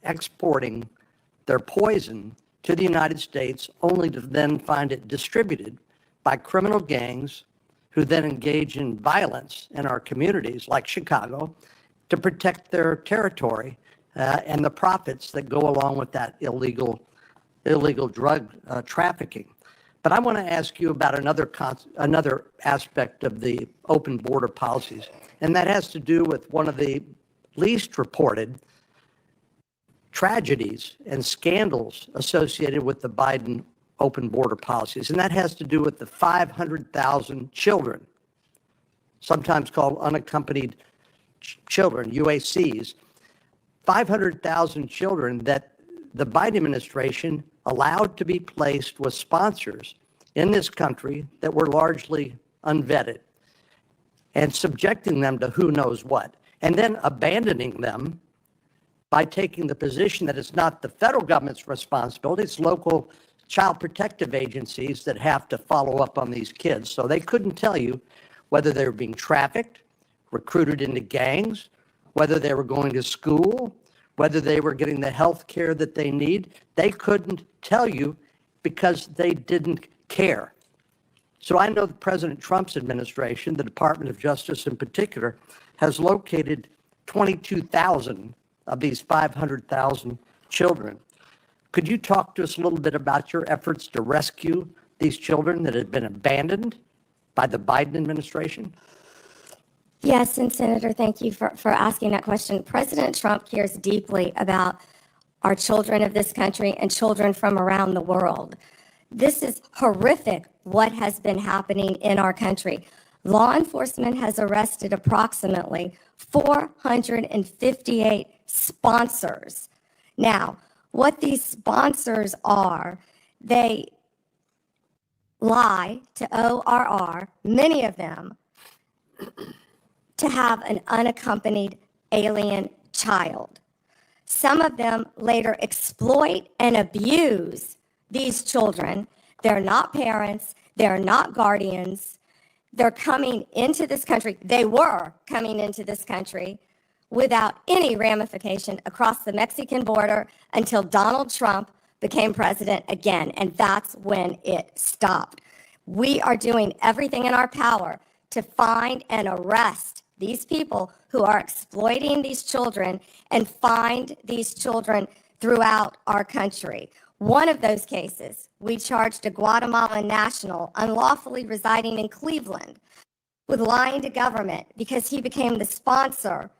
exporting their poison to the United States, only to then find it distributed by criminal gangs who then engage in violence in our communities like Chicago to protect their territory and the profits that go along with that illegal drug trafficking. But I want to ask you about another aspect of the open border policies, and that has to do with one of the least reported tragedies and scandals associated with the Biden open border policies, and that has to do with the 500,000 children, sometimes called unaccompanied children, UACs, 500,000 children that the Biden administration allowed to be placed with sponsors in this country that were largely unvetted and subjecting them to who knows what, and then abandoning them by taking the position that it's not the federal government's responsibility, it's local child protective agencies that have to follow up on these kids. So they couldn't tell you whether they were being trafficked, recruited into gangs, whether they were going to school, whether they were getting the health care that they need. They couldn't tell you because they didn't care. So I know that President Trump's administration, the Department of Justice in particular, has located 22,000 of these 500,000 children. Could you talk to us a little bit about your efforts to rescue these children that have been abandoned by the Biden administration? Yes, and Senator, thank you for asking that question. President Trump cares deeply about our children of this country and children from around the world. This is horrific what has been happening in our country. Law enforcement has arrested approximately 458 sponsors. Now, what these sponsors are, they lie to ORR, many of them, to have an unaccompanied alien child. Some of them later exploit and abuse these children. They're not parents, they're not guardians. They're coming into this country, they were coming into this country without any ramification across the Mexican border until Donald Trump became president again, and that's when it stopped. We are doing everything in our power to find and arrest these people who are exploiting these children and find these children throughout our country. One of those cases, we charged a Guatemalan national unlawfully residing in Cleveland with lying to government because he became the sponsor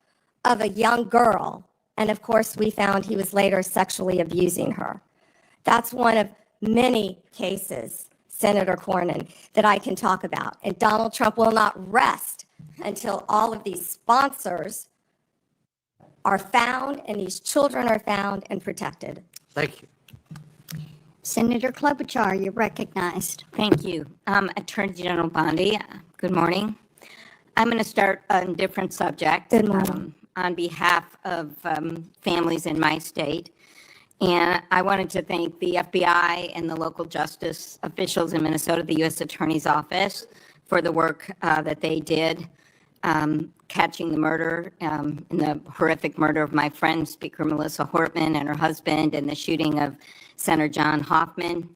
of a young girl. And of course, we found he was later sexually abusing her. That's one of many cases, Senator Cornyn, that I can talk about. And Donald Trump will not rest until all of these sponsors are found and these children are found and protected. Thank you. Senator Klobuchar, you're recognized. Thank you. Attorney General Bondi, good morning. I'm going to start on a different subject. Good morning. On behalf of families in my state. And I wanted to thank the FBI and the local justice officials in Minnesota, the U.S. Attorney's Office, for the work that they did catching the murder, in the horrific murder of my friend, Speaker Melissa Hortman, and her husband, and the shooting of Senator John Hoffman.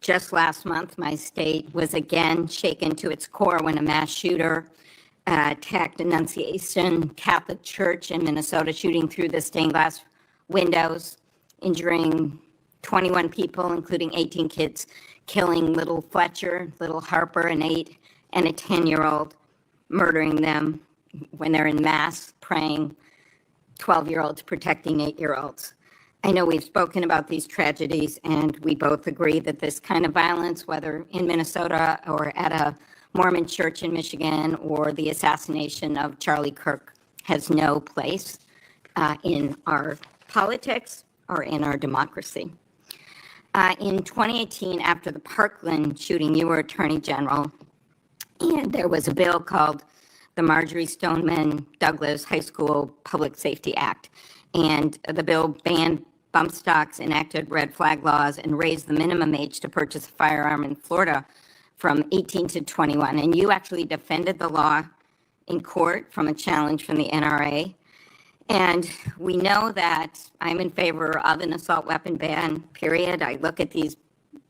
Just last month, my state was again shaken to its core when a mass shooter attacked Annunciation Catholic Church in Minnesota, shooting through the stained glass windows, injuring 21 people, including 18 kids, killing little Fletcher, little Harper, an 8 and a 10-year-old, murdering them when they're in mass praying, 12-year-olds protecting 8-year-olds. I know we've spoken about these tragedies, and we both agree that this kind of violence, whether in Minnesota or at a Mormon church in Michigan or the assassination of Charlie Kirk, has no place in our politics or in our democracy. In 2018, after the Parkland shooting, you were Attorney General, and there was a bill called the Marjorie Stoneman Douglas High School Public Safety Act. And the bill banned bump stocks, enacted red flag laws, and raised the minimum age to purchase a firearm in Florida from 18 to 21. And you actually defended the law in court from a challenge from the NRA. And we know that I'm in favor of an assault weapon ban, period. I look at these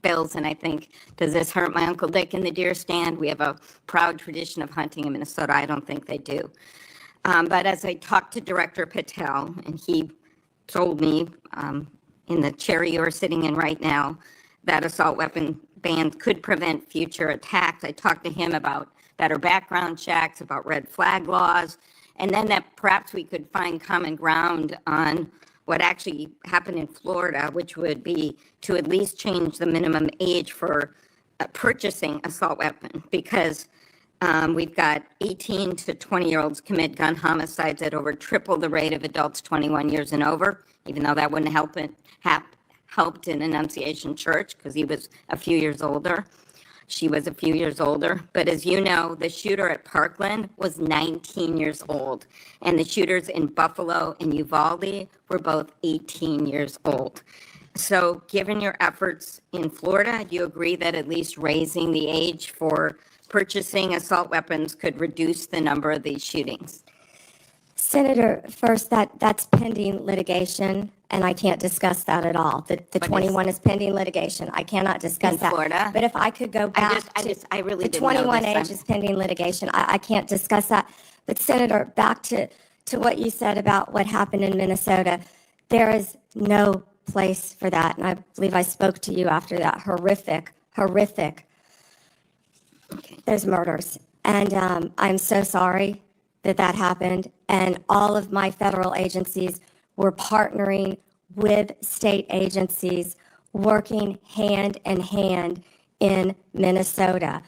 bills and I think, does this hurt my Uncle Dick in the deer stand? We have a proud tradition of hunting in Minnesota. I don't think they do. But as I talked to Director Patel, and he told me in the chair you are sitting in right now, that assault weapon bans could prevent future attacks. I talked to him about better background checks, about red flag laws, and then that perhaps we could find common ground on what actually happened in Florida, which would be to at least change the minimum age for purchasing assault weapon, because we've got 18 to 20-year-olds commit gun homicides at over triple the rate of adults 21 years and over, even though that wouldn't helped in Annunciation Church because he was a few years older. She was a few years older. But as you know, the shooter at Parkland was 19 years old. And the shooters in Buffalo and Uvalde were both 18 years old. So given your efforts in Florida, do you agree that at least raising the age for purchasing assault weapons could reduce the number of these shootings? Senator, first, that's pending litigation, and I can't discuss that at all. The 21 is pending litigation. I cannot discuss In that. Florida? But if I could go back I really the didn't know 21 this. age is pending litigation. I can't discuss that. But Senator, back to what you said about what happened in Minnesota, there is no place for that. And I believe I spoke to you after that horrific, those murders. And I'm so sorry that happened. And all of my federal agencies were partnering with state agencies, working hand in hand in Minnesota.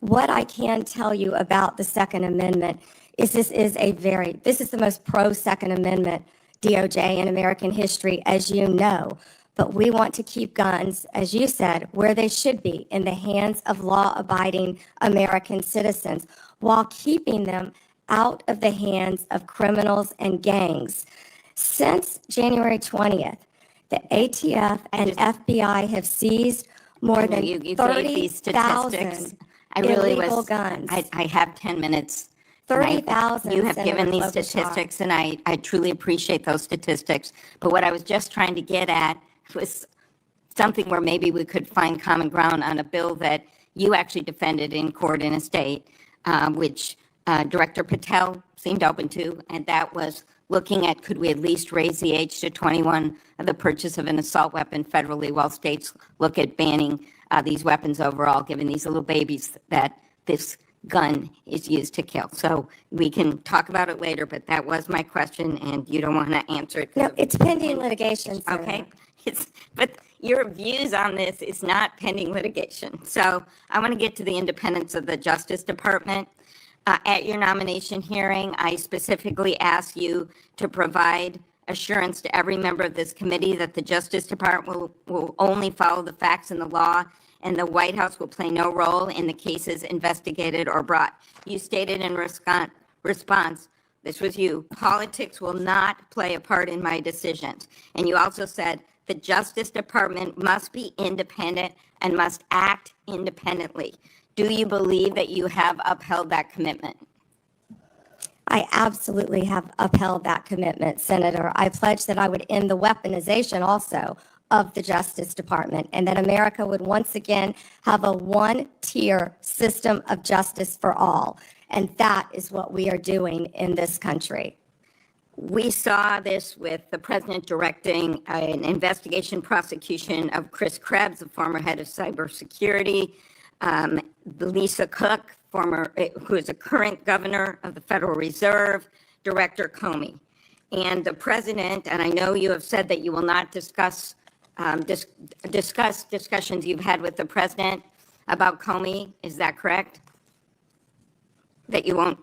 What I can tell you about the Second Amendment is this is the most pro-Second Amendment DOJ in American history, as you know. But we want to keep guns, as you said, where they should be, in the hands of law-abiding American citizens, while keeping them out of the hands of criminals and gangs. Since January 20th, the ATF and FBI have seized more than you gave these statistics. 30,000 I really illegal guns. I have 10 minutes. 30,000. You have given these Senator Klobuchar. statistics, and I truly appreciate those statistics. But what I was just trying to get at was something where maybe we could find common ground on a bill that you actually defended in court in a state, which Director Patel seemed open to, and that was looking at, could we at least raise the age to 21 of the purchase of an assault weapon federally, while states look at banning these weapons overall, given these little babies that this gun is used to kill. So we can talk about it later, but that was my question, and you don't want to answer it. No, it's pending litigation, Senator. Okay, but your views on this is not pending litigation. So I want to get to the independence of the Justice Department. At your nomination hearing, I specifically asked you to provide assurance to every member of this committee that the Justice Department will only follow the facts and the law, and the White House will play no role in the cases investigated or brought. You stated in response, this was you, politics will not play a part in my decisions. And you also said the Justice Department must be independent and must act independently. Do you believe that you have upheld that commitment? I absolutely have upheld that commitment, Senator. I pledged that I would end the weaponization also of the Justice Department, and that America would once again have a one-tier system of justice for all. And that is what we are doing in this country. We saw this with the president directing an investigation prosecution of Chris Krebs, the former head of cybersecurity, Lisa Cook, who is a current governor of the Federal Reserve, Director Comey. And the president, and I know you have said that you will not discuss discussions you've had with the president about Comey. Is that correct? That you won't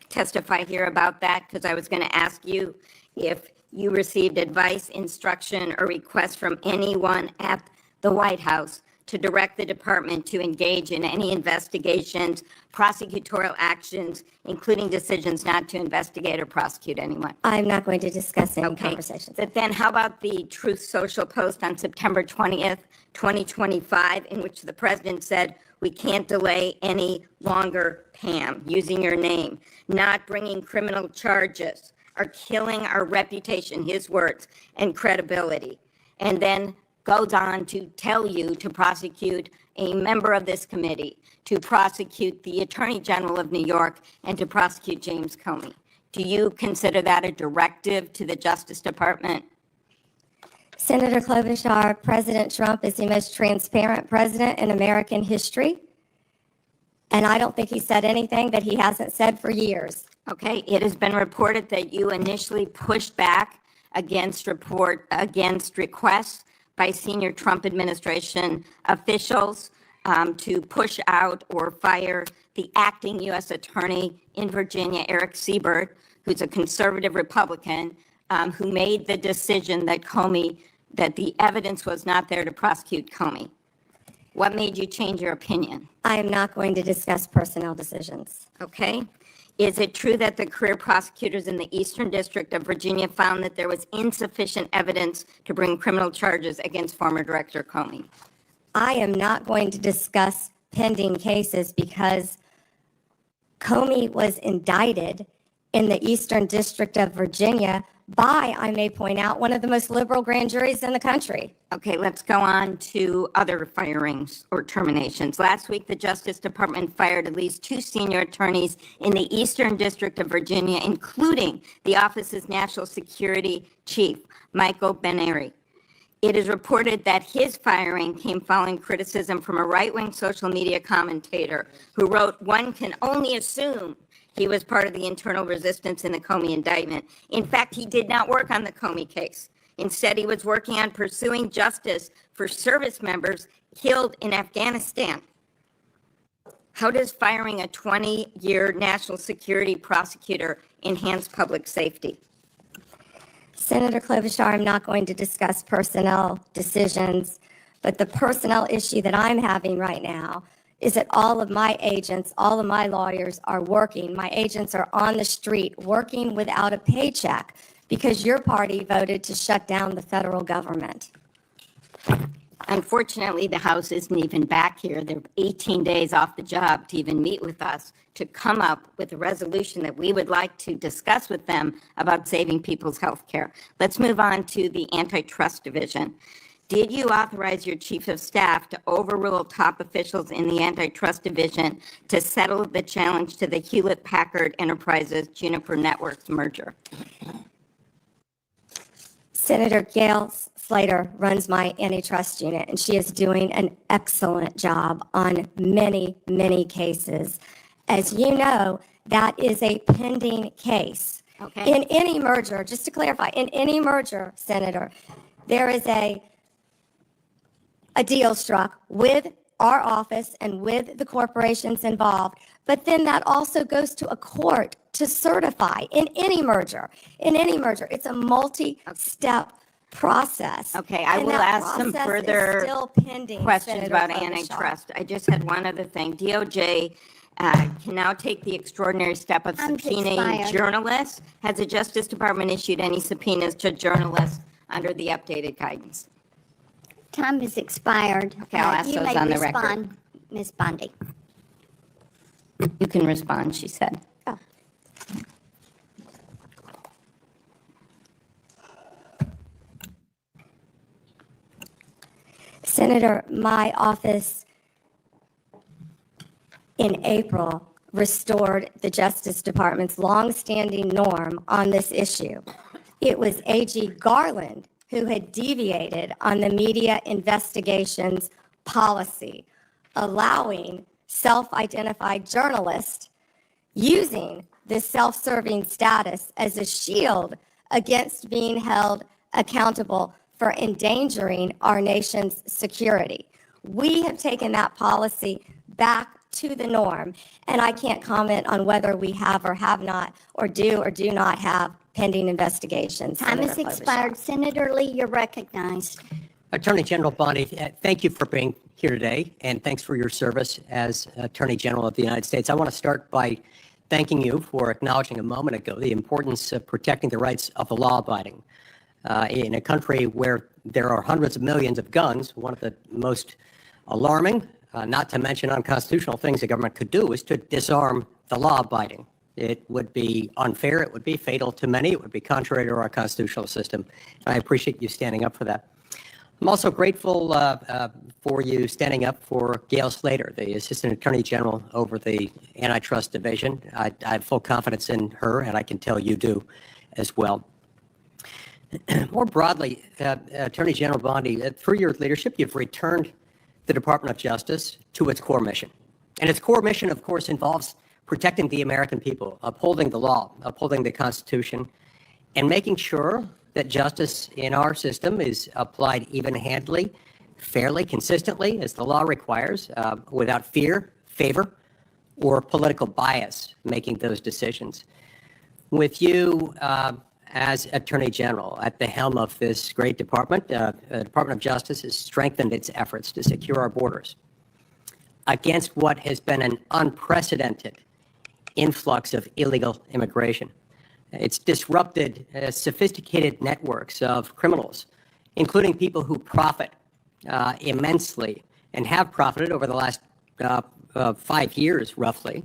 testify here about that? Because I was going to ask you if you received advice, instruction, or request from anyone at the White House to direct the department to engage in any investigations, prosecutorial actions, including decisions not to investigate or prosecute anyone. I'm not going to discuss any conversations. But then how about the Truth Social post on September 20th, 2025, in which the president said, we can't delay any longer, Pam, using your name, not bringing criminal charges. are killing our reputation, his words, and credibility. And then goes on to tell you to prosecute a member of this committee, to prosecute the Attorney General of New York, and to prosecute James Comey. Do you consider that a directive to the Justice Department? Senator Klobuchar, President Trump is the most transparent president in American history. And I don't think he said anything that he hasn't said for years. Okay, it has been reported that you initially pushed back against requests by senior Trump administration officials to push out or fire the acting U.S. Attorney in Virginia, Eric Siebert, who's a conservative Republican, who made the decision that the evidence was not there to prosecute Comey. What made you change your opinion? I am not going to discuss personnel decisions. Okay. Is it true that the career prosecutors in the Eastern District of Virginia found that there was insufficient evidence to bring criminal charges against former Director Comey? I am not going to discuss pending cases because Comey was indicted in the Eastern District of Virginia by, I may point out, one of the most liberal grand juries in the country. Okay, let's go on to other firings or terminations. Last week, the Justice Department fired at least 2 senior attorneys in the Eastern District of Virginia, including the office's national security chief, Michael Benary. It is reported that his firing came following criticism from a right-wing social media commentator who wrote, "One can only assume he was part of the internal resistance in the Comey indictment." In fact, he did not work on the Comey case. Instead, he was working on pursuing justice for service members killed in Afghanistan. How does firing a 20-year national security prosecutor enhance public safety? Senator Klobuchar, I'm not going to discuss personnel decisions, but the personnel issue that I'm having right now is that all of my agents, all of my lawyers are working. My agents are on the street working without a paycheck because your party voted to shut down the federal government. Unfortunately, the House isn't even back here. They're 18 days off the job to even meet with us to come up with a resolution that we would like to discuss with them about saving people's health care. Let's move on to the Antitrust Division. Did you authorize your chief of staff to overrule top officials in the Antitrust Division to settle the challenge to the Hewlett-Packard Enterprises Juniper Networks merger? Senator Gail Slater runs my antitrust unit, and she is doing an excellent job on many, many cases. As you know, that is a pending case. Okay. In any merger, just to clarify, in any merger, Senator, there is a deal struck with our office and with the corporations involved, but then that also goes to a court to certify in any merger. In any merger, it's a multi-step process. Okay, I and will that ask some process further is still pending, questions Senator about Klobuchar. antitrust. I just had one other thing. DOJ can now take the extraordinary step of Time's subpoenaing expired. journalists. Has the Justice Department issued any subpoenas to journalists under the updated guidance? Time has expired. Okay, I'll ask You those may on the record. respond, Ms. Bondi. You can respond, she said. Oh. Senator, my office in April restored the Justice Department's longstanding norm on this issue. It was AG Garland who had deviated on the media investigations policy, allowing self-identified journalists using this self-serving status as a shield against being held accountable for endangering our nation's security. We have taken that policy back to the norm, and I can't comment on whether we have or have not, or do not have pending investigations. Time has Senator Klobuchar. expired. Senator Lee, you're recognized. Attorney General Bondi, thank you for being here today, and thanks for your service as Attorney General of the United States. I want to start by thanking you for acknowledging a moment ago the importance of protecting the rights of the law-abiding. In a country where there are hundreds of millions of guns, one of the most alarming, not to mention unconstitutional things the government could do is to disarm the law-abiding. It would be unfair. It would be fatal to many. It would be contrary to our constitutional system. And I appreciate you standing up for that. I'm also grateful for you standing up for Gail Slater, the Assistant Attorney General over the Antitrust Division. I have full confidence in her, and I can tell you do as well. More broadly, Attorney General Bondi, through your leadership, you've returned the Department of Justice to its core mission. And its core mission, of course, involves protecting the American people, upholding the law, upholding the Constitution, and making sure that justice in our system is applied even-handedly, fairly, consistently, as the law requires, without fear, favor, or political bias making those decisions. With you as Attorney General at the helm of this great department, the Department of Justice has strengthened its efforts to secure our borders against what has been an unprecedented influx of illegal immigration. It's disrupted sophisticated networks of criminals, including people who profit immensely and have profited over the last 5 years, roughly.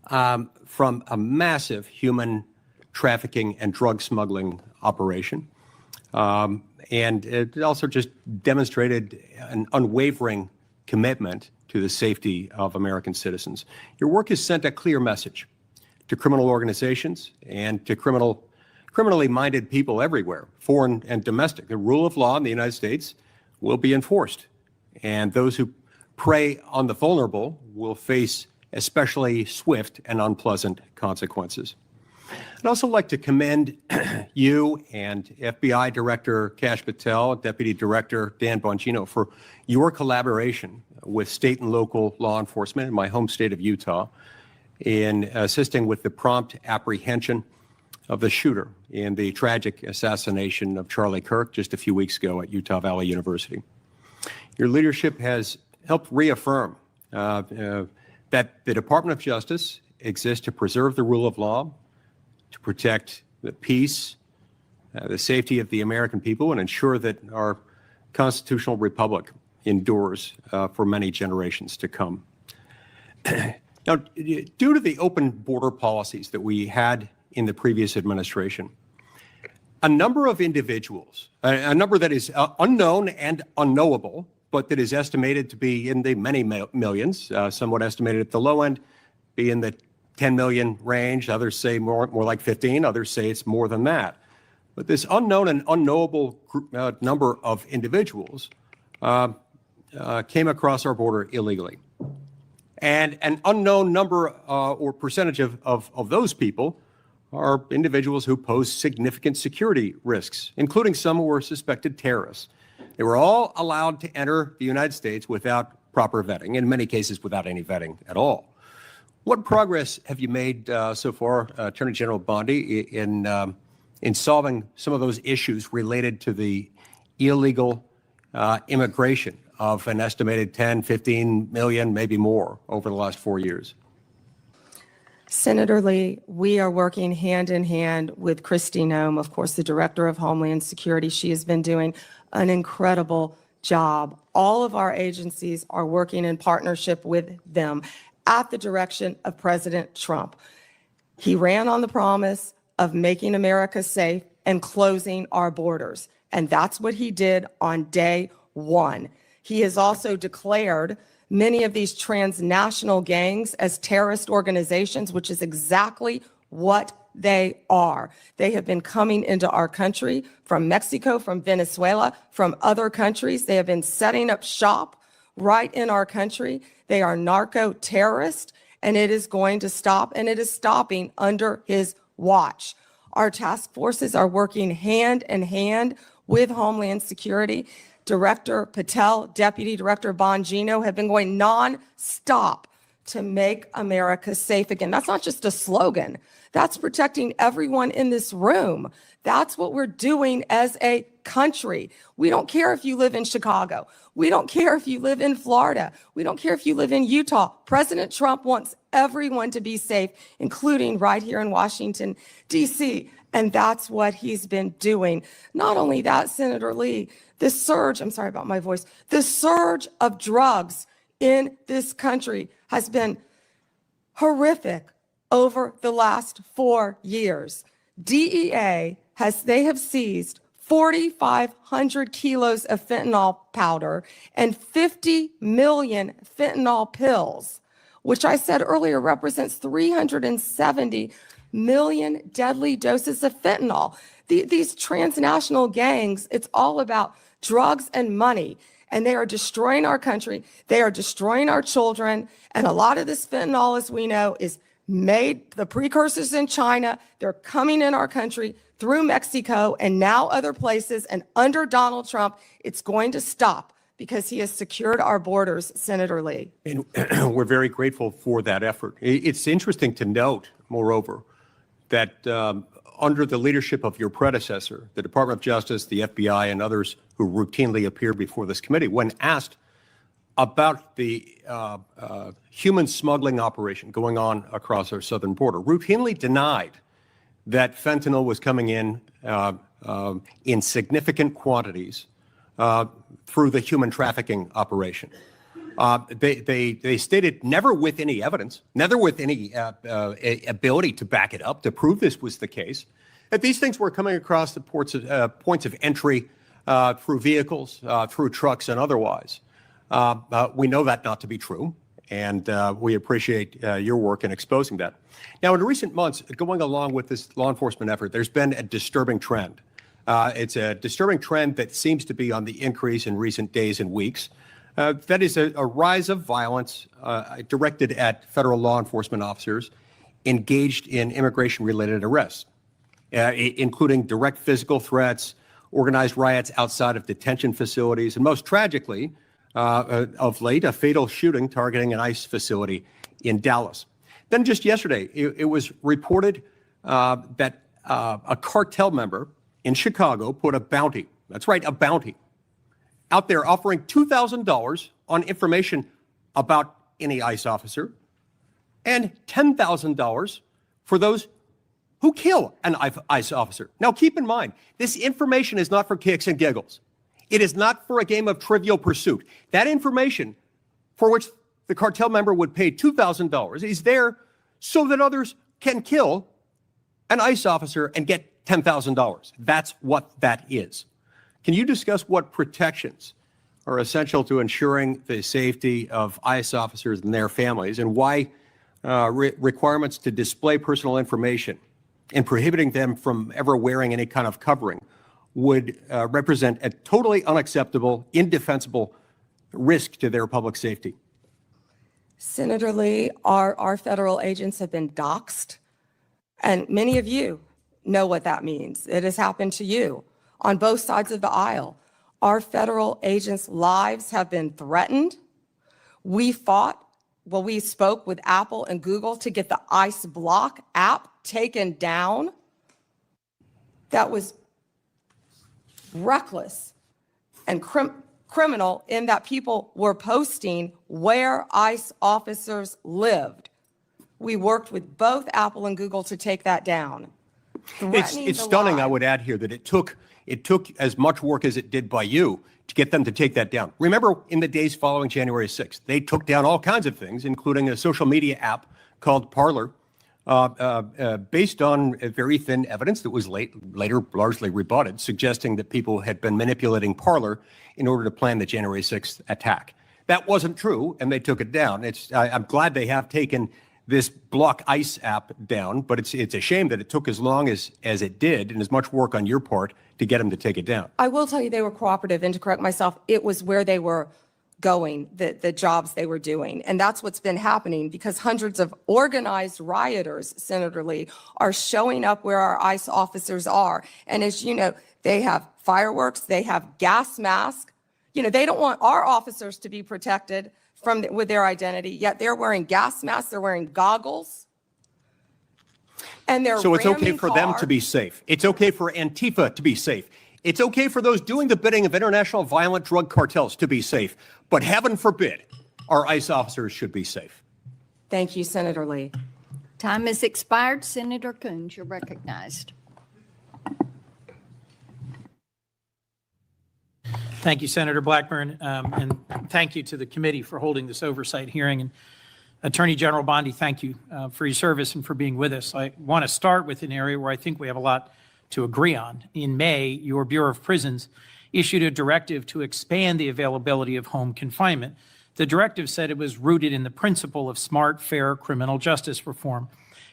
From a massive human trafficking and drug smuggling operation. And it also just demonstrated an unwavering commitment to the safety of American citizens. Your work has sent a clear message to criminal organizations and to criminally minded people everywhere, foreign and domestic. The rule of law in the United States will be enforced, and those who prey on the vulnerable will face especially swift and unpleasant consequences. I'd also like to commend you and FBI Director Kash Patel, Deputy Director Dan Bongino for your collaboration with state and local law enforcement in my home state of Utah in assisting with the prompt apprehension of the shooter in the tragic assassination of Charlie Kirk just a few weeks ago at Utah Valley University. Your leadership has helped reaffirm that the Department of Justice exists to preserve the rule of law, to protect the peace, the safety of the American people, and ensure that our constitutional republic endures for many generations to come. Now, due to the open border policies that we had in the previous administration, a number of individuals, a number that is unknown and unknowable, but that is estimated to be in the many millions, somewhat estimated at the low end, be in the 10 million range. Others say more like 15. Others say it's more than that. But this unknown and unknowable number of individuals came across our border illegally. And an unknown number or percentage of those people are individuals who pose significant security risks, including some who were suspected terrorists. They were all allowed to enter the United States without proper vetting, in many cases without any vetting at all. What progress have you made so far, Attorney General Bondi, in solving some of those issues related to the illegal immigration of an estimated 10, 15 million, maybe more, over the last 4 years? Senator Lee, we are working hand in hand with Kristi Noem, of course, the Director of Homeland Security. She has been doing an incredible job. All of our agencies are working in partnership with them at the direction of President Trump. He ran on the promise of making America safe and closing our borders, and that's what he did on day one. He has also declared many of these transnational gangs as terrorist organizations, which is exactly what they are. They have been coming into our country from Mexico, from Venezuela, from other countries. They have been setting up shop right in our country. They are narco terrorists, and it is going to stop, and it is stopping under his watch. Our task forces are working hand in hand with Homeland Security. Director Patel, Deputy Director Bongino have been going non-stop to make America safe again. That's not just a slogan. That's protecting everyone in this room. That's what we're doing as a country. We don't care if you live in Chicago. We don't care if you live in Florida. We don't care if you live in Utah. President Trump wants everyone to be safe, including right here in Washington, D.C., and that's what he's been doing. Not only that, Senator Lee, the surge, I'm sorry about my voice, the surge of drugs in this country has been horrific, over the last 4 years. DEA they have seized 4,500 kilos of fentanyl powder and 50 million fentanyl pills, which I said earlier represents 370 million deadly doses of fentanyl. These transnational gangs, it's all about drugs and money, and they are destroying our country. They are destroying our children, and a lot of this fentanyl, as we know, is made, the precursors in China. They're coming in our country through Mexico and now other places, and under Donald Trump, it's going to stop because he has secured our borders, Senator Lee. And we're very grateful for that effort. It's interesting to note, moreover, that under the leadership of your predecessor, the Department of Justice, the FBI, and others who routinely appear before this committee, when asked about the human smuggling operation going on across our southern border, routinely denied that fentanyl was coming in significant quantities through the human trafficking operation. They stated never with any evidence, never with any ability to back it up, to prove this was the case, that these things were coming across the points of entry through vehicles, through trucks, and otherwise. We know that not to be true, and we appreciate your work in exposing that. Now, in recent months, going along with this law enforcement effort, there's been a disturbing trend. It's a disturbing trend that seems to be on the increase in recent days and weeks. That is a rise of violence directed at federal law enforcement officers engaged in immigration-related arrests, including direct physical threats, organized riots outside of detention facilities, and most tragically, of late, a fatal shooting targeting an ICE facility in Dallas. Then just yesterday, it was reported that a cartel member in Chicago put a bounty, that's right, a bounty, out there offering $2,000 on information about any ICE officer and $10,000 for those who kill an ICE officer. Now, keep in mind, this information is not for kicks and giggles. It is not for a game of Trivial Pursuit. That information for which the cartel member would pay $2,000 is there so that others can kill an ICE officer and get $10,000. That's what that is. Can you discuss what protections are essential to ensuring the safety of ICE officers and their families, and why requirements to display personal information and prohibiting them from ever wearing any kind of covering would represent a totally unacceptable, indefensible risk to their public safety? Senator Lee, our federal agents have been doxxed, and many of you know what that means. It has happened to you on both sides of the aisle. Our federal agents' lives have been threatened. We spoke with Apple and Google to get the ICE Block app taken down. That was reckless and criminal in that people were posting where ICE officers lived. We worked with both Apple and Google to take that down. It's stunning, I would add here, that it took as much work as it did by you to get them to take that down. Remember, in the days following January 6th, they took down all kinds of things, including a social media app called Parler, based on very thin evidence that was later largely rebutted, suggesting that people had been manipulating Parler in order to plan the January 6th attack. That wasn't true, and they took it down. I'm glad they have taken this Block ICE app down, but it's a shame that it took as long as it did and as much work on your part to get them to take it down. I will tell you they were cooperative, and to correct myself, it was where they were going, the jobs they were doing. And that's what's been happening, because hundreds of organized rioters, Senator Lee, are showing up where our ICE officers are. And as you know, they have fireworks, they have gas masks. You know, they don't want our officers to be protected with their identity, yet they're wearing gas masks, they're wearing goggles, and they're So it's okay ramming for them to be safe. It's okay for Antifa to be safe. It's okay for those doing the bidding of international violent drug cartels to be safe. But heaven forbid, our ICE officers should be safe. Thank you, Senator Lee. Time has expired. Senator Coons, you're recognized. Thank you, Senator Blackburn, and thank you to the committee for holding this oversight hearing. And Attorney General Bondi, thank you for your service and for being with us. I want to start with an area where I think we have a lot to agree on. In May, your Bureau of Prisons issued a directive to expand the availability of home confinement. The directive said it was rooted in the principle of smart, fair criminal justice reform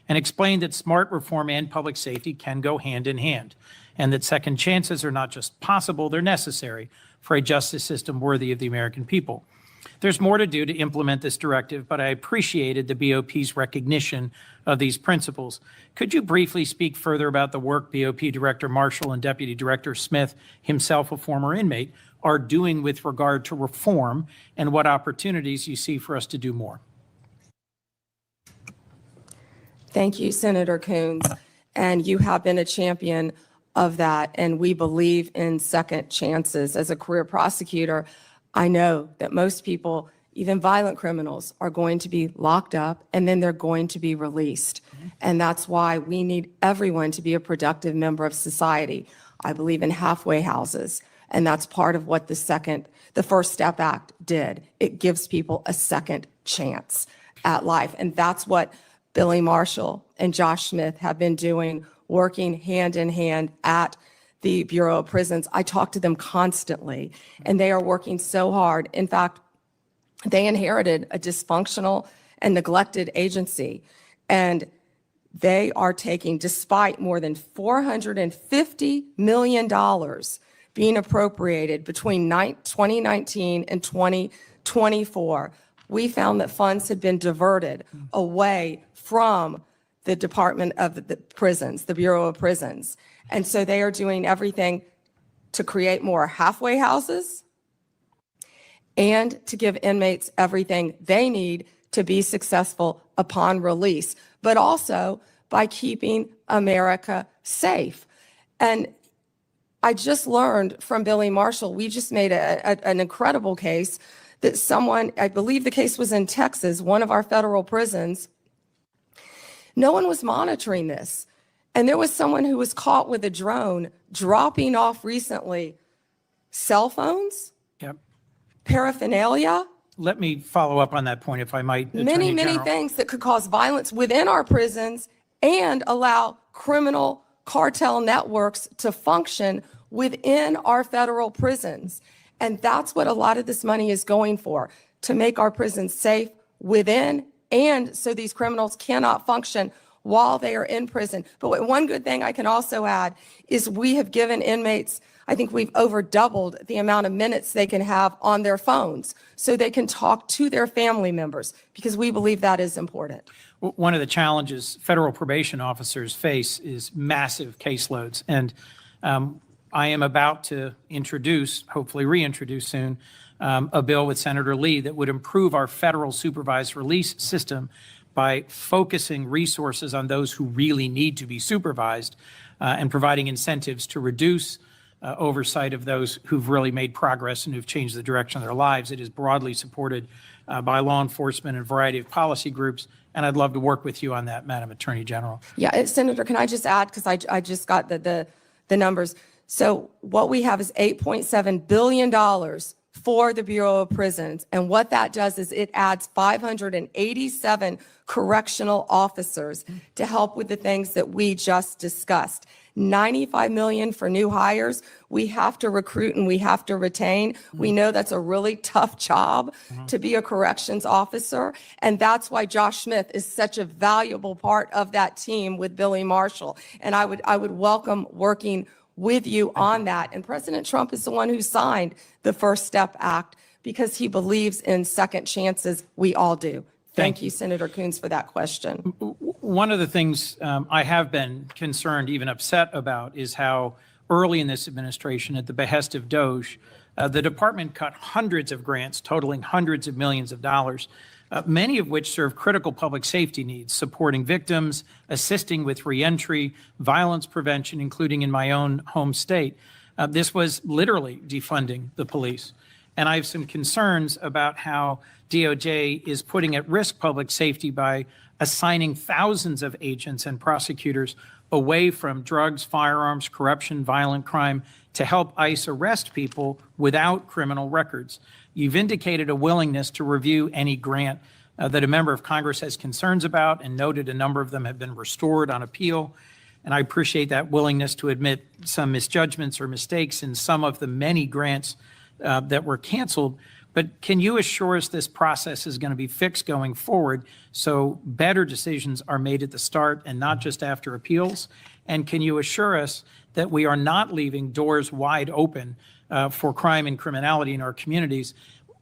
and explained that smart reform and public safety can go hand in hand, and that second chances are not just possible, they're necessary for a justice system worthy of the American people. There's more to do to implement this directive, but I appreciated the BOP's recognition of these principles. Could you briefly speak further about the work BOP Director Marshall and Deputy Director Smith, himself a former inmate, are doing with regard to reform and what opportunities you see for us to do more? Thank you, Senator Coons. And you have been a champion of that, and we believe in second chances. As a career prosecutor, I know that most people, even violent criminals, are going to be locked up and then they're going to be released. And that's why we need everyone to be a productive member of society. I believe in halfway houses, and that's part of what the First Step Act did. It gives people a second chance at life. And that's what Billy Marshall and Josh Smith have been doing, working hand in hand at the Bureau of Prisons. I talk to them constantly, and they are working so hard. In fact, they inherited a dysfunctional and neglected agency, and they are taking, despite more than $450 million being appropriated between 2019 and 2024, we found that funds had been diverted away from the Department of the Prisons, the Bureau of Prisons. And so they are doing everything to create more halfway houses and to give inmates everything they need to be successful upon release, but also by keeping America safe. And I just learned from Billy Marshall, we just made an incredible case that someone, I believe the case was in Texas, one of our federal prisons, no one was monitoring this. And there was someone who was caught with a drone dropping off recently cell phones, Yep. paraphernalia, Let me follow up on that point, if I might, many Attorney General. things that could cause violence within our prisons and allow criminal cartel networks to function within our federal prisons. And that's what a lot of this money is going for, to make our prisons safe within and so these criminals cannot function while they are in prison. But one good thing I can also add is we have given inmates, I think we've over doubled the amount of minutes they can have on their phones so they can talk to their family members, because we believe that is important. One of the challenges federal probation officers face is massive caseloads. And I am about to introduce, hopefully reintroduce soon, a bill with Senator Lee that would improve our federal supervised release system by focusing resources on those who really need to be supervised and providing incentives to reduce oversight of those who've really made progress and who've changed the direction of their lives. It is broadly supported by law enforcement and a variety of policy groups, and I'd love to work with you on that, Madam Attorney General. Yeah, Senator, can I just add, because I just got the numbers. So what we have is $8.7 billion for the Bureau of Prisons. And what that does is it adds 587 correctional officers to help with the things that we just discussed. 95 million for new hires. We have to recruit and we have to retain. We know that's a really tough job to be a corrections officer. And that's why Josh Smith is such a valuable part of that team with Billy Marshall. And I would welcome working with you on that. And President Trump is the one who signed the First Step Act because he believes in second chances. We all do. Thank you, Senator Coons, for that question. One of the things I have been concerned, even upset about, is how early in this administration, at the behest of DOJ, the department cut hundreds of grants totaling hundreds of millions of dollars, many of which serve critical public safety needs, supporting victims, assisting with reentry, violence prevention, including in my own home state. This was literally defunding the police. And I have some concerns about how DOJ is putting at risk public safety by assigning thousands of agents and prosecutors away from drugs, firearms, corruption, violent crime to help ICE arrest people without criminal records. You've indicated a willingness to review any grant that a member of Congress has concerns about, and noted a number of them have been restored on appeal. And I appreciate that willingness to admit some misjudgments or mistakes in some of the many grants that were canceled. But can you assure us this process is going to be fixed going forward so better decisions are made at the start and not just after appeals? And can you assure us that we are not leaving doors wide open for crime and criminality in our communities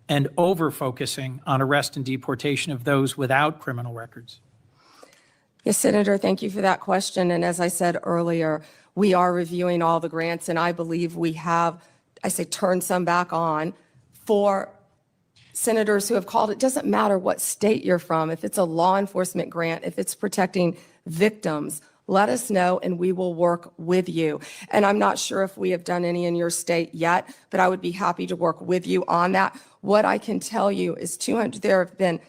and over-focusing on arrest and deportation of those without criminal records? Yes, Senator, thank you for that question. And as I said earlier, we are reviewing all the grants, and I believe we have, turned some back on for senators who have called. It doesn't matter what state you're from. If it's a law enforcement grant, if it's protecting victims, let us know and we will work with you. And I'm not sure if we have done any in your state yet, but I would be happy to work with you on that. What I can tell you is there have been,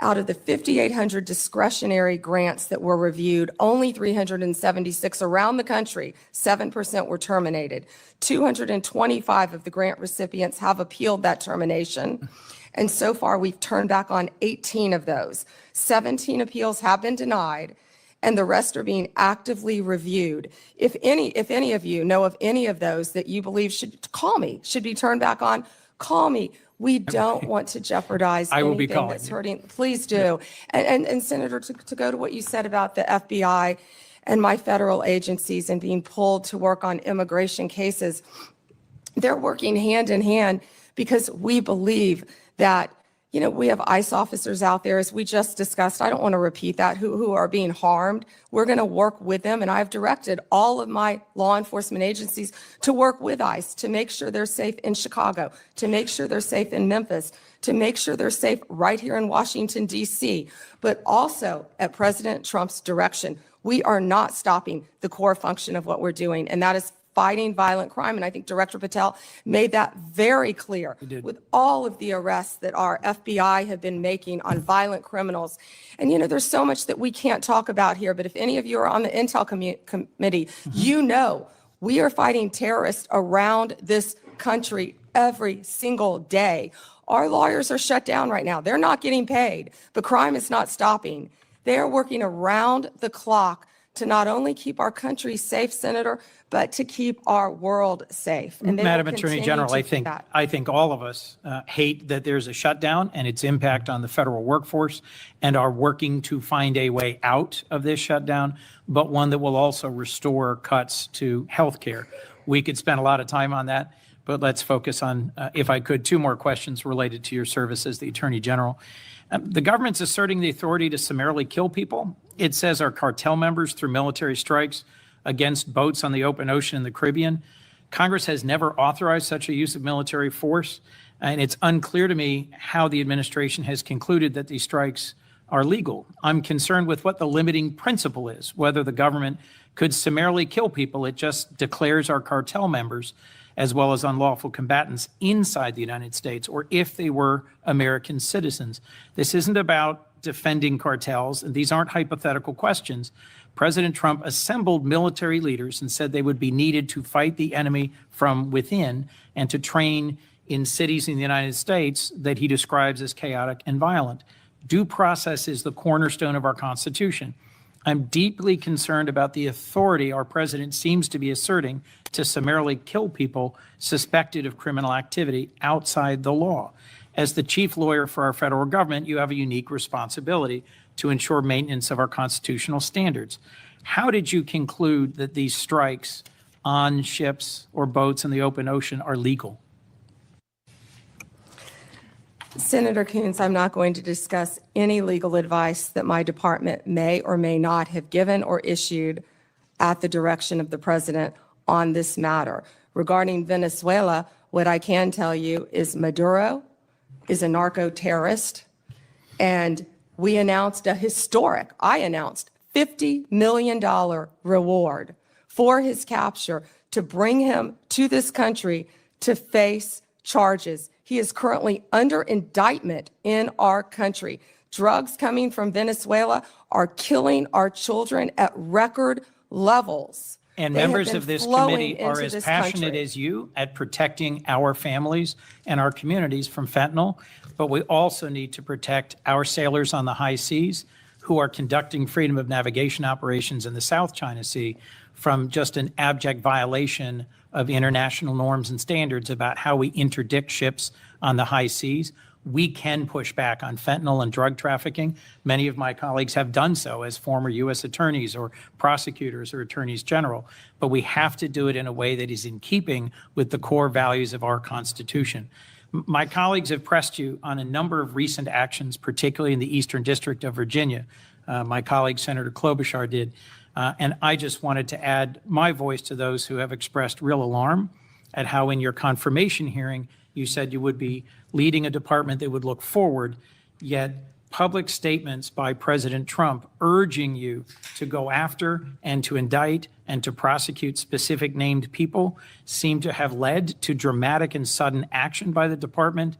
out of the 5,800 discretionary grants that were reviewed, only 376 around the country, 7% were terminated. 225 of the grant recipients have appealed that termination. And so far, we've turned back on 18 of those. 17 appeals have been denied, and the rest are being actively reviewed. If any of you know of any of those that you believe should be turned back on, call me. We don't want to jeopardize I will be anything calling that's you. hurting. Please do. And Senator, to go to what you said about the FBI and my federal agencies and being pulled to work on immigration cases, they're working hand in hand because we believe that, we have ICE officers out there, as we just discussed. I don't want to repeat that, who are being harmed. We're going to work with them, and I've directed all of my law enforcement agencies to work with ICE to make sure they're safe in Chicago, to make sure they're safe in Memphis, to make sure they're safe right here in Washington, D.C., but also at President Trump's direction. We are not stopping the core function of what we're doing, and that is fighting violent crime. And I think Director Patel made that very clear with all of the arrests that our FBI have been making on violent criminals. And, there's so much that we can't talk about here, but if any of you are on the Intel Committee, we are fighting terrorists around this country every single day. Our lawyers are shut down right now. They're not getting paid, but crime is not stopping. They are working around the clock to not only keep our country safe, Senator, but to keep our world safe. And Madam Attorney General, I think all of us hate that there's a shutdown and its impact on the federal workforce, and are working to find a way out of this shutdown, but one that will also restore cuts to health care. We could spend a lot of time on that, but let's focus on, if I could, two more questions related to your service as the Attorney General. The government's asserting the authority to summarily kill people. It says our cartel members through military strikes against boats on the open ocean in the Caribbean. Congress has never authorized such a use of military force, and it's unclear to me how the administration has concluded that these strikes are legal. I'm concerned with what the limiting principle is, whether the government could summarily kill people. It just declares our cartel members as well as unlawful combatants inside the United States, or if they were American citizens. This isn't about defending cartels, and these aren't hypothetical questions. President Trump assembled military leaders and said they would be needed to fight the enemy from within and to train in cities in the United States that he describes as chaotic and violent. Due process is the cornerstone of our Constitution. I'm deeply concerned about the authority our president seems to be asserting to summarily kill people suspected of criminal activity outside the law. As the chief lawyer for our federal government, you have a unique responsibility to ensure maintenance of our constitutional standards. How did you conclude that these strikes on ships or boats in the open ocean are legal? Senator Coons, I'm not going to discuss any legal advice that my department may or may not have given or issued at the direction of the president on this matter. Regarding Venezuela, what I can tell you is Maduro is a narco-terrorist, and I announced $50 million reward for his capture to bring him to this country to face charges. He is currently under indictment in our country. Drugs coming from Venezuela are killing our children at record levels. And They have members been of this flowing committee are into as this passionate country. as you at protecting our families and our communities from fentanyl, but we also need to protect our sailors on the high seas who are conducting freedom of navigation operations in the South China Sea from just an abject violation of international norms and standards about how we interdict ships on the high seas. We can push back on fentanyl and drug trafficking. Many of my colleagues have done so as former U.S. attorneys or prosecutors or attorneys general, but we have to do it in a way that is in keeping with the core values of our Constitution. My colleagues have pressed you on a number of recent actions, particularly in the Eastern District of Virginia. My colleague, Senator Klobuchar, did. And I just wanted to add my voice to those who have expressed real alarm at how in your confirmation hearing, you said you would be leading a department that would look forward, yet public statements by President Trump urging you to go after and to indict and to prosecute specific named people seem to have led to dramatic and sudden action by the department.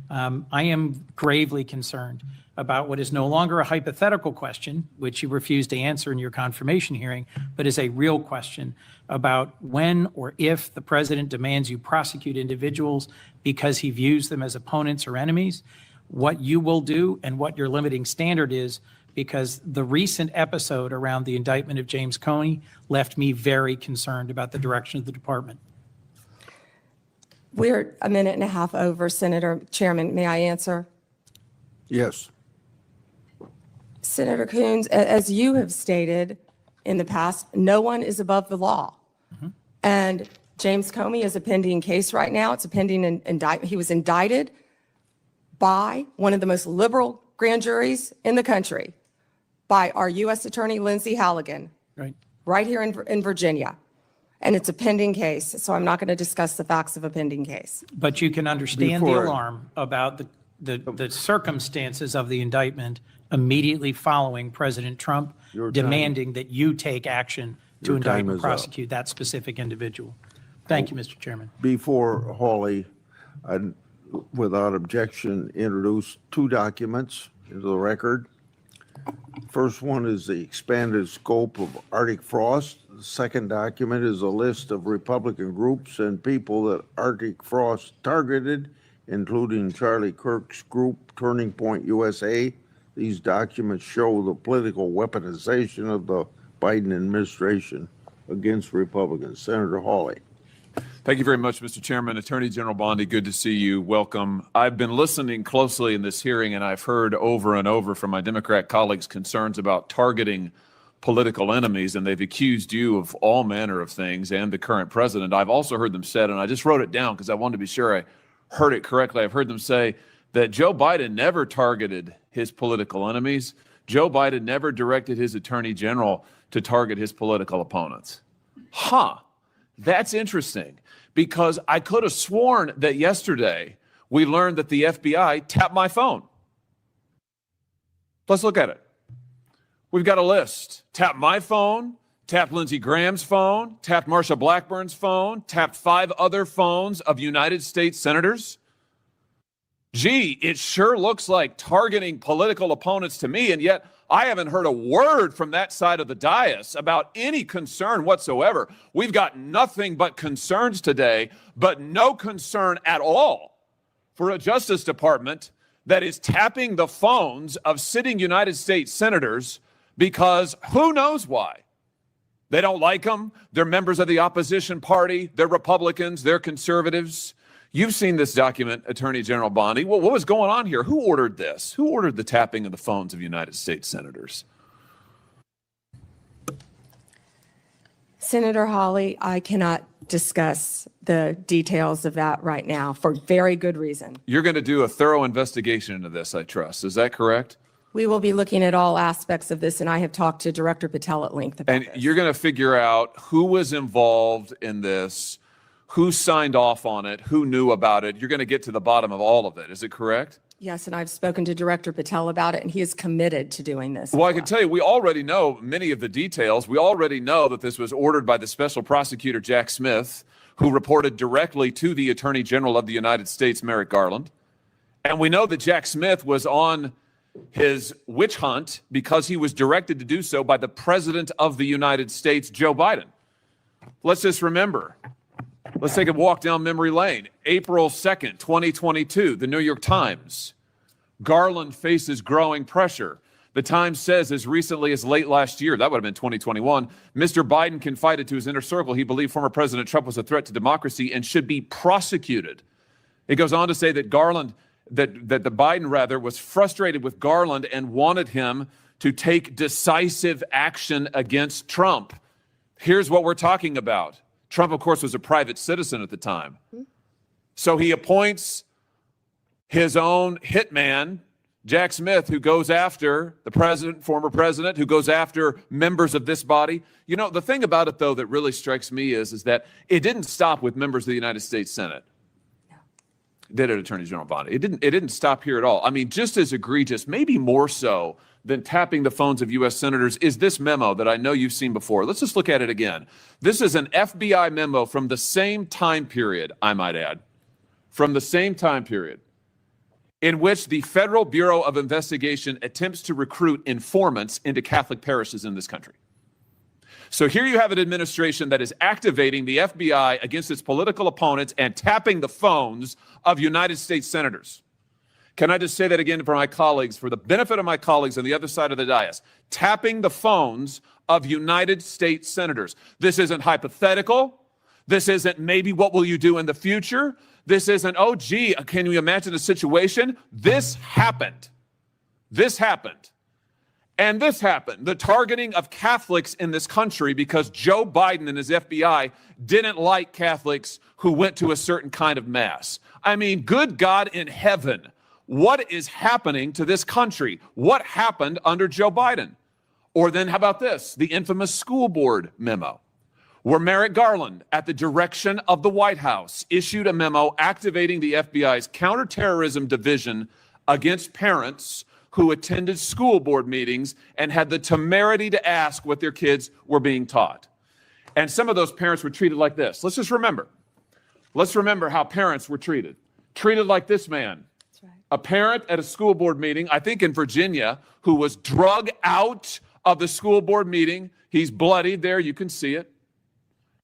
I am gravely concerned about what is no longer a hypothetical question, which you refused to answer in your confirmation hearing, but is a real question about when or if the president demands you prosecute individuals because he views them as opponents or enemies, what you will do and what your limiting standard is, because the recent episode around the indictment of James Comey left me very concerned about the direction of the department. We're a minute and a half over, Senator Chairman. May I answer? Yes. Senator Coons, as you have stated in the past, no one is above the law. And James Comey is a pending case right now. It's a pending indictment. He was indicted by one of the most liberal grand juries in the country, by our U.S. Attorney Lindsay Halligan, right here in Virginia. And it's a pending case, so I'm not going to discuss the facts of a pending case. But you can understand the Before- alarm about the circumstances of the indictment immediately following President Trump Your time- demanding that you take action to Your indict time and is up. prosecute that specific individual. Thank you, Mr. Chairman. Before Hawley, I'd, without objection, introduce two documents into the record. First one is the expanded scope of Arctic frost. The second document is a list of Republican groups and people that Arctic frost targeted, including Charlie Kirk's group, Turning Point USA. These documents show the political weaponization of the Biden administration against Republicans. Senator Hawley. Thank you very much, Mr. Chairman. Attorney General Bondi, good to see you. Welcome. I've been listening closely in this hearing, and I've heard over and over from my Democrat colleagues concerns about targeting political enemies, and they've accused you of all manner of things and the current president. I've also heard them said, and I just wrote it down because I wanted to be sure I heard it correctly. I've heard them say that Joe Biden never targeted his political enemies. Joe Biden never directed his attorney general to target his political opponents. That's interesting, because I could have sworn that yesterday we learned that the FBI tapped my phone. Let's look at it. We've got a list. Tapped my phone, tapped Lindsey Graham's phone, tapped Marsha Blackburn's phone, tapped 5 other phones of United States senators. Gee, it sure looks like targeting political opponents to me, and yet I haven't heard a word from that side of the dais about any concern whatsoever. We've got nothing but concerns today, but no concern at all for a Justice Department that is tapping the phones of sitting United States senators because who knows why. They don't like them. They're members of the opposition party. They're Republicans. They're conservatives. You've seen this document, Attorney General Bondi. What was going on here? Who ordered this? Who ordered the tapping of the phones of United States senators? Senator Hawley, I cannot discuss the details of that right now for very good reason. You're going to do a thorough investigation into this, I trust. Is that correct? We will be looking at all aspects of this, and I have talked to Director Patel at length about And this. you're going to figure out who was involved in this, who signed off on it, who knew about it. You're going to get to the bottom of all of it. Is it correct? Yes, and I've spoken to Director Patel about it, and he is committed to doing this. Well, I can tell you, we already know many of the details. We already know that this was ordered by the special prosecutor, Jack Smith, who reported directly to the Attorney General of the United States, Merrick Garland. And we know that Jack Smith was on his witch hunt because he was directed to do so by the President of the United States, Joe Biden. let's just remember. Let's take a walk down memory lane. April 2nd, 2022, the New York Times. Garland faces growing pressure. The Times says as recently as late last year, that would have been 2021, Mr. Biden confided to his inner circle he believed former President Trump was a threat to democracy and should be prosecuted. It goes on to say that Biden was frustrated with Garland and wanted him to take decisive action against Trump. Here's what we're talking about. Trump, of course, was a private citizen at the time. So he appoints his own hitman, Jack Smith, who goes after the president, former president, who goes after members of this body. You know, the thing about it, though, that really strikes me is that it didn't stop with members of the United States Senate. Did it, Attorney General Bondi? It didn't stop here at all. I mean, just as egregious, maybe more so than tapping the phones of U.S. senators, is this memo that I know you've seen before. Let's just look at it again. This is an FBI memo from the same time period, I might add, from the same time period, in which the Federal Bureau of Investigation attempts to recruit informants into Catholic parishes in this country. So here you have an administration that is activating the FBI against its political opponents and tapping the phones of United States senators. Can I just say that again for my colleagues, for the benefit of my colleagues on the other side of the dais? Tapping the phones of United States senators. This isn't hypothetical. This isn't maybe what will you do in the future. This isn't, oh, gee, can you imagine a situation? This happened. This happened. And this happened. The targeting of Catholics in this country because Joe Biden and his FBI didn't like Catholics who went to a certain kind of mass. I mean, good God in heaven, what is happening to this country? What happened under Joe Biden? Or then how about this? The infamous school board memo, where Merrick Garland, at the direction of the White House, issued a memo activating the FBI's counterterrorism division against parents who attended school board meetings and had the temerity to ask what their kids were being taught. And some of those parents were treated like this. Let's just remember. Let's remember how parents were treated. Treated like this man. That's right. A parent at a school board meeting, I think in Virginia, who was drug out of the school board meeting. He's bloodied there. You can see it.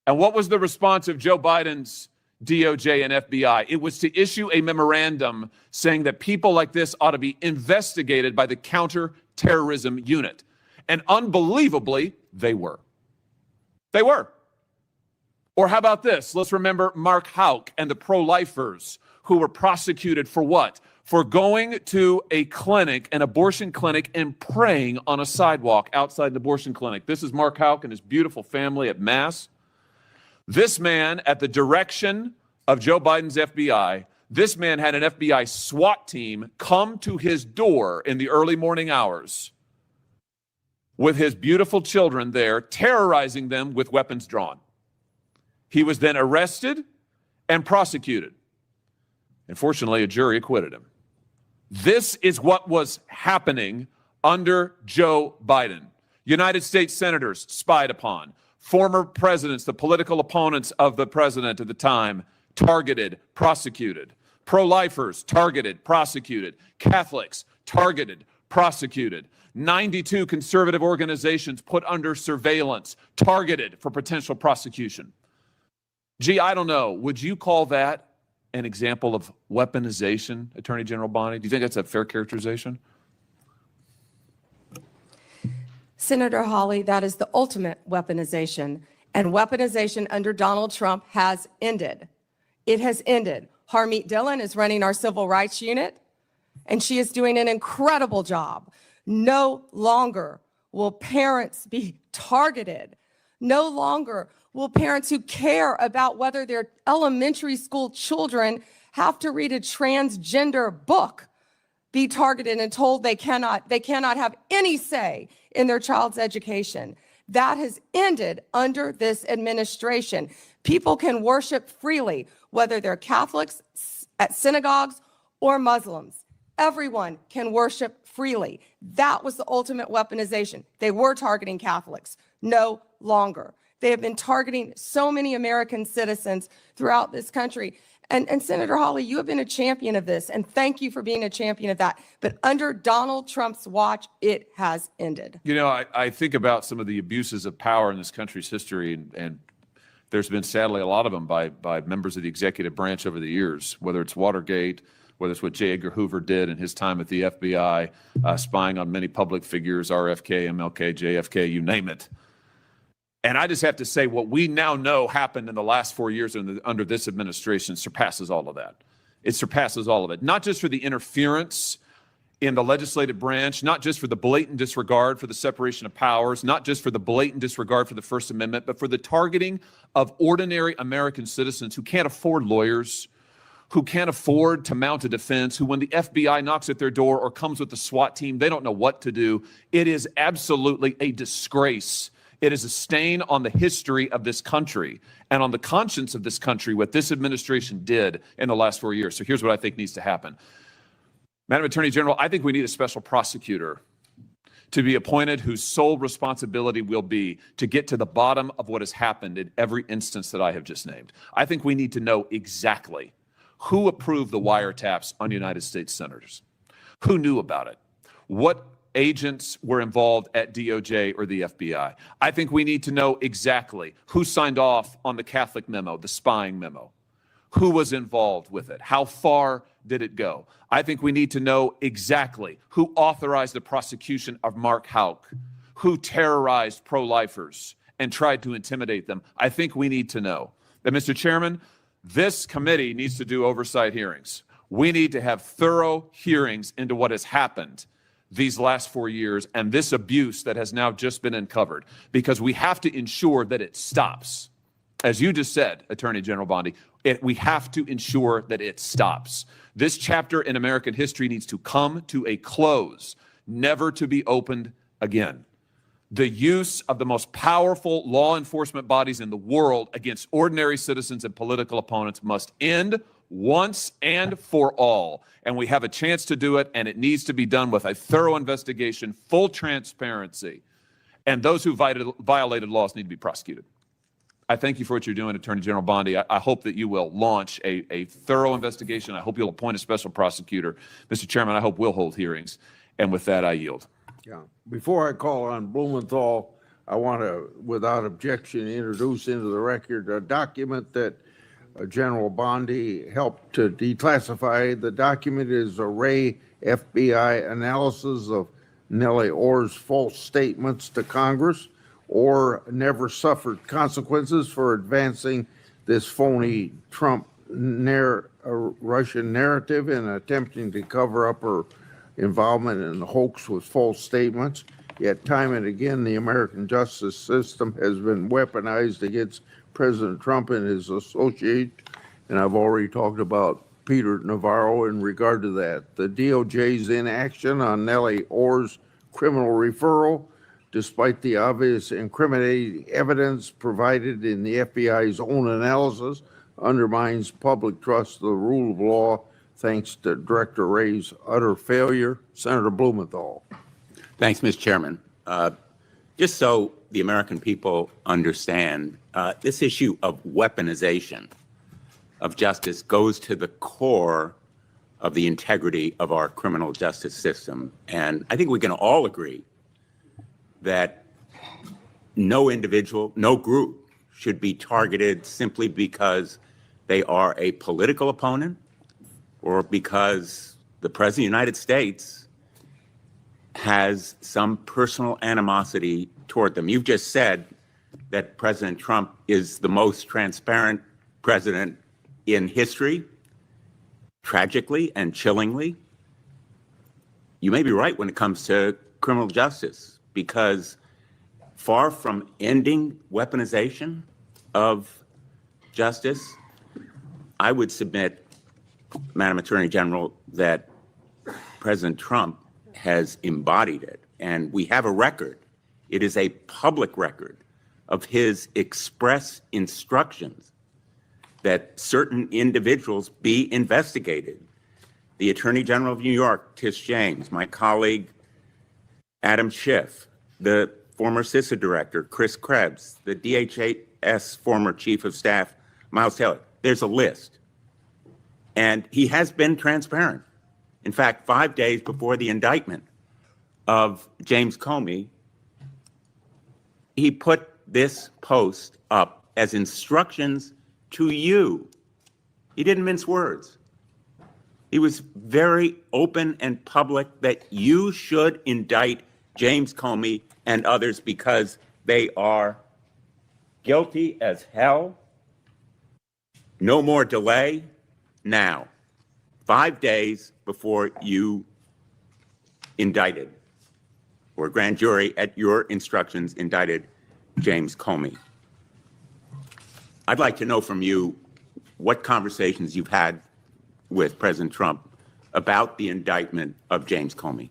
And what was the response of Joe Biden's DOJ and FBI? It was to issue a memorandum saying that people like this ought to be investigated by the counterterrorism unit. And unbelievably, they were. They were. Or how about this? Let's remember Mark Houck and the pro-lifers who were prosecuted for what? For going to a clinic, an abortion clinic, and praying on a sidewalk outside an abortion clinic. This is Mark Houck and his beautiful family at Mass. This man, at the direction of Joe Biden's FBI, this man had an FBI SWAT team come to his door in the early morning hours with his beautiful children there, terrorizing them with weapons drawn. He was then arrested and prosecuted. And fortunately, a jury acquitted him. This is what was happening under Joe Biden. United States senators spied upon. Former presidents, the political opponents of the president at the time, targeted, prosecuted. Pro-lifers, targeted, prosecuted. Catholics, targeted, prosecuted. 92 conservative organizations put under surveillance, targeted for potential prosecution. Gee, I don't know. Would you call that an example of weaponization, Attorney General Bondi? Do you think that's a fair characterization? Senator Hawley, that is the ultimate weaponization. And weaponization under Donald Trump has ended. It has ended. Harmeet Dillon is running our civil rights unit, and she is doing an incredible job. No longer will parents be targeted. No longer will parents who care about whether their elementary school children have to read a transgender book be targeted and told they cannot have any say in their child's education. That has ended under this administration. People can worship freely, whether they're Catholics at synagogues or Muslims. Everyone can worship freely. That was the ultimate weaponization. They were targeting Catholics. No longer. They have been targeting so many American citizens throughout this country. And Senator Hawley, you have been a champion of this, and thank you for being a champion of that. But under Donald Trump's watch, it has ended. You know, I think about some of the abuses of power in this country's history, and There's been sadly a lot of them by members of the executive branch over the years, whether it's Watergate, whether it's what J. Edgar Hoover did in his time at the FBI, spying on many public figures, RFK, MLK, JFK, you name it. And I just have to say, what we now know happened in the last 4 years under this administration surpasses all of that. It surpasses all of it, not just for the interference in the legislative branch, not just for the blatant disregard for the separation of powers, not just for the blatant disregard for the First Amendment, but for the targeting of ordinary American citizens who can't afford lawyers, who can't afford to mount a defense, who when the FBI knocks at their door or comes with the SWAT team, they don't know what to do. It is absolutely a disgrace. It is a stain on the history of this country and on the conscience of this country, what this administration did in the last 4 years. So here's what I think needs to happen. Madam Attorney General, I think we need a special prosecutor to be appointed whose sole responsibility will be to get to the bottom of what has happened in every instance that I have just named. I think we need to know exactly who approved the wiretaps on United States senators, who knew about it, what agents were involved at DOJ or the FBI. I think we need to know exactly who signed off on the Catholic memo, the spying memo, who was involved with it, how far did it go. I think we need to know exactly who authorized the prosecution of Mark Houck, who terrorized pro-lifers and tried to intimidate them. I think we need to know that, Mr. Chairman, this committee needs to do oversight hearings. We need to have thorough hearings into what has happened these last 4 years and this abuse that has now just been uncovered, because we have to ensure that it stops. As you just said, Attorney General Bondi, we have to ensure that it stops. This chapter in American history needs to come to a close, never to be opened again. The use of the most powerful law enforcement bodies in the world against ordinary citizens and political opponents must end once and for all. And we have a chance to do it, and it needs to be done with a thorough investigation, full transparency, and those who violated laws need to be prosecuted. I thank you for what you're doing, Attorney General Bondi. I hope that you will launch a thorough investigation. I hope you'll appoint a special prosecutor. Mr. Chairman, I hope we'll hold hearings. And with that, I yield. Yeah. Before I call on Blumenthal, I want to, without objection, introduce into the record a document that General Bondi helped to declassify. The document is a Ray FBI analysis of Nellie Orr's false statements to Congress. Or never suffered consequences for advancing this phony Trump Russian narrative and attempting to cover up her involvement in the hoax with false statements. Yet time and again, the American justice system has been weaponized against President Trump and his associates. And I've already talked about Peter Navarro in regard to that. The DOJ's inaction on Nellie Orr's criminal referral, despite the obvious incriminating evidence provided in the FBI's own analysis, undermines public trust of the rule of law thanks to Director Wray's utter failure. Senator Blumenthal. Thanks, Mr. Chairman. Just so the American people understand, this issue of weaponization of justice goes to the core of the integrity of our criminal justice system. And I think we can all agree that no individual, no group should be targeted simply because they are a political opponent or because the President of the United States has some personal animosity toward them. You've just said that President Trump is the most transparent president in history. Tragically and chillingly, you may be right when it comes to criminal justice, because far from ending weaponization of justice, I would submit, Madam Attorney General, that President Trump has embodied it. And we have a record. It is a public record of his express instructions that certain individuals be investigated. The Attorney General of New York, Tish James, my colleague, Adam Schiff, the former CISA director, Chris Krebs, the DHS former chief of staff, Miles Taylor. There's a list. And he has been transparent. In fact, 5 days before the indictment of James Comey, he put this post up as instructions to you. He didn't mince words. He was very open and public that you should indict James Comey and others because they are guilty as hell. No more delay now, 5 days before you indicted, or grand jury at your instructions indicted James Comey. I'd like to know from you what conversations you've had with President Trump about the indictment of James Comey.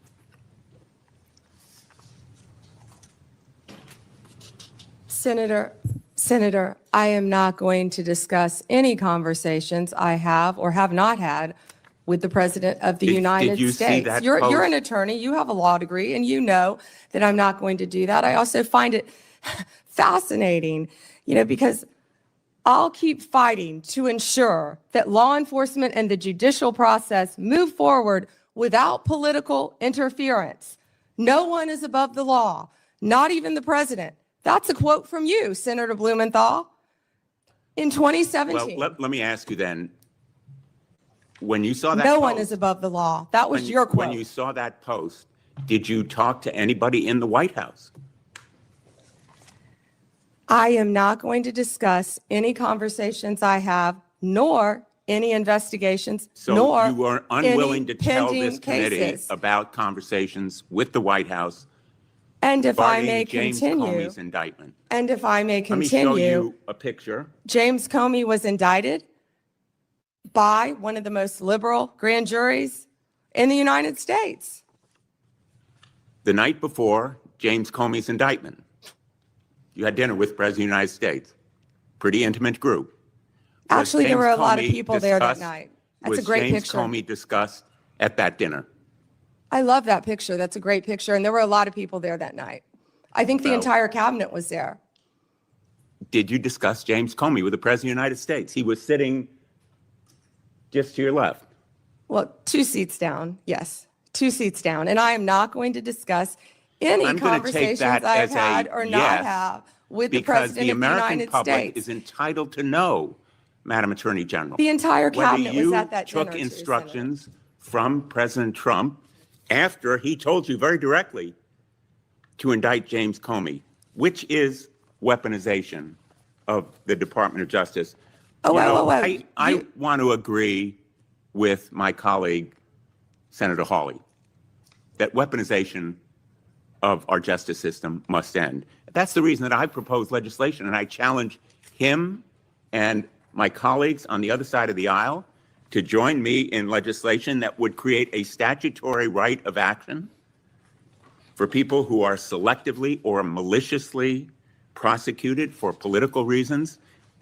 Senator, I am not going to discuss any conversations I have or have not had with the President of the United you see States. that You're post? an attorney, you have a law degree, and you know that I'm not going to do that. I also find it fascinating, because I'll keep fighting to ensure that law enforcement and the judicial process move forward without political interference. No one is above the law, not even the president. That's a quote from you, Senator Blumenthal, in 2017. Well, let me ask you then, when you saw that No post, one is above the law. That was your quote. When you saw that post, did you talk to anybody in the White House? I am not going to discuss any conversations I have, nor any investigations, So nor you are unwilling any to tell pending this committee cases. about conversations with the White House And if I regarding may James continue, Comey's indictment. and if I may Let me show continue, you a picture. James Comey was indicted by one of the most liberal grand juries in the United States. The night before James Comey's indictment, you had dinner with the President of the United States. Pretty intimate group. Was Actually, there James were a lot of Comey people there that discussed- night. That's a great Was James picture. Comey discussed at that dinner? I love that picture. That's a great picture. And there were a lot of people there that night. I think the Well- entire cabinet was there. Did you discuss James Comey with the President of the United States? He was sitting just to your left. Well, 2 seats down, yes, 2 seats down. And I am not going to discuss any I'm going to take conversations that I've as a had or not yes, have with the because President the of the American United public States. is entitled to know, Madam Attorney General. The entire whether cabinet was at that you dinner, took too, instructions from President Trump after he told you very directly to indict James Comey, which is weaponization of the Department of Justice. Oh, You know, wait. I want to agree with my colleague, Senator Hawley, that weaponization of our justice system must end. That's the reason that I proposed legislation, and I challenge him and my colleagues on the other side of the aisle to join me in legislation that would create a statutory right of action for people who are selectively or maliciously prosecuted for political reasons.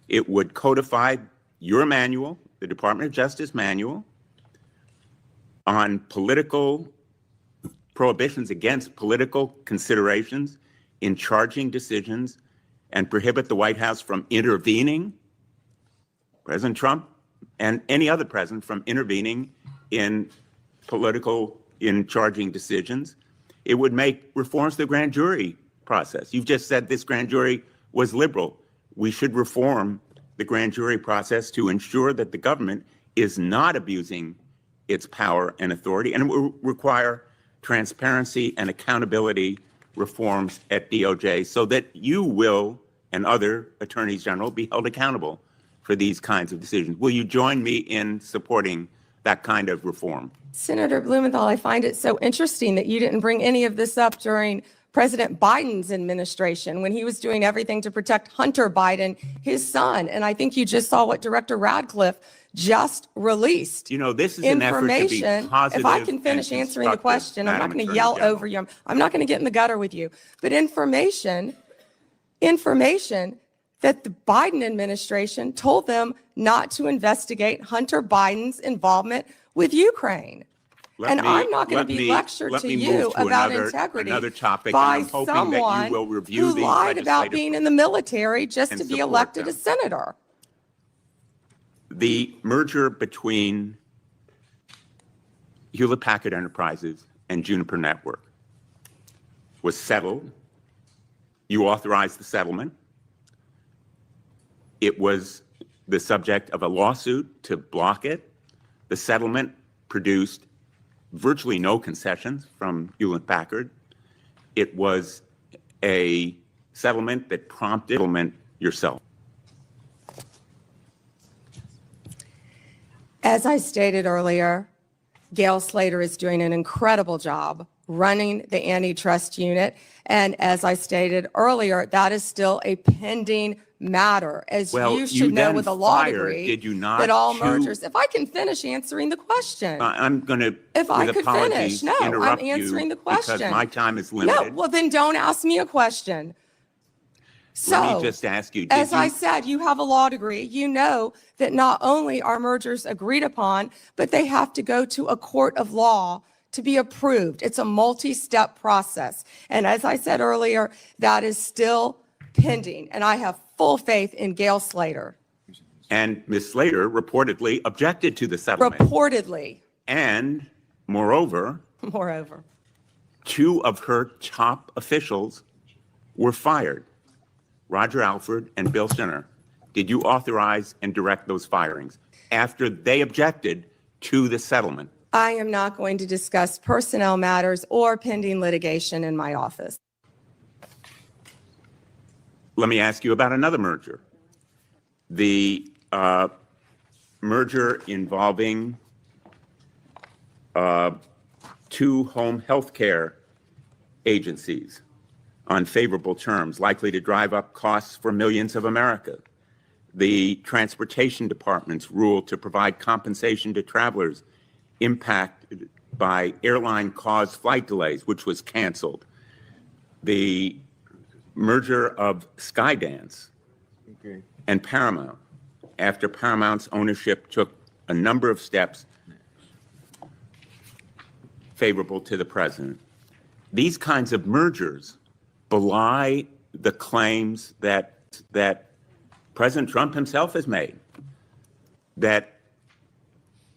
It would codify your manual, the Department of Justice manual, on political prohibitions against political considerations in charging decisions, and prohibit the White House from intervening, President Trump and any other president from intervening in charging decisions. It would make reforms to the grand jury process. You've just said this grand jury was liberal. We should reform the grand jury process to ensure that the government is not abusing its power and authority, and it will require transparency and accountability reforms at DOJ so that you will and other attorneys general be held accountable for these kinds of decisions. Will you join me in supporting that kind of reform? Senator Blumenthal, I find it so interesting that you didn't bring any of this up during President Biden's administration when he was doing everything to protect Hunter Biden, his son. And I think you just saw what Director Radcliffe just released. You know, this is an effort to be Information. positive. If I can finish and answering the constructive, question, I'm not Madam going to Attorney yell General. over you. I'm not going to get in the gutter with you. But information that the Biden administration told them not to investigate Hunter Biden's involvement with Ukraine. Let And me- I'm not going let to be me- lectured let to me you move to about another- integrity another topic, by and I'm hoping that you someone will review who these lied about legislative being in the military just and to be support elected them. a senator. The merger between Hewlett-Packard Enterprises and Juniper Network was settled. You authorized the settlement. It was the subject of a lawsuit to block it. The settlement produced virtually no concessions from Hewlett-Packard. It was a settlement that prompted settlement yourself. As I stated earlier, Gail Slater is doing an incredible job running the antitrust unit. And as I stated earlier, that is still a pending matter. As Well, you you should know then with a law fired, degree, did you not, that all two- mergers, if I can finish answering the question. I'm going to, If I with could apologies, finish. No, I'm interrupt answering you the question. because my time is No, limited. well then don't ask me a question. Let me just ask you, did As I you, said, you have a law degree. You know that not only are mergers agreed upon, but they have to go to a court of law to be approved. It's a multi-step process. And as I said earlier, that is still pending. And I have full faith in Gail Slater. and Ms. Slater reportedly objected to the settlement. Reportedly, And moreover, moreover. 2 of her top officials were fired, Roger Alford and Bill Sinner. Did you authorize and direct those firings after they objected to the settlement? I am not going to discuss personnel matters or pending litigation in my office. Let me ask you about another merger. The merger involving 2 home health care agencies on favorable terms, likely to drive up costs for millions of America. The Transportation Department's rule to provide compensation to travelers impacted by airline-caused flight delays, which was canceled. The merger of Skydance and Paramount, after Paramount's ownership took a number of steps favorable to the president. These kinds of mergers belie the claims that President Trump himself has made, that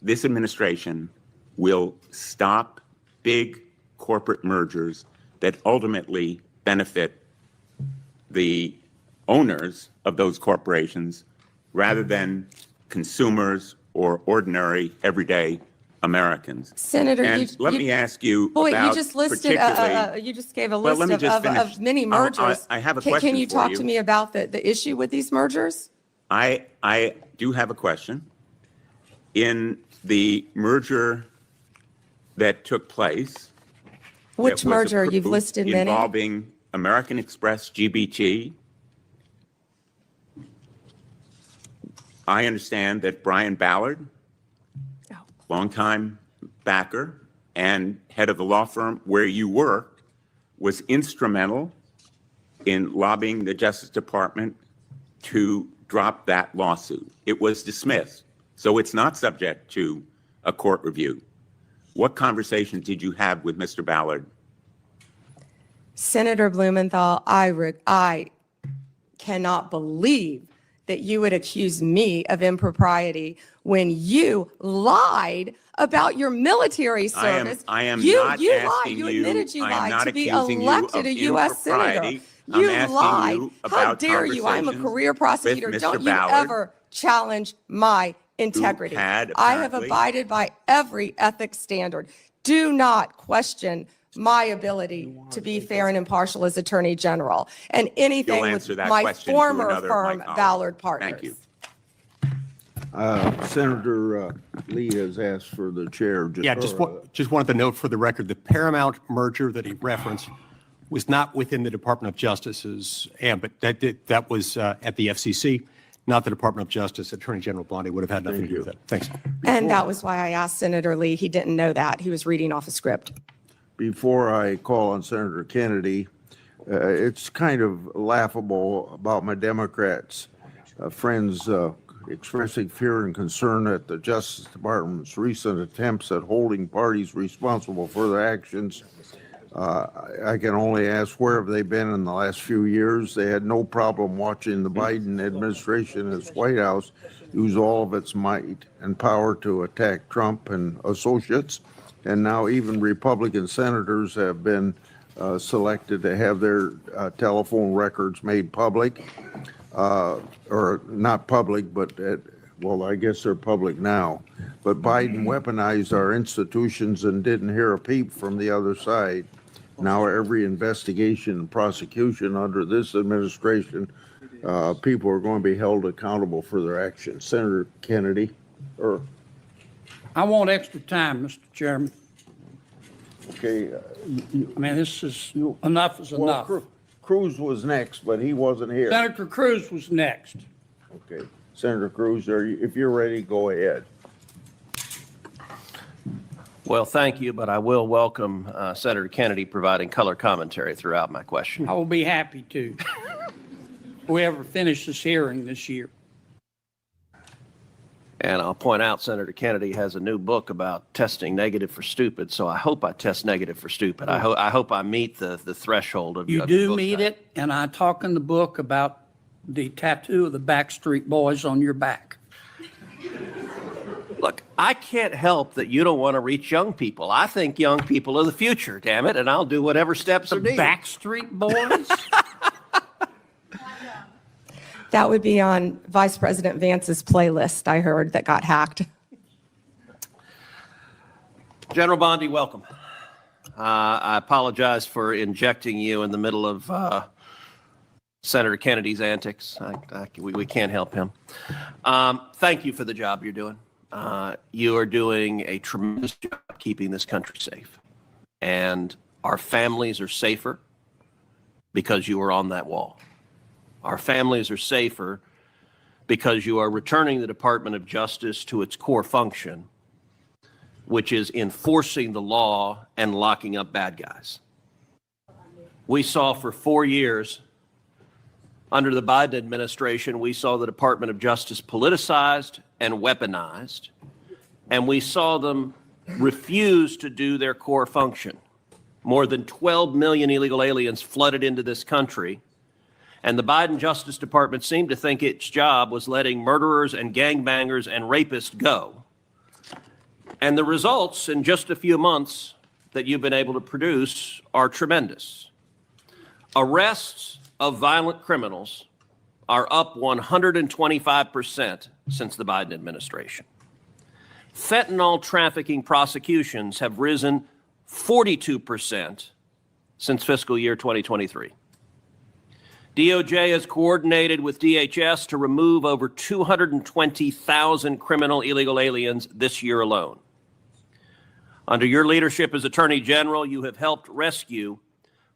this administration will stop big corporate mergers that ultimately benefit the owners of those corporations rather than consumers or ordinary everyday Americans. Senator, And let me ask you Boy, about you just listed, particularly- you just gave a Well, list let me just finish. of many Oh, mergers. I have a Can question you for talk you. to me about the issue with these mergers? I do have a question. In the merger that took place. Which that was merger? You've approved listed many. Involving American Express GBT. I understand that Brian Ballard, longtime backer and head of the law firm where you worked, was instrumental in lobbying the Justice Department to drop that lawsuit. It was dismissed, so it's not subject to a court review. What conversations did you have with Mr. Ballard? Senator Blumenthal, I cannot believe that you would accuse me of impropriety when you lied about your military service. I am you not lied. asking You you- admitted you I am lied not to be accusing you elected of a U.S. senator. impropriety. I'm You asking lied. you How about dare you? I'm a conversations career prosecutor. with Don't Mr. you Ballard, ever challenge my integrity. had I have apparently- abided by every ethics standard. Do not question my ability to be fair and impartial as Attorney General, and anything You'll with answer that my question to former another of my firm, colleagues. Ballard Partners. Thank you. Senator Lee has asked for the chair. Yeah, just wanted to note for the record, the Paramount merger that he referenced was not within the Department of Justice's ambit. That was at the FCC, not the Department of Justice. Attorney General Bondi would have had nothing to do with that. Thanks. And that was why I asked Senator Lee. He didn't know that. He was reading off a script. Before I call on Senator Kennedy, it's kind of laughable about my Democrats friends expressing fear and concern at the Justice Department's recent attempts at holding parties responsible for their actions. I can only ask, where have they been in the last few years? They had no problem watching the Biden administration and its White House use all of its might and power to attack Trump and associates. And now even Republican senators have been selected to have their telephone records made public. or not public, but well, I guess they're public now. But Biden weaponized our institutions and didn't hear a peep from the other side. Now every investigation and prosecution under this administration, people are going to be held accountable for their actions. Senator Kennedy, or I want extra time, Mr. Chairman. okay. I mean, this is, enough is enough. Cruz was next, but he wasn't here. Senator Cruz was next. Okay, Senator Cruz, if you're ready, go ahead. Well, thank you, but I will welcome Senator Kennedy providing color commentary throughout my question. I will be happy to. If we ever finish this hearing this year. And I'll point out Senator Kennedy has a new book about testing negative for stupid, so I hope I test negative for stupid. I hope I meet the threshold of You of do book meet type. it, and I talk in the book about the tattoo of the Backstreet Boys on your back. Look, I can't help that you don't want to reach young people. I think young people are the future, damn it, and I'll do whatever steps are needed. Backstreet Boys? That would be on Vice President Vance's playlist, I heard, that got hacked. General Bondi, welcome. I apologize for injecting you in the middle of Senator Kennedy's antics. We can't help him. Thank you for the job you're doing. You are doing a tremendous job keeping this country safe. And our families are safer because you are on that wall. Our families are safer because you are returning the Department of Justice to its core function, which is enforcing the law and locking up bad guys. We saw for 4 years under the Biden administration, we saw the Department of Justice politicized and weaponized, and we saw them refuse to do their core function. More than 12 million illegal aliens flooded into this country, and the Biden Justice Department seemed to think its job was letting murderers and gangbangers and rapists go. And the results in just a few months that you've been able to produce are tremendous. Arrests of violent criminals are up 125% since the Biden administration. Fentanyl trafficking prosecutions have risen 42% since fiscal year 2023. DOJ has coordinated with DHS to remove over 220,000 criminal illegal aliens this year alone. Under your leadership as Attorney General, you have helped rescue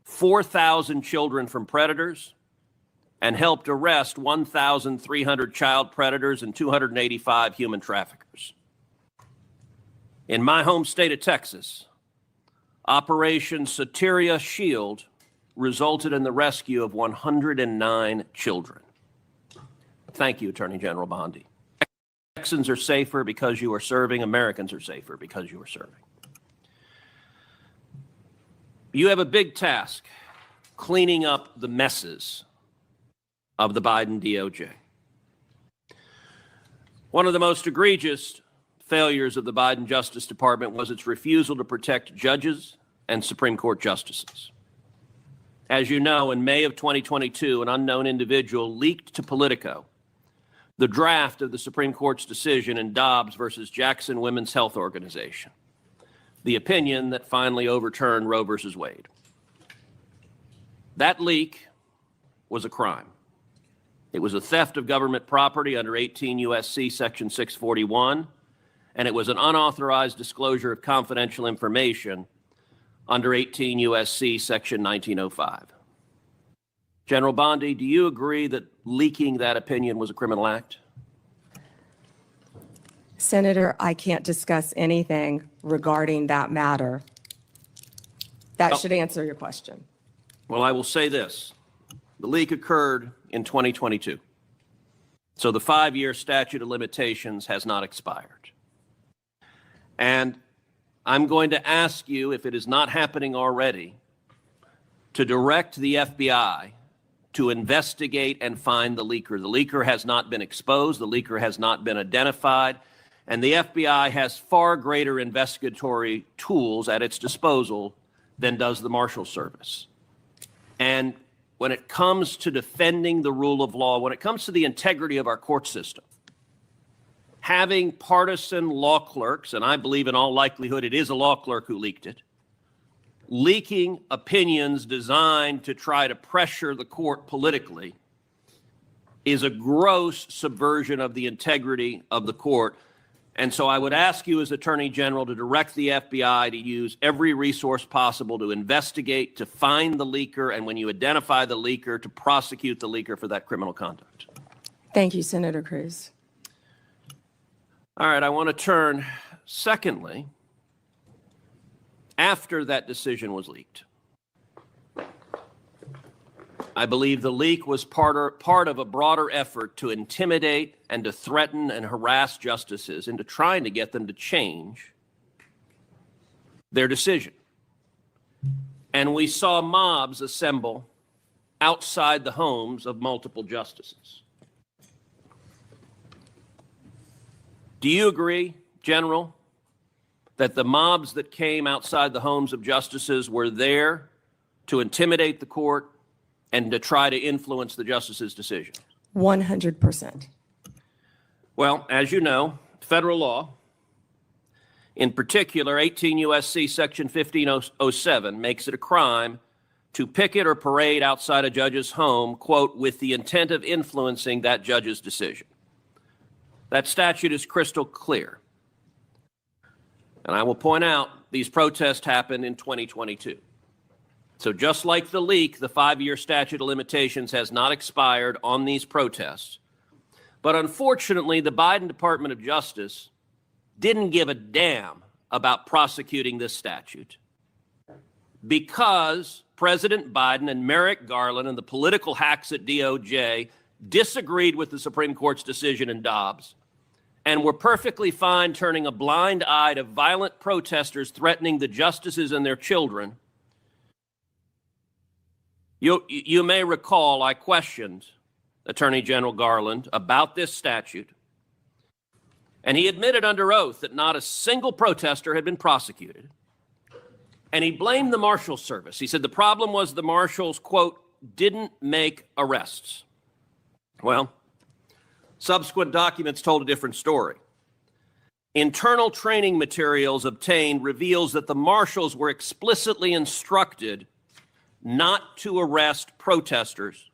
4,000 children from predators and helped arrest 1,300 child predators and 285 human traffickers. In my home state of Texas, Operation Soteria Shield resulted in the rescue of 109 children. Thank you, Attorney General Bondi. Texans are safer because you are serving. Americans are safer because you are serving. You have a big task, cleaning up the messes of the Biden DOJ. One of the most egregious failures of the Biden Justice Department was its refusal to protect judges and Supreme Court justices. As you know, in May of 2022, an unknown individual leaked to Politico the draft of the Supreme Court's decision in Dobbs versus Jackson Women's Health Organization, the opinion that finally overturned Roe versus Wade. That leak was a crime. It was a theft of government property under 18 U.S.C. Section 641, and it was an unauthorized disclosure of confidential information under 18 U.S.C. Section 1905. General Bondi, do you agree that leaking that opinion was a criminal act? Senator, I can't discuss anything regarding that matter. That should answer your question. Well, I will say this. The leak occurred in 2022. So the 5-year statute of limitations has not expired. And I'm going to ask you, if it is not happening already, to direct the FBI to investigate and find the leaker. The leaker has not been exposed. The leaker has not been identified. And the FBI has far greater investigatory tools at its disposal than does the Marshal Service. And when it comes to defending the rule of law, when it comes to the integrity of our court system, having partisan law clerks, and I believe in all likelihood it is a law clerk who leaked it, leaking opinions designed to try to pressure the court politically is a gross subversion of the integrity of the court. And so I would ask you as Attorney General to direct the FBI to use every resource possible to investigate, to find the leaker, and when you identify the leaker, to prosecute the leaker for that criminal conduct. Thank you, Senator Cruz. All right, I want to turn, secondly, after that decision was leaked. I believe the leak was part of a broader effort to intimidate and to threaten and harass justices into trying to get them to change their decision. And we saw mobs assemble outside the homes of multiple justices. Do you agree, General, that the mobs that came outside the homes of justices were there to intimidate the court and to try to influence the justice's decision? 100%. Well, as you know, federal law, in particular 18 U.S.C. Section 1507, makes it a crime to picket or parade outside a judge's home, quote, with the intent of influencing that judge's decision. That statute is crystal clear. And I will point out these protests happened in 2022. So just like the leak, the 5-year statute of limitations has not expired on these protests. But unfortunately, the Biden Department of Justice didn't give a damn about prosecuting this statute because President Biden and Merrick Garland and the political hacks at DOJ disagreed with the Supreme Court's decision in Dobbs and were perfectly fine turning a blind eye to violent protesters threatening the justices and their children. You may recall I questioned Attorney General Garland about this statute, and he admitted under oath that not a single protester had been prosecuted. And he blamed the Marshal Service. He said the problem was the Marshals, quote, didn't make arrests. Well, subsequent documents told a different story. Internal training materials obtained reveals that the Marshals were explicitly instructed not to arrest protesters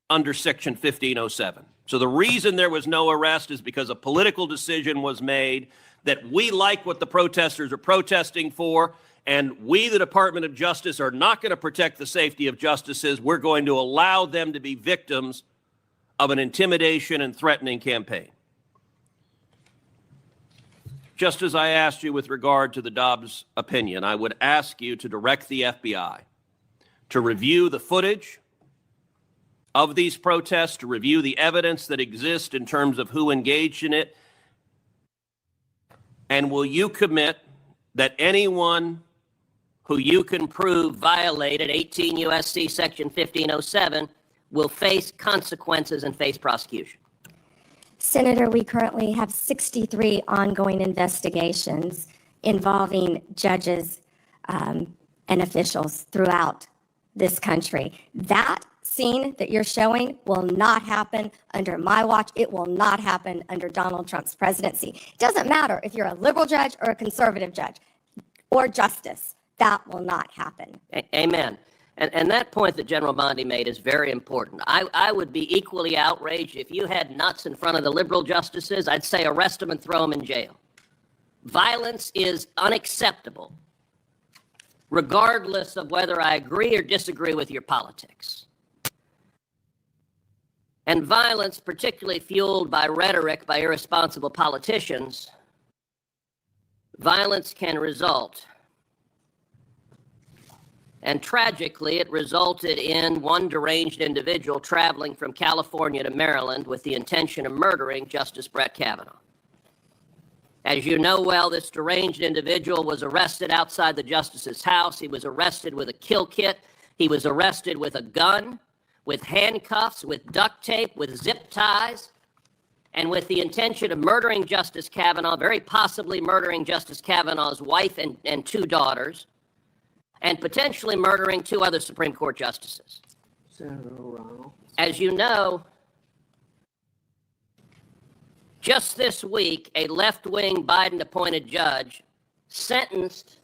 under Section 1507. So the reason there was no arrest is because a political decision was made that we like what the protesters are protesting for, and we, the Department of Justice, are not going to protect the safety of justices. We're going to allow them to be victims of an intimidation and threatening campaign. Just as I asked you with regard to the Dobbs opinion, I would ask you to direct the FBI to review the footage of these protests, to review the evidence that exists in terms of who engaged in it. And will you commit that anyone who you can prove violated 18 U.S.C. Section 1507 will face consequences and face prosecution? Senator, we currently have 63 ongoing investigations involving judges and officials throughout this country. That scene that you're showing will not happen under my watch. It will not happen under Donald Trump's presidency. It doesn't matter if you're a liberal judge or a conservative judge or justice. That will not happen. Amen. And that point that General Bondi made is very important. I would be equally outraged if you had nuts in front of the liberal justices. I'd say arrest them and throw them in jail. Violence is unacceptable, regardless of whether I agree or disagree with your politics. And violence, particularly fueled by rhetoric by irresponsible politicians, violence can result. And tragically, it resulted in one deranged individual traveling from California to Maryland with the intention of murdering Justice Brett Kavanaugh. As you know well, this deranged individual was arrested outside the justice's house. He was arrested with a kill kit. He was arrested with a gun, with handcuffs, with duct tape, with zip ties, and with the intention of murdering Justice Kavanaugh, very possibly murdering Justice Kavanaugh's wife and 2 daughters, and potentially murdering 2 other Supreme Court justices. As you know, just this week, a left-wing Biden-appointed judge sentenced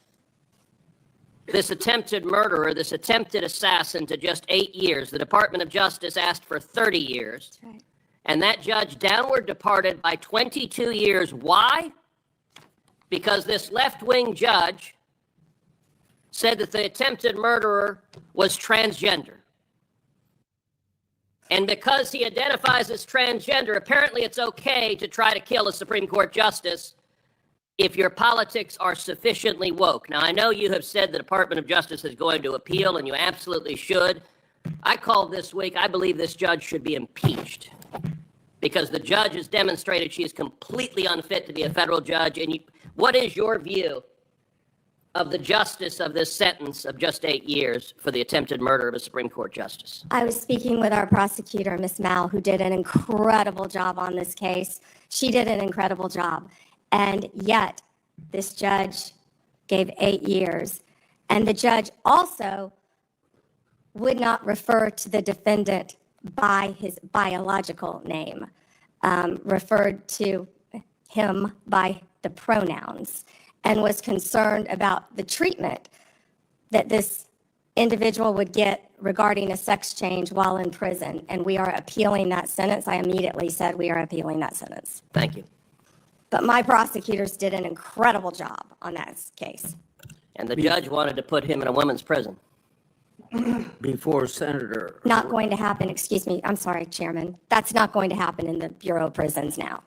this attempted murderer, this attempted assassin, to just 8 years. The Department of Justice asked for 30 years. That's right. And that judge downward departed by 22 years. Why? Because this left-wing judge said that the attempted murderer was transgender. And because he identifies as transgender, apparently it's okay to try to kill a Supreme Court justice if your politics are sufficiently woke. Now, I know you have said the Department of Justice is going to appeal, and you absolutely should. I called this week, I believe this judge should be impeached because the judge has demonstrated she is completely unfit to be a federal judge. And what is your view of the justice of this sentence of just 8 years for the attempted murder of a Supreme Court justice? I was speaking with our prosecutor, Ms. Mal, who did an incredible job on this case. She did an incredible job. And yet, this judge gave 8 years. And the judge also would not refer to the defendant by his biological name, referred to him by the pronouns, and was concerned about the treatment that this individual would get regarding a sex change while in prison. And we are appealing that sentence. I immediately said we are appealing that sentence. Thank you. But my prosecutors did an incredible job on that case. And the judge wanted to put him in a women's prison. Before Senator. Not going to happen, excuse me, I'm sorry, Chairman. That's not going to happen in the Bureau of Prisons now.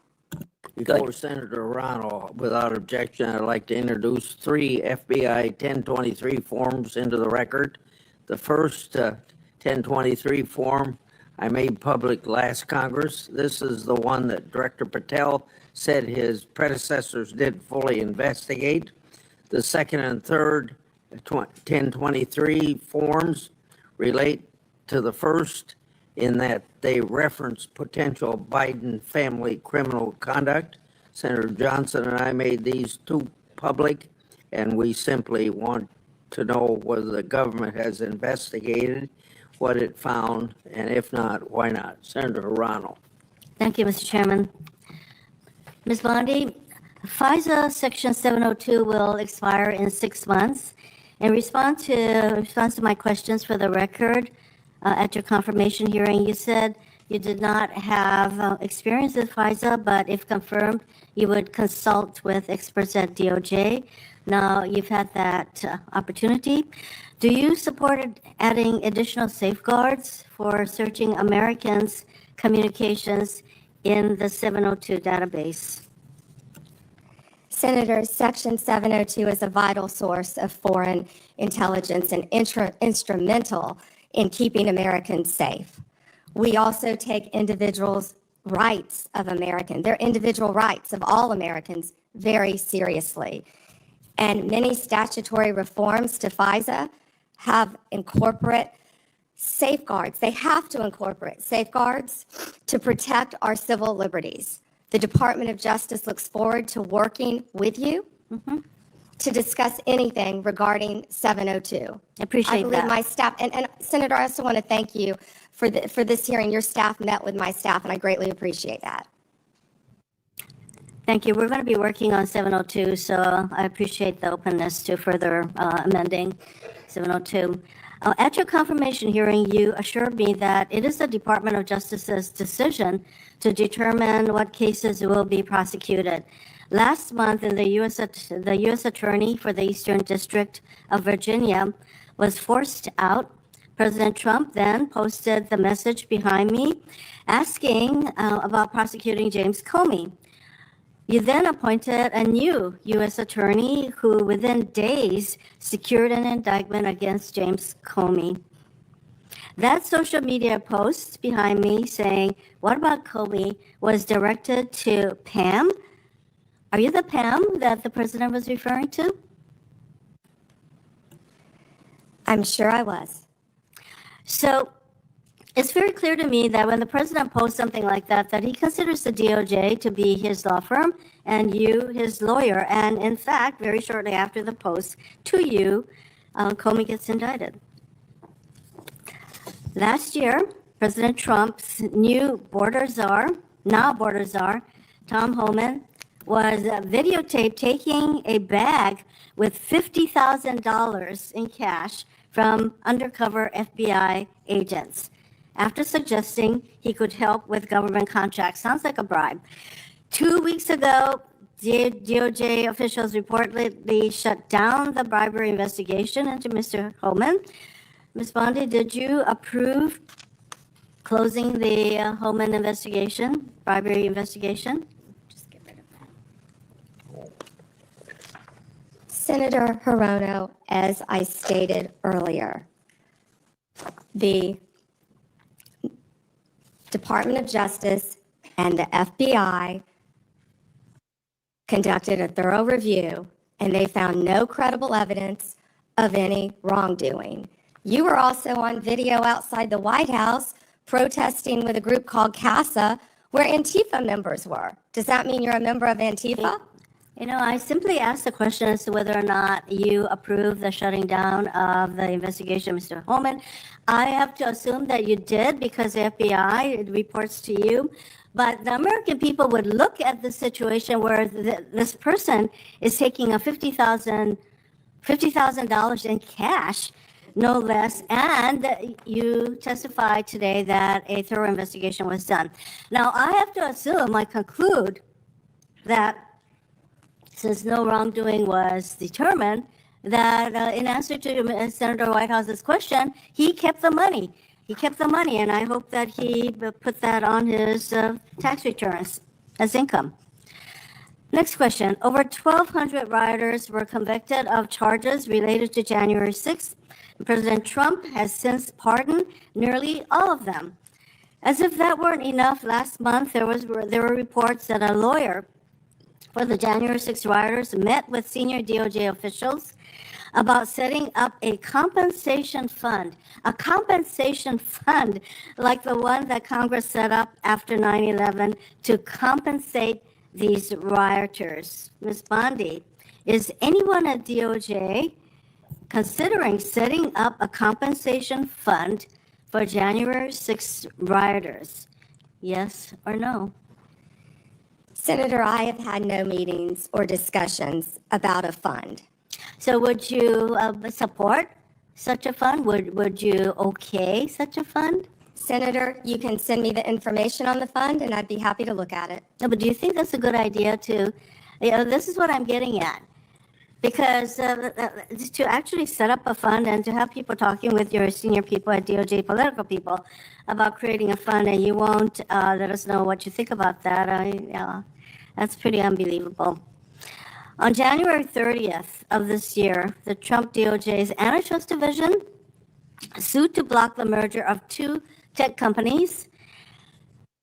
Before Senator Ronald, without objection, I'd like to introduce 3 FBI 1023 forms into the record. The first 1023 form I made public last Congress. This is the one that Director Patel said his predecessors did fully investigate. The second and third 1023 forms relate to the first in that they reference potential Biden family criminal conduct. Senator Johnson and I made these 2 public, and we simply want to know whether the government has investigated what it found, and if not, why not? Senator Ronald. Thank you, Mr. Chairman. Ms. Bondi, FISA Section 702 will expire in 6 months. In response to my questions for the record, at your confirmation hearing, you said you did not have experience with FISA, but if confirmed, you would consult with experts at DOJ. Now you've had that opportunity. Do you support adding additional safeguards for searching Americans' communications in the 702 database? Senator, Section 702 is a vital source of foreign intelligence and instrumental in keeping Americans safe. We also take individuals' rights of Americans, their individual rights of all Americans, very seriously. And many statutory reforms to FISA have incorporate safeguards. They have to incorporate safeguards to protect our civil liberties. The Department of Justice looks forward to working with you to discuss anything regarding 702. Appreciate I believe that. my staff, and Senator, I also want to thank you for this hearing. Your staff met with my staff, and I greatly appreciate that. Thank you. We're going to be working on 702, so I appreciate the openness to further amending 702. At your confirmation hearing, you assured me that it is the Department of Justice's decision to determine what cases will be prosecuted. Last month, the U.S. Attorney for the Eastern District of Virginia was forced out. President Trump then posted the message behind me asking about prosecuting James Comey. You then appointed a new U.S. attorney who within days secured an indictment against James Comey. That social media post behind me saying, "What about Comey?" was directed to Pam. Are you the Pam that the president was referring to? I'm sure I was. So it's very clear to me that when the president posts something like that, that he considers the DOJ to be his law firm and you his lawyer. And in fact, very shortly after the post to you, Comey gets indicted. Last year, President Trump's new now border czar, Tom Homan, was videotaped taking a bag with $50,000 in cash from undercover FBI agents after suggesting he could help with government contracts. Sounds like a bribe. 2 weeks ago, DOJ officials reportedly shut down the bribery investigation into Mr. Homan. Ms. Bondi, did you approve closing the Homan investigation, bribery investigation? Senator Hirono, as I stated earlier, the Department of Justice and the FBI conducted a thorough review, and they found no credible evidence of any wrongdoing. You were also on video outside the White House protesting with a group called CASA, where Antifa members were. Does that mean you're a member of Antifa? You know, I simply asked the question as to whether or not you approve the shutting down of the investigation, Mr. Holman. I have to assume that you did because the FBI reports to you. But the American people would look at the situation where this person is taking a $50,000 in cash, no less, and you testified today that a thorough investigation was done. Now, I have to assume, I conclude that since no wrongdoing was determined, that in answer to Senator Whitehouse's question, he kept the money. He kept the money, and I hope that he put that on his tax returns as income. Next question. Over 1,200 rioters were convicted of charges related to January 6th. President Trump has since pardoned nearly all of them. As if that weren't enough, last month there were reports that a lawyer for the January 6th rioters met with senior DOJ officials about setting up a compensation fund like the one that Congress set up after 9/11 to compensate these rioters. Ms. Bondi, is anyone at DOJ considering setting up a compensation fund for January 6th rioters? Yes or no? Senator, I have had no meetings or discussions about a fund. So would you support such a fund? Would you okay such a fund? Senator, you can send me the information on the fund, and I'd be happy to look at it. No, but do you think that's a good idea this is what I'm getting at. Because to actually set up a fund and to have people talking with your senior people at DOJ, political people, about creating a fund, and you won't let us know what you think about that, that's pretty unbelievable. On January 30th of this year, the Trump DOJ's Antitrust Division sued to block the merger of two tech companies.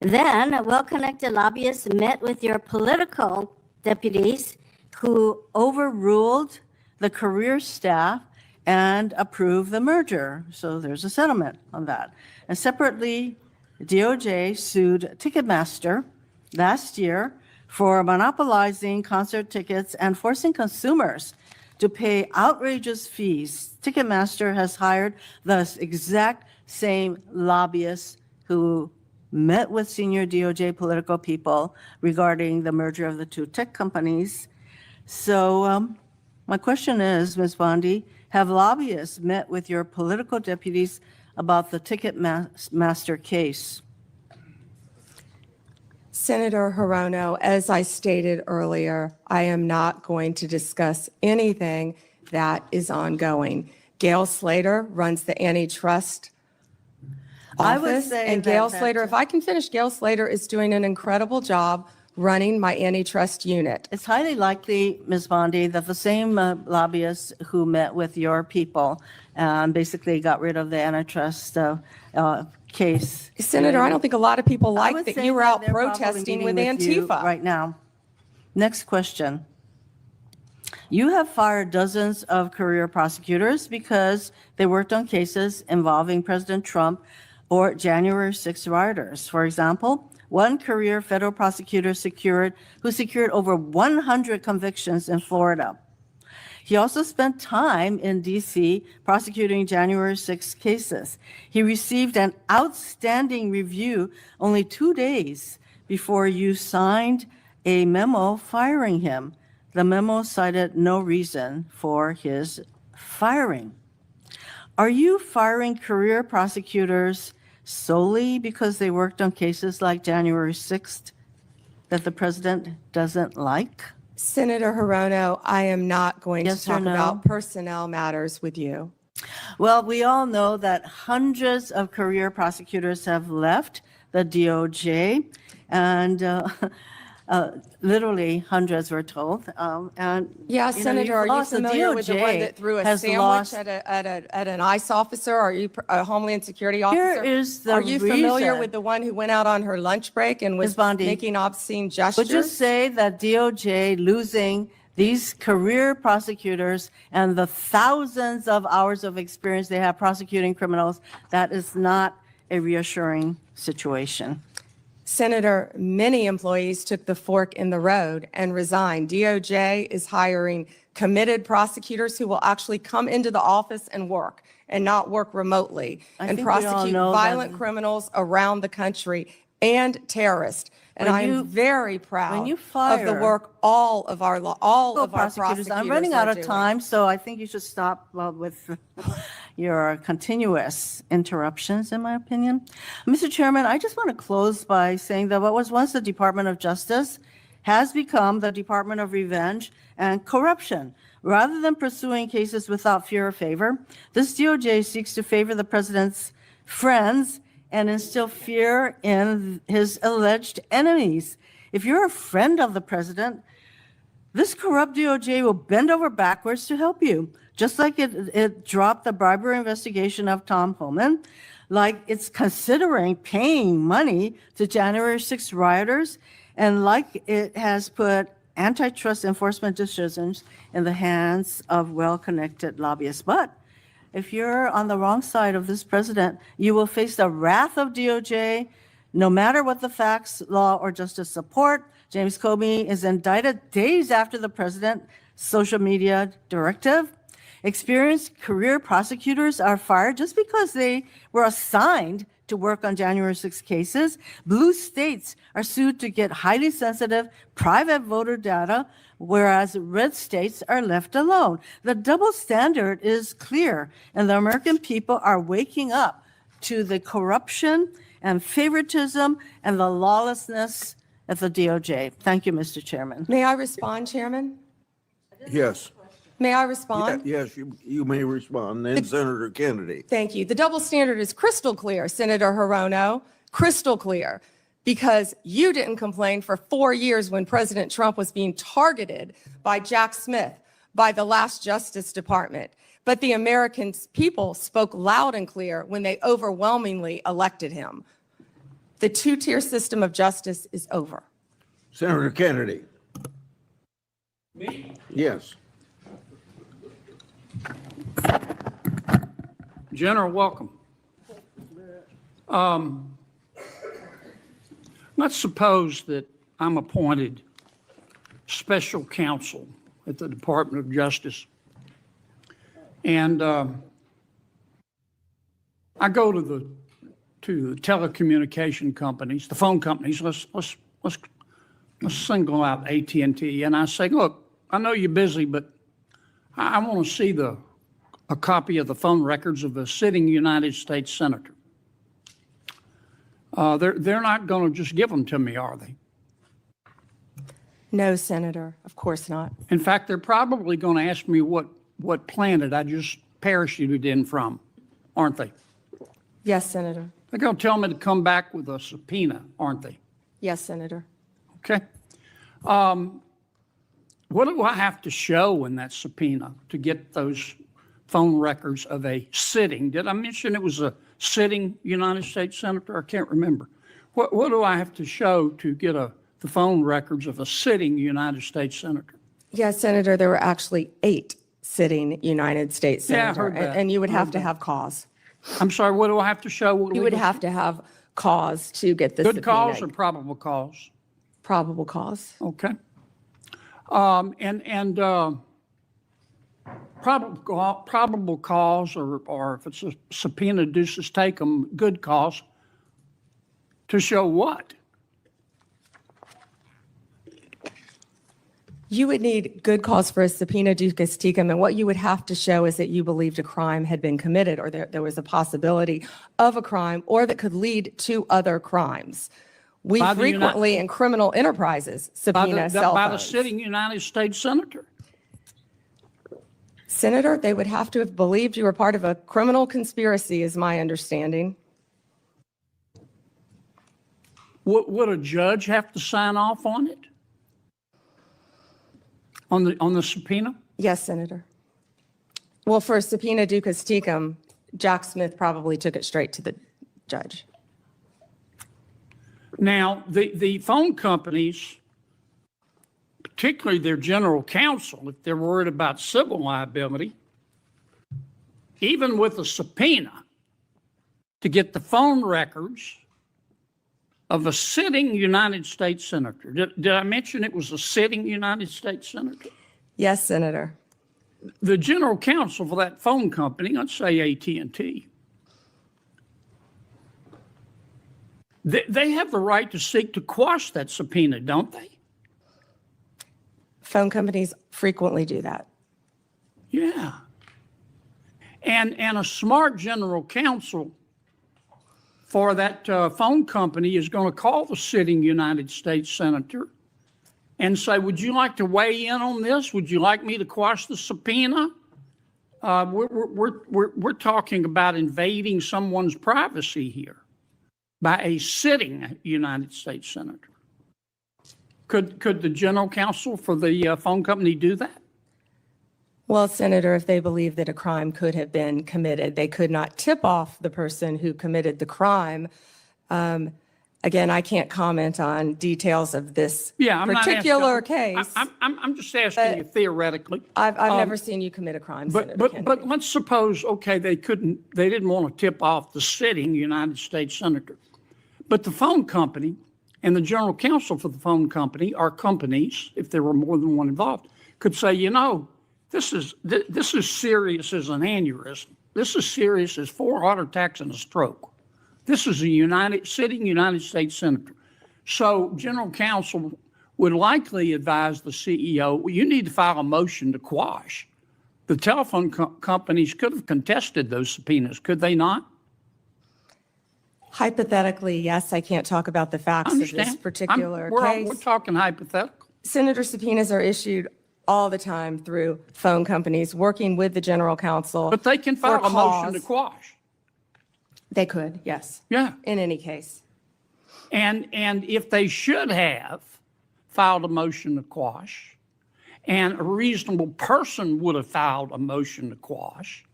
Then, well-connected lobbyists met with your political deputies who overruled the career staff and approved the merger. So there's a settlement on that. And separately, DOJ sued Ticketmaster last year for monopolizing concert tickets and forcing consumers to pay outrageous fees. Ticketmaster has hired the exact same lobbyists who met with senior DOJ political people regarding the merger of the two tech companies. So my question is, Ms. Bondi, have lobbyists met with your political deputies about the Ticketmaster case? Senator Hirono, as I stated earlier, I am not going to discuss anything that is ongoing. Gail Slater runs the antitrust office, and Gail Slater, if I can finish, Gail Slater is doing an incredible job running my antitrust unit. It's highly likely, Ms. Bondi, that the same lobbyists who met with your people basically got rid of the antitrust case. Senator, I don't think a lot of people I like would that say you were that out they're probably protesting with meeting you Antifa. right now. Next question. You have fired dozens of career prosecutors because they worked on cases involving President Trump or January 6 rioters. For example, one career federal prosecutor who secured over 100 convictions in Florida. He also spent time in D.C. prosecuting January 6 cases. He received an outstanding review only 2 days before you signed a memo firing him. The memo cited no reason for his firing. Are you firing career prosecutors solely because they worked on cases like January 6th that the president doesn't like? Senator Hirono, I am not going Yes to or talk no? about personnel matters with you. Well, we all know that hundreds of career prosecutors have left the DOJ, and literally hundreds were told. And Yeah, you know, Senator, you've are you lost- the familiar with the one DOJ that threw a has sandwich lost- at an ICE officer? Are you a Homeland Security officer? Here is the Are you familiar reason. with the one who went out on her lunch break and was Ms. Bondi, making obscene gestures? would you say that DOJ losing these career prosecutors and the thousands of hours of experience they have prosecuting criminals, that is not a reassuring situation? Senator, many employees took the fork in the road and resigned. DOJ is hiring committed prosecutors who will actually come into the office and work and not work remotely I and think we all prosecute know that- violent criminals around the country and terrorists. And When I you- am very proud you of the fire- work all of our prosecutors. I'm running out are of doing. time, so I think you should stop with your continuous interruptions, in my opinion. Mr. Chairman, I just want to close by saying that what was once the Department of Justice has become the Department of Revenge and Corruption. Rather than pursuing cases without fear or favor, this DOJ seeks to favor the president's friends and instill fear in his alleged enemies. If you're a friend of the president, this corrupt DOJ will bend over backwards to help you, just like it dropped the bribery investigation of Tom Homan, like it's considering paying money to January 6 rioters, and like it has put antitrust enforcement decisions in the hands of well-connected lobbyists. But if you're on the wrong side of this president, you will face the wrath of DOJ, no matter what the facts, law, or justice support. James Comey is indicted days after the president's social media directive. Experienced career prosecutors are fired just because they were assigned to work on January 6 cases. Blue states are sued to get highly sensitive private voter data, whereas red states are left alone. The double standard is clear, and the American people are waking up to the corruption and favoritism and the lawlessness at the DOJ. Thank you, Mr. Chairman. May I respond, Chairman? Yes. May I respond? Yes, you may respond. Then Senator Kennedy. Thank you. The double standard is crystal clear, Senator Hirono, crystal clear, because you didn't complain for 4 years when President Trump was being targeted by Jack Smith, by the last Justice Department. But the American people spoke loud and clear when they overwhelmingly elected him. The two-tier system of justice is over. Senator Kennedy. Me? Yes. General, welcome. Let's suppose that I'm appointed special counsel at the Department of Justice. And I go to the telecommunication companies, the phone companies. Let's single out AT&T, and I say, look, I know you're busy, but I want to see a copy of the phone records of a sitting United States senator. They're not going to just give them to me, are they? No, Senator, of course not. In fact, they're probably going to ask me what planet I just parachuted in from, aren't they? Yes, Senator. They're going to tell me to come back with a subpoena, aren't they? Yes, Senator. Okay. What do I have to show in that subpoena to get those phone records of a sitting? Did I mention it was a sitting United States senator? I can't remember. What do I have to show to get the phone records of a sitting United States senator? Yes, Senator, there were actually 8 sitting United States Yeah, I senators. heard that. And you would have Heard to that. have cause. I'm sorry, what do I have to show? You would have to have cause to get the Good subpoena. cause or probable cause? Probable cause. Okay. probable cause, or if it's a subpoena duces take 'em, good cause, to show what? You would need good cause for a subpoena duces tecum, and what you would have to show is that you believed a crime had been committed, or there was a possibility of a crime, or that could lead to other crimes. We By the frequently, in criminal enterprises, subpoena cell By the phones. sitting United States Senator. Senator, they would have to have believed you were part of a criminal conspiracy, is my understanding. Would a judge have to sign off on it? On the subpoena? Yes, Senator. Well, for a subpoena duces tecum, Jack Smith probably took it straight to the judge. Now, the phone companies, particularly their general counsel, if they're worried about civil liability, even with a subpoena to get the phone records of a sitting United States Senator. Did I mention it was a sitting United States Senator? Yes, Senator. The general counsel for that phone company, let's say AT&T, they have the right to seek to quash that subpoena, don't they? Phone companies frequently do that. Yeah. And a smart general counsel for that phone company is going to call the sitting United States Senator and say, would you like to weigh in on this? Would you like me to quash the subpoena? We're talking about invading someone's privacy here by a sitting United States Senator. Could the general counsel for the phone company do that? Well, Senator, if they believe that a crime could have been committed, they could not tip off the person who committed the crime. Again, I can't comment on details of this particular case. I'm just asking you theoretically. I've never seen you commit a crime, Senator Kennedy. But let's suppose, okay, they didn't want to tip off the sitting United States Senator. But the phone company and the general counsel for the phone company, or companies, if there were more than one involved, could say, you know, this is serious as an aneurysm. This is serious as 4 heart attacks and a stroke. This is a sitting United States Senator. So general counsel would likely advise the CEO, well, you need to file a motion to quash. The telephone companies could have contested those subpoenas, could they not? Hypothetically, yes. I can't talk about the facts of this particular case. We're talking hypothetical. Senator, subpoenas are issued all the time through phone companies working with the general counsel. But they can file a motion to quash. They could, yes. Yeah. In any case. And if they should have filed a motion to quash, and a reasonable person would have filed a motion to quash,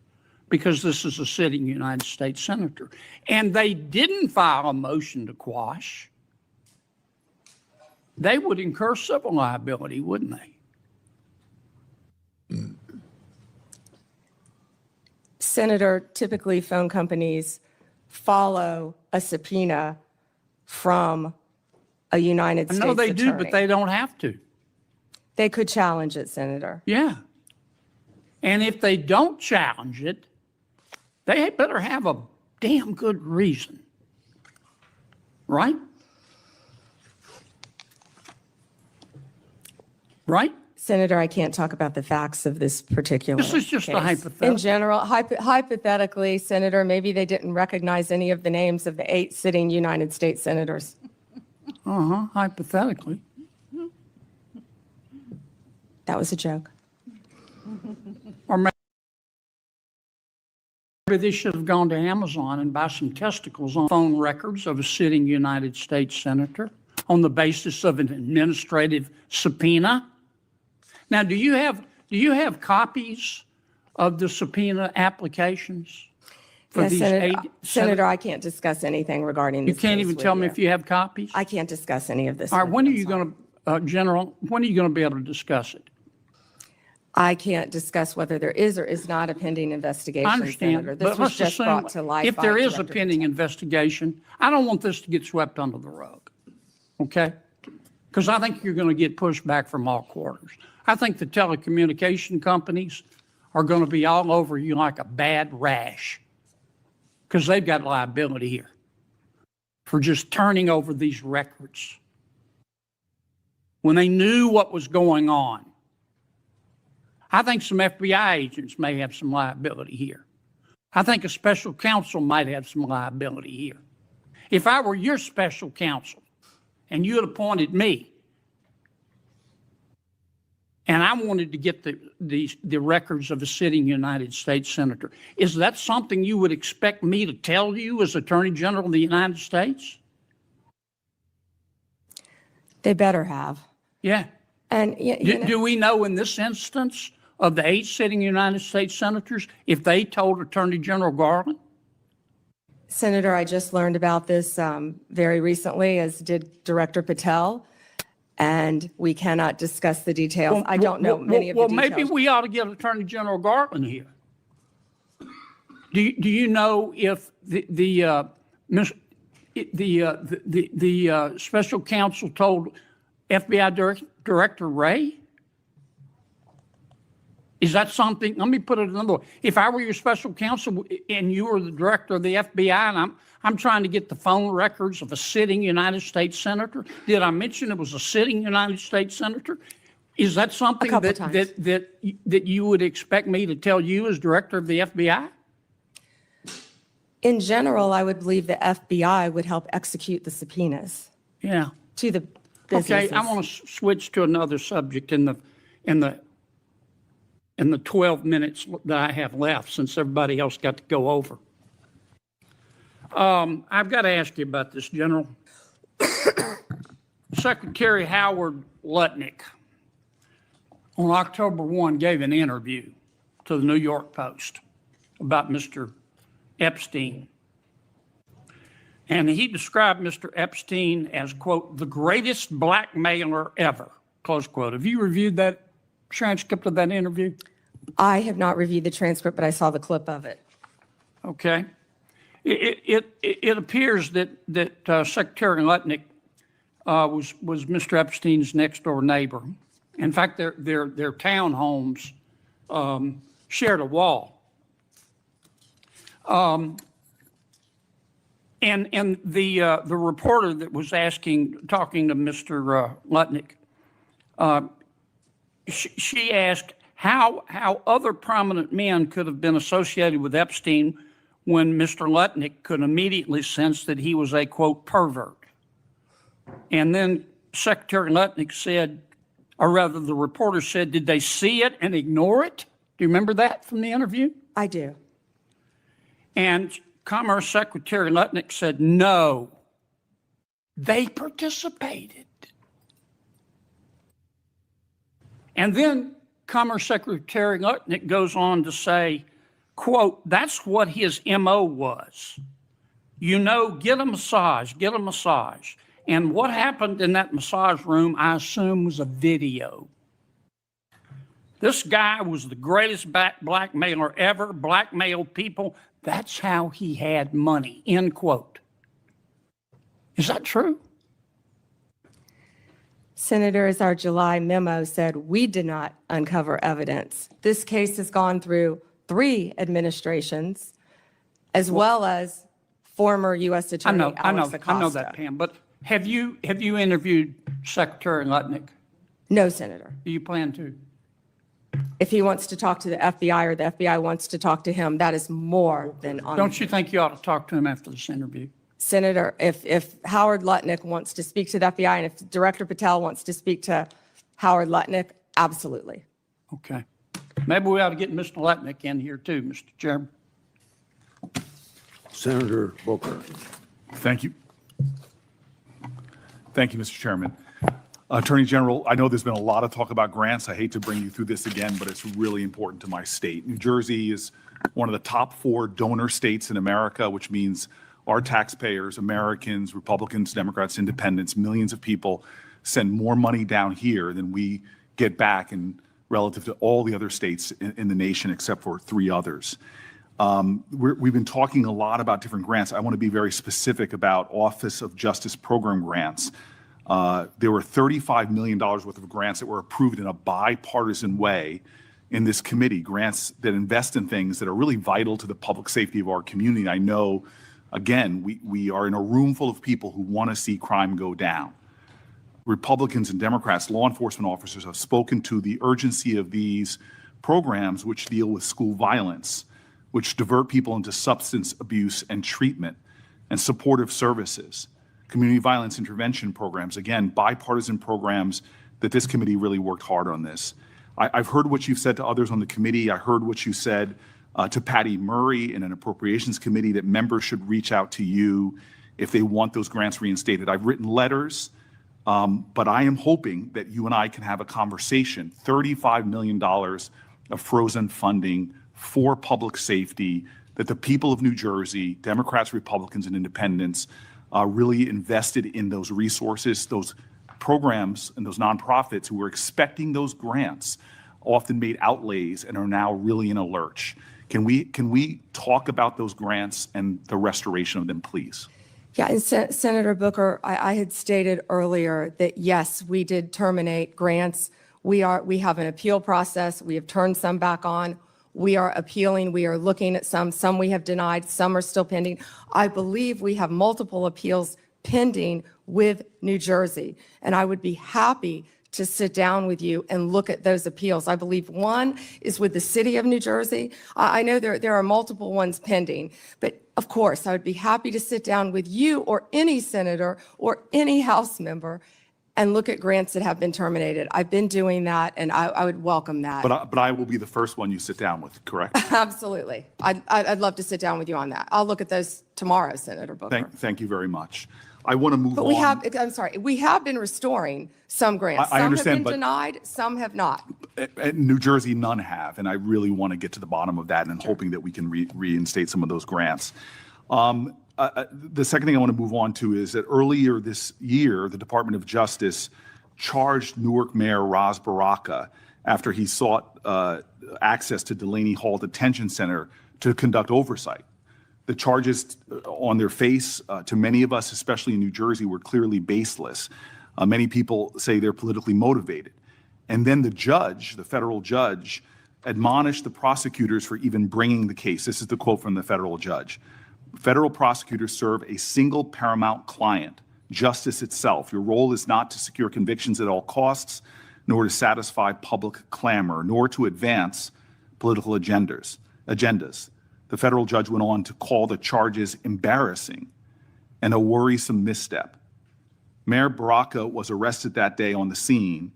because this is a sitting United States Senator, and they didn't file a motion to quash, they would incur civil liability, wouldn't they? Senator, typically phone companies follow a subpoena from a United States attorney. I know they do, but they don't have to. They could challenge it, Senator. Yeah. And if they don't challenge it, they better have a damn good reason. Right? Right? Senator, I can't talk about the facts of this particular This is just case. a hypothetical. In general, hypothetically, Senator, maybe they didn't recognize any of the names of the 8 sitting United States senators. Hypothetically. That was a joke. Or maybe they should have gone to Amazon and buy some testicles on phone records of a sitting United States senator on the basis of an administrative subpoena. Now, do you have copies of the subpoena applications for Yes, these Senator, 8? Senator, I can't discuss anything regarding this You can't case even with tell me if you have copies? I can't discuss any of this. All right, with when are you, you going to, General, when are you going to be able to discuss it? I can't discuss whether there is or is not a pending investigation, I understand, Senator. This but was let's just assume brought to light if by there is a Director pending investigation, I don't want this to get swept under the rug, okay? Because I think you're going to get pushed back from all quarters. I think the telecommunication companies are going to be all over you like a bad rash because they've got liability here for just turning over these records when they knew what was going on. I think some FBI agents may have some liability here. I think a special counsel might have some liability here. If I were your special counsel and you had appointed me and I wanted to get the records of a sitting United States senator, is that something you would expect me to tell you as Attorney General of the United States? They better have. Yeah. And Do we know in this instance of the 8 sitting United States senators if they told Attorney General Garland? Senator, I just learned about this very recently, as did Director Patel, and we cannot discuss the details. I don't know many of the details. Well, maybe we ought to get Attorney General Garland here. Do you know if the special counsel told FBI Director Wray? Is that something? Let me put it another way. If I were your special counsel and you were the director of the FBI and I'm trying to get the phone records of a sitting United States senator, did I mention it was a sitting United States senator? Is that something that you would expect me to tell you as director of the FBI? In general, I would believe the FBI would help execute the subpoenas. Yeah. To the businesses. Okay, I want to switch to another subject in the 12 minutes that I have left, since everybody else got to go over. I've got to ask you about this, General. Secretary Howard Lutnick on October 1 gave an interview to the New York Post about Mr. Epstein. And he described Mr. Epstein as, quote, the greatest blackmailer ever, close quote. Have you reviewed that transcript of that interview? I have not reviewed the transcript, but I saw the clip of it. Okay. It appears that Secretary Lutnick was Mr. Epstein's next door neighbor. In fact, their townhomes shared a wall. And the reporter that was talking to Mr. Lutnick, she asked how other prominent men could have been associated with Epstein when Mr. Lutnick could immediately sense that he was a, quote, pervert. And then Secretary Lutnick said, or rather the reporter said, did they see it and ignore it? Do you remember that from the interview? I do. And Commerce Secretary Lutnick said, no, they participated. And then Commerce Secretary Lutnick goes on to say, quote, that's what his MO was. You know, get a massage. And what happened in that massage room, I assume, was a video. This guy was the greatest blackmailer ever, blackmailed people. That's how he had money, end quote. Is that true? Senator, as our July memo said, we did not uncover evidence. This case has gone through 3 administrations, as well as former U.S. Attorney Alex Acosta. I know that, Pam. But have you interviewed Secretary Lutnick? No, Senator. Do you plan to? If he wants to talk to the FBI or the FBI wants to talk to him, that is more than on. Don't you think you ought to talk to him after this interview? Senator, if Howard Lutnick wants to speak to the FBI and if Director Patel wants to speak to Howard Lutnick, absolutely. Okay. Maybe we ought to get Mr. Lutnick in here too, Mr. Chairman. Senator Booker. Thank you. Thank you, Mr. Chairman. Attorney General, I know there's been a lot of talk about grants. I hate to bring you through this again, but it's really important to my state. New Jersey is one of the top 4 donor states in America, which means our taxpayers, Americans, Republicans, Democrats, Independents, millions of people send more money down here than we get back in relative to all the other states in the nation except for 3 others. We've been talking a lot about different grants. I want to be very specific about Office of Justice Program grants. There were $35 million worth of grants that were approved in a bipartisan way in this committee, grants that invest in things that are really vital to the public safety of our community. I know, again, we are in a room full of people who want to see crime go down. Republicans and Democrats, law enforcement officers have spoken to the urgency of these programs which deal with school violence, which divert people into substance abuse and treatment and supportive services, community violence intervention programs, again, bipartisan programs that this committee really worked hard on this. I've heard what you've said to others on the committee. I heard what you said to Patty Murray in an appropriations committee, that members should reach out to you if they want those grants reinstated. I've written letters, but I am hoping that you and I can have a conversation. $35 million of frozen funding for public safety that the people of New Jersey, Democrats, Republicans, and Independents, really invested in those resources, those programs, and those nonprofits who were expecting those grants often made outlays and are now really in a lurch. Can we talk about those grants and the restoration of them, please? Yeah, and Senator Booker, I had stated earlier that yes, we did terminate grants. We have an appeal process. We have turned some back on. We are appealing. We are looking at some. Some we have denied. Some are still pending. I believe we have multiple appeals pending with New Jersey, and I would be happy to sit down with you and look at those appeals. I believe one is with the city of New Jersey. I know there are multiple ones pending, but of course, I would be happy to sit down with you or any senator or any House member and look at grants that have been terminated. I've been doing that, and I would welcome that. But I will be the first one you sit down with, correct? Absolutely. I'd love to sit down with you on that. I'll look at those tomorrow, Senator Booker. Thank you very much. I want to move on. But we have been restoring some grants. I understand, some have been but denied, some have not. In New Jersey, none have, and I really want to get to the bottom of that, and hoping that we can reinstate some of those grants. The second thing I want to move on to is that earlier this year, the Department of Justice charged Newark Mayor Ras Baraka after he sought access to Delaney Hall Detention Center to conduct oversight. The charges on their face, to many of us, especially in New Jersey, were clearly baseless. Many people say they're politically motivated. And then the judge, the federal judge, admonished the prosecutors for even bringing the case. This is the quote from the federal judge. Federal prosecutors serve a single paramount client, justice itself. Your role is not to secure convictions at all costs, nor to satisfy public clamor, nor to advance political agendas. The federal judge went on to call the charges embarrassing and a worrisome misstep. Mayor Baraka was arrested that day on the scene,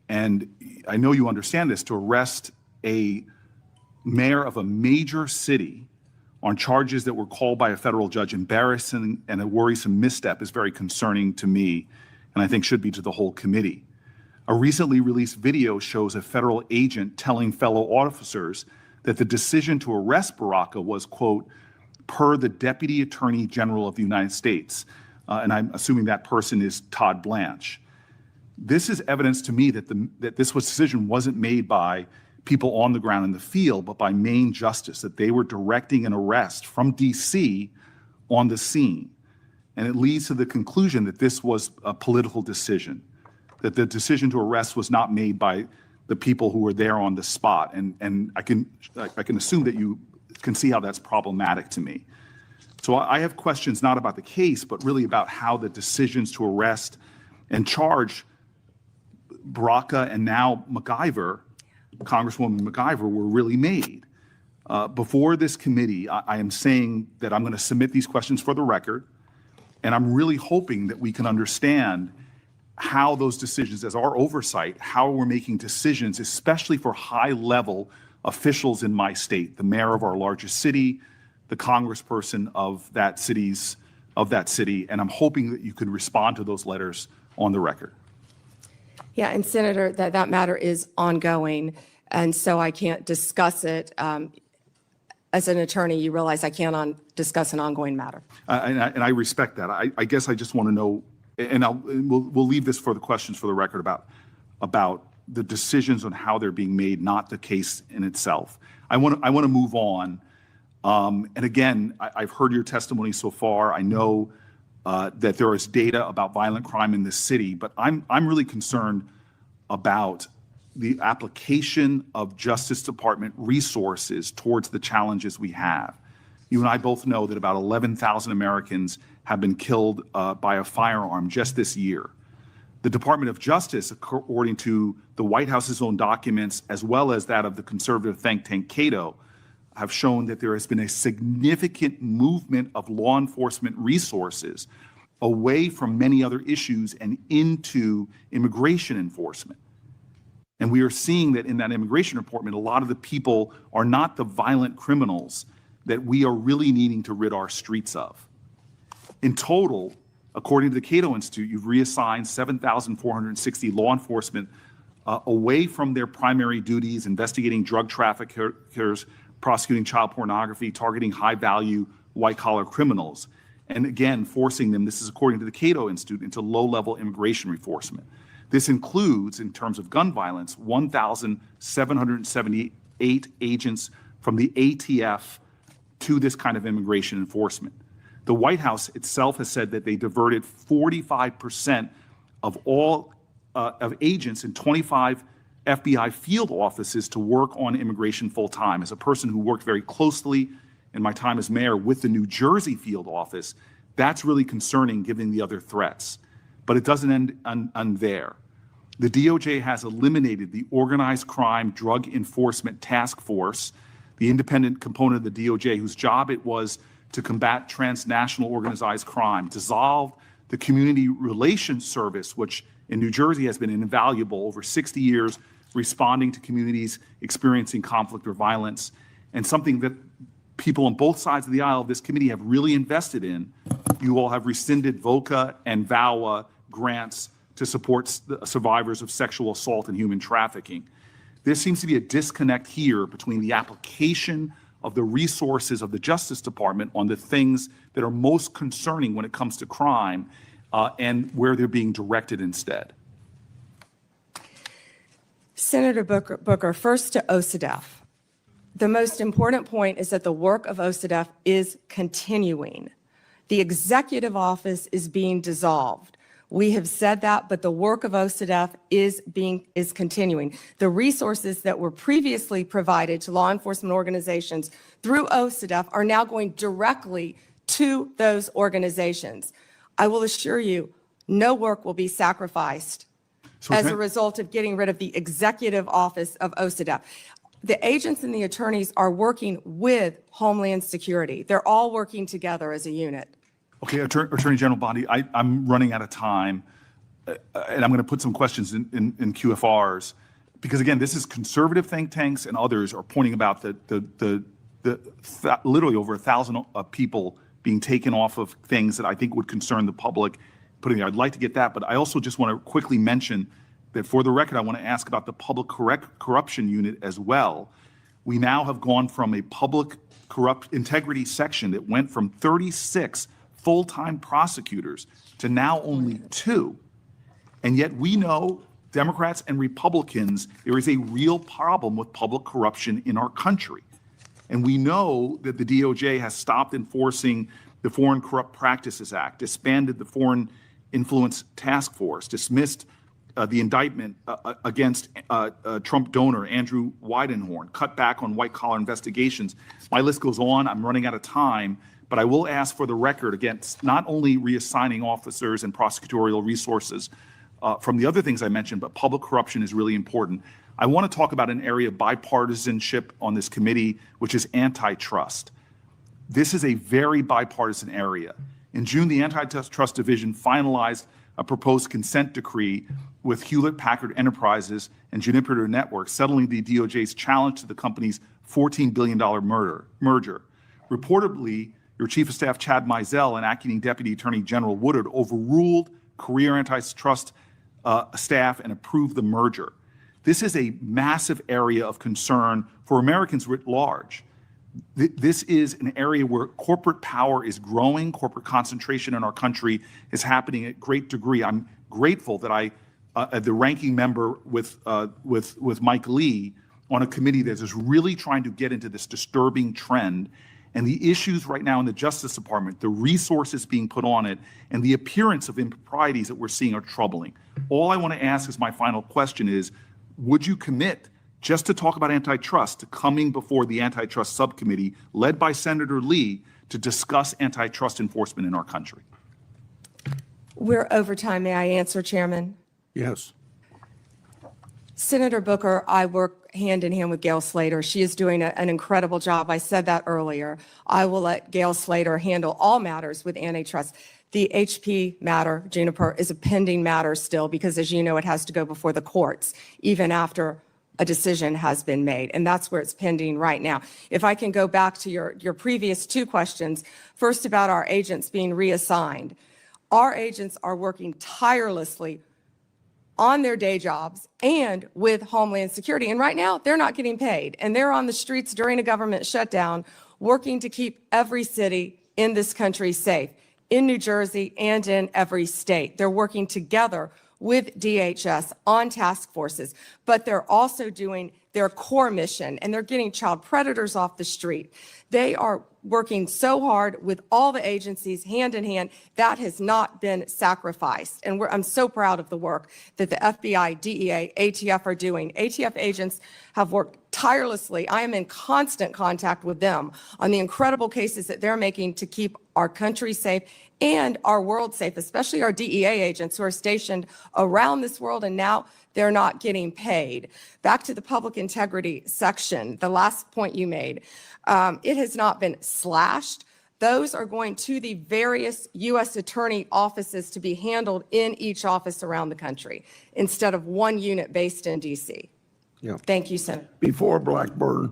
and I know you understand this, to arrest a mayor of a major city on charges that were called by a federal judge embarrassing and a worrisome misstep is very concerning to me, and I think should be to the whole committee. A recently released video shows a federal agent telling fellow officers that the decision to arrest Baraka was, quote, per the Deputy Attorney General of the United States. And I'm assuming that person is Todd Blanche. This is evidence to me that this decision wasn't made by people on the ground in the field, but by Maine Justice, that they were directing an arrest from DC on the scene. And it leads to the conclusion that this was a political decision, that the decision to arrest was not made by the people who were there on the spot. And I can assume that you can see how that's problematic to me. So I have questions not about the case, but really about how the decisions to arrest and charge Baraka and now MacIver, Congresswoman MacIver, were really made. Before this committee, I am saying that I'm going to submit these questions for the record, and I'm really hoping that we can understand how those decisions, as our oversight, how we're making decisions, especially for high-level officials in my state, the mayor of our largest city, the congressperson of that city, and I'm hoping that you could respond to those letters on the record. Yeah, and Senator, that matter is ongoing, and so I can't discuss it. As an attorney, you realize I can't discuss an ongoing matter. And I respect that. I guess I just want to know, and we'll leave this for the questions for the record about the decisions on how they're being made, not the case in itself. I want to move on. And again, I've heard your testimony so far. I know that there is data about violent crime in this city, but I'm really concerned about the application of Justice Department resources towards the challenges we have. You and I both know that about 11,000 Americans have been killed by a firearm just this year. The Department of Justice, according to the White House's own documents, as well as that of the conservative think tank Cato, have shown that there has been a significant movement of law enforcement resources away from many other issues and into immigration enforcement. And we are seeing that in that immigration report, a lot of the people are not the violent criminals that we are really needing to rid our streets of. In total, according to the Cato Institute, you've reassigned 7,460 law enforcement away from their primary duties, investigating drug traffickers, prosecuting child pornography, targeting high-value white-collar criminals, and again, forcing them, this is according to the Cato Institute, into low-level immigration enforcement. This includes, in terms of gun violence, 1,778 agents from the ATF to this kind of immigration enforcement. The White House itself has said that they diverted 45% of all of agents in 25 FBI field offices to work on immigration full-time. As a person who worked very closely in my time as mayor with the New Jersey field office, that's really concerning given the other threats. But it doesn't end there. The DOJ has eliminated the Organized Crime Drug Enforcement Task Force, the independent component of the DOJ whose job it was to combat transnational organized crime, dissolved the Community Relations Service, which in New Jersey has been invaluable over 60 years, responding to communities experiencing conflict or violence, and something that people on both sides of the aisle of this committee have really invested in. You all have rescinded VOCA and VAWA grants to support survivors of sexual assault and human trafficking. There seems to be a disconnect here between the application of the resources of the Justice Department on the things that are most concerning when it comes to crime and where they're being directed instead. Senator Booker, first to OCDEF. The most important point is that the work of OCDEF is continuing. The executive office is being dissolved. We have said that, but the work of OCDEF is continuing. The resources that were previously provided to law enforcement organizations through OCDEF are now going directly to those organizations. I will assure you, no work will be sacrificed as a result of getting rid of the executive office of OCDEF. The agents and the attorneys are working with Homeland Security. They're all working together as a unit. Okay, Attorney General Bondi, I'm running out of time, and I'm going to put some questions in QFRs, because again, this is conservative think tanks and others are pointing about the literally over 1,000 people being taken off of things that I think would concern the public. I'd like to get that, but I also just want to quickly mention that for the record, I want to ask about the public corruption unit as well. We now have gone from a public corrupt integrity section that went from 36 full-time prosecutors to now only 2. And yet we know, Democrats and Republicans, there is a real problem with public corruption in our country. And we know that the DOJ has stopped enforcing the Foreign Corrupt Practices Act, disbanded the Foreign Influence Task Force, dismissed the indictment against Trump donor Andrew Weidenhorn, cut back on white-collar investigations. My list goes on. I'm running out of time. But I will ask for the record against not only reassigning officers and prosecutorial resources from the other things I mentioned, but public corruption is really important. I want to talk about an area of bipartisanship on this committee, which is antitrust. This is a very bipartisan area. In June, the Antitrust Division finalized a proposed consent decree with Hewlett-Packard Enterprises and Juniper Networks, settling the DOJ's challenge to the company's $14 billion merger. Reportedly, your Chief of Staff, Chad Mizell, and Acting Deputy Attorney General Woodard overruled career antitrust staff and approved the merger. This is a massive area of concern for Americans writ large. This is an area where corporate power is growing, corporate concentration in our country is happening at great degree. I'm grateful that the ranking member with Mike Lee on a committee that is really trying to get into this disturbing trend. And the issues right now in the Justice Department, the resources being put on it, and the appearance of improprieties that we're seeing are troubling. All I want to ask as my final question is, would you commit just to talk about antitrust to coming before the antitrust subcommittee led by Senator Lee to discuss antitrust enforcement in our country? We're over time. May I answer, Chairman? Yes. Senator Booker, I work hand in hand with Gail Slater. She is doing an incredible job. I said that earlier. I will let Gail Slater handle all matters with antitrust. The HP matter, Juniper, is a pending matter still because, as you know, it has to go before the courts, even after a decision has been made, and that's where it's pending right now. If I can go back to your previous two questions, first about our agents being reassigned. Our agents are working tirelessly on their day jobs and with Homeland Security. And right now, they're not getting paid. And they're on the streets during a government shutdown, working to keep every city in this country safe, in New Jersey and in every state. They're working together with DHS on task forces, but they're also doing their core mission, and they're getting child predators off the street. They are working so hard with all the agencies hand in hand. That has not been sacrificed. And I'm so proud of the work that the FBI, DEA, ATF are doing. ATF agents have worked tirelessly. I am in constant contact with them on the incredible cases that they're making to keep our country safe and our world safe, especially our DEA agents who are stationed around this world, and now they're not getting paid. Back to the public integrity section, the last point you made. It has not been slashed. Those are going to the various U.S. attorney offices to be handled in each office around the country instead of one unit based in D.C. Yeah. Thank you, Senator. Before Blackburn,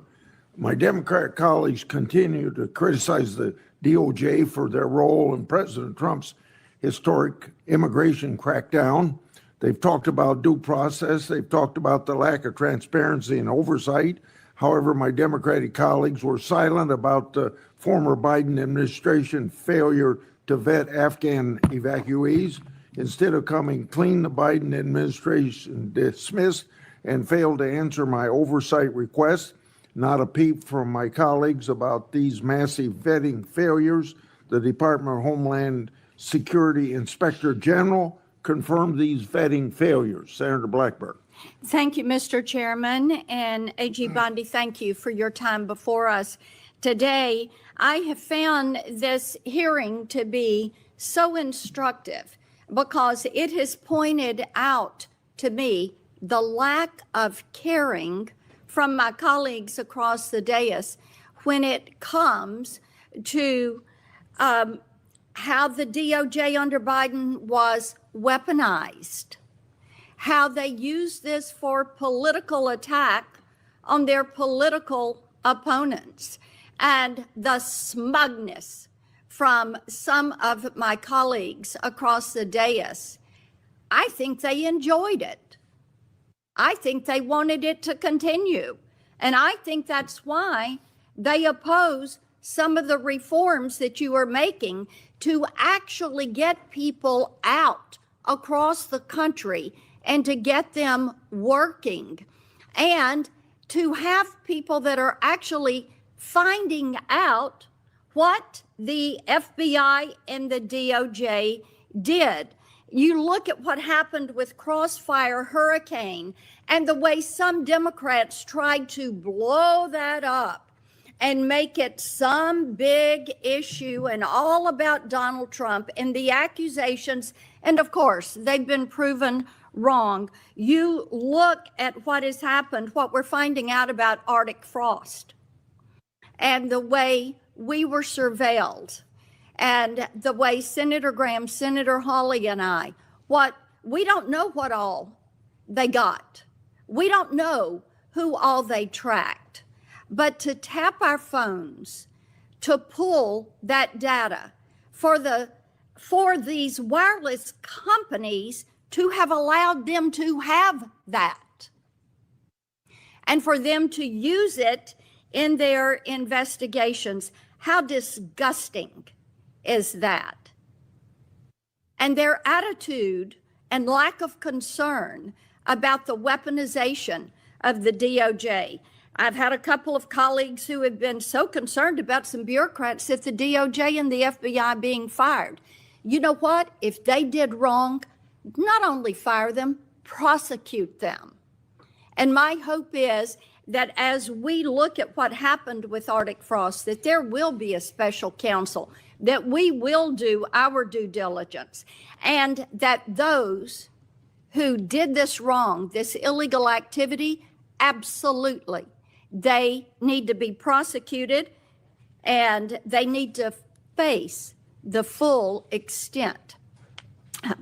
my Democrat colleagues continue to criticize the DOJ for their role in President Trump's historic immigration crackdown. They've talked about due process. They've talked about the lack of transparency and oversight. However, my Democratic colleagues were silent about the former Biden administration failure to vet Afghan evacuees. Instead of coming clean, the Biden administration dismissed and failed to answer my oversight request. Not a peep from my colleagues about these massive vetting failures. The Department of Homeland Security Inspector General confirmed these vetting failures. Senator Blackburn. Thank you, Mr. Chairman, and AG Bondi, thank you for your time before us today. I have found this hearing to be so instructive because it has pointed out to me the lack of caring from my colleagues across the dais when it comes to how the DOJ under Biden was weaponized, how they used this for political attack on their political opponents, and the smugness from some of my colleagues across the dais. I think they enjoyed it. I think they wanted it to continue. And I think that's why they oppose some of the reforms that you are making to actually get people out across the country and to get them working and to have people that are actually finding out what the FBI and the DOJ did. You look at what happened with Crossfire Hurricane and the way some Democrats tried to blow that up and make it some big issue and all about Donald Trump and the accusations. And of course, they've been proven wrong. You look at what has happened, what we're finding out about Arctic frost and the way we were surveilled and the way Senator Graham, Senator Hawley, and I, we don't know what all they got. We don't know who all they tracked. But to tap our phones, to pull that data for these wireless companies to have allowed them to have that and for them to use it in their investigations, how disgusting is that? And their attitude and lack of concern about the weaponization of the DOJ. I've had a couple of colleagues who have been so concerned about some bureaucrats at the DOJ and the FBI being fired. You know what? If they did wrong, not only fire them, prosecute them. And my hope is that as we look at what happened with Arctic Frost, that there will be a special counsel, that we will do our due diligence, and that those who did this wrong, this illegal activity, absolutely, they need to be prosecuted and they need to face the full extent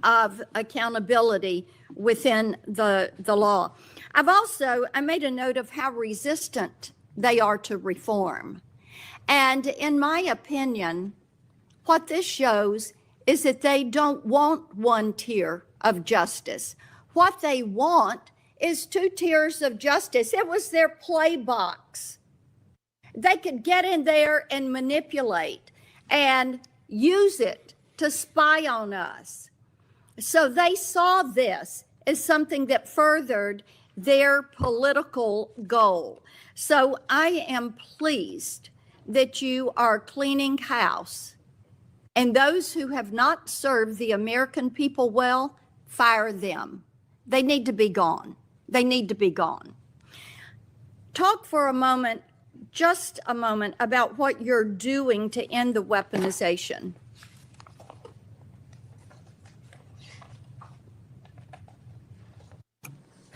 of accountability within the law. I made a note of how resistant they are to reform. And in my opinion, what this shows is that they don't want one tier of justice. What they want is two tiers of justice. It was their play box. They could get in there and manipulate and use it to spy on us. So they saw this as something that furthered their political goal. So I am pleased that you are cleaning house. And those who have not served the American people well, fire them. They need to be gone. They need to be gone. Talk for a moment, just a moment, about what you're doing to end the weaponization.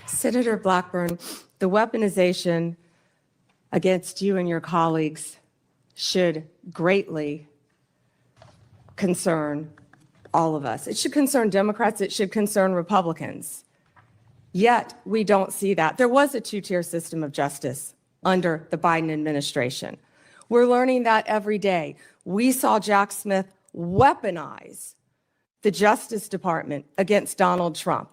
Senator Blackburn, the weaponization against you and your colleagues should greatly concern all of us. It should concern Democrats. It should concern Republicans. Yet, we don't see that. There was a two-tier system of justice under the Biden administration. We're learning that every day. We saw Jack Smith weaponize the Justice Department against Donald Trump.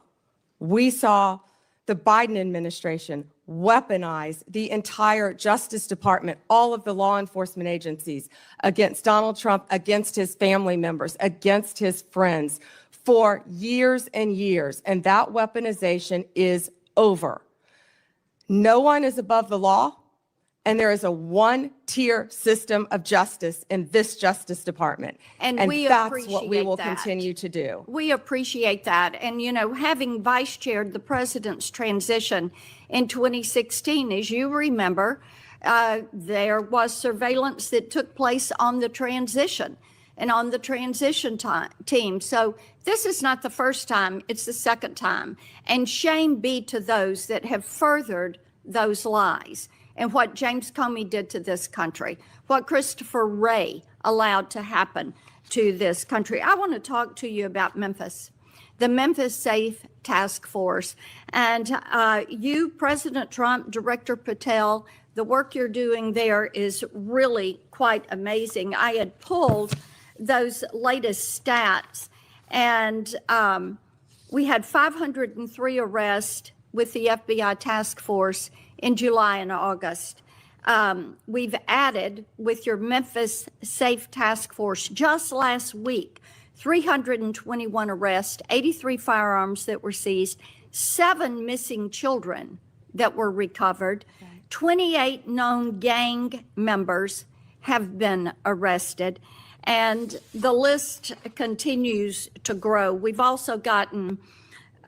We saw the Biden administration weaponize the entire Justice Department, all of the law enforcement agencies, against Donald Trump, against his family members, against his friends for years and years. And that weaponization is over. No one is above the law, and there is a one-tier system of justice in this Justice Department. And we that's what we will appreciate that. continue to do. We appreciate that. And, you know, having vice chaired the president's transition in 2016, as you remember, there was surveillance that took place on the transition and on the transition team. So this is not the first time, it's the second time. And shame be to those that have furthered those lies. And what James Comey did to this country, what Christopher Wray allowed to happen to this country. I want to talk to you about Memphis, the Memphis Safe Task Force. And you, President Trump, Director Patel, the work you're doing there is really quite amazing. I had pulled those latest stats, and we had 503 arrests with the FBI task force in July and August. We've added, with your Memphis Safe Task Force, just last week, 321 arrests, 83 firearms that were seized, 7 missing children that were recovered, 28 known gang members have been arrested, and the list continues to grow. We've also gotten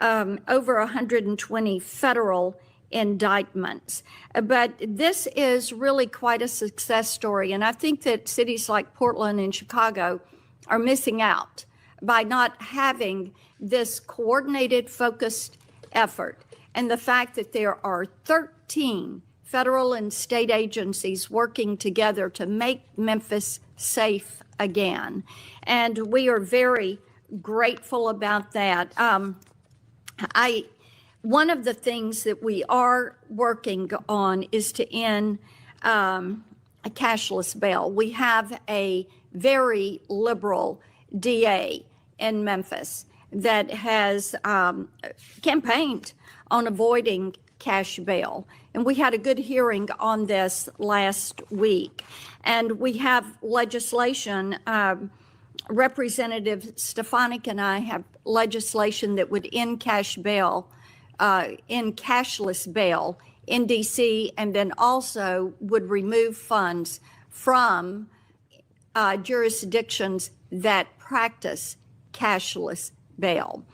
over 120 federal indictments. But this is really quite a success story. And I think that cities like Portland and Chicago are missing out by not having this coordinated, focused effort. And the fact that there are 13 federal and state agencies working together to make Memphis safe again. And we are very grateful about that. One of the things that we are working on is to end a cashless bail. We have a very liberal DA in Memphis that has campaigned on avoiding cash bail. And we had a good hearing on this last week. And we have legislation, Representative Stefanik and I have legislation that would end cash bail, in cashless bail in DC, and then also would remove funds from jurisdictions that practice cashless bail.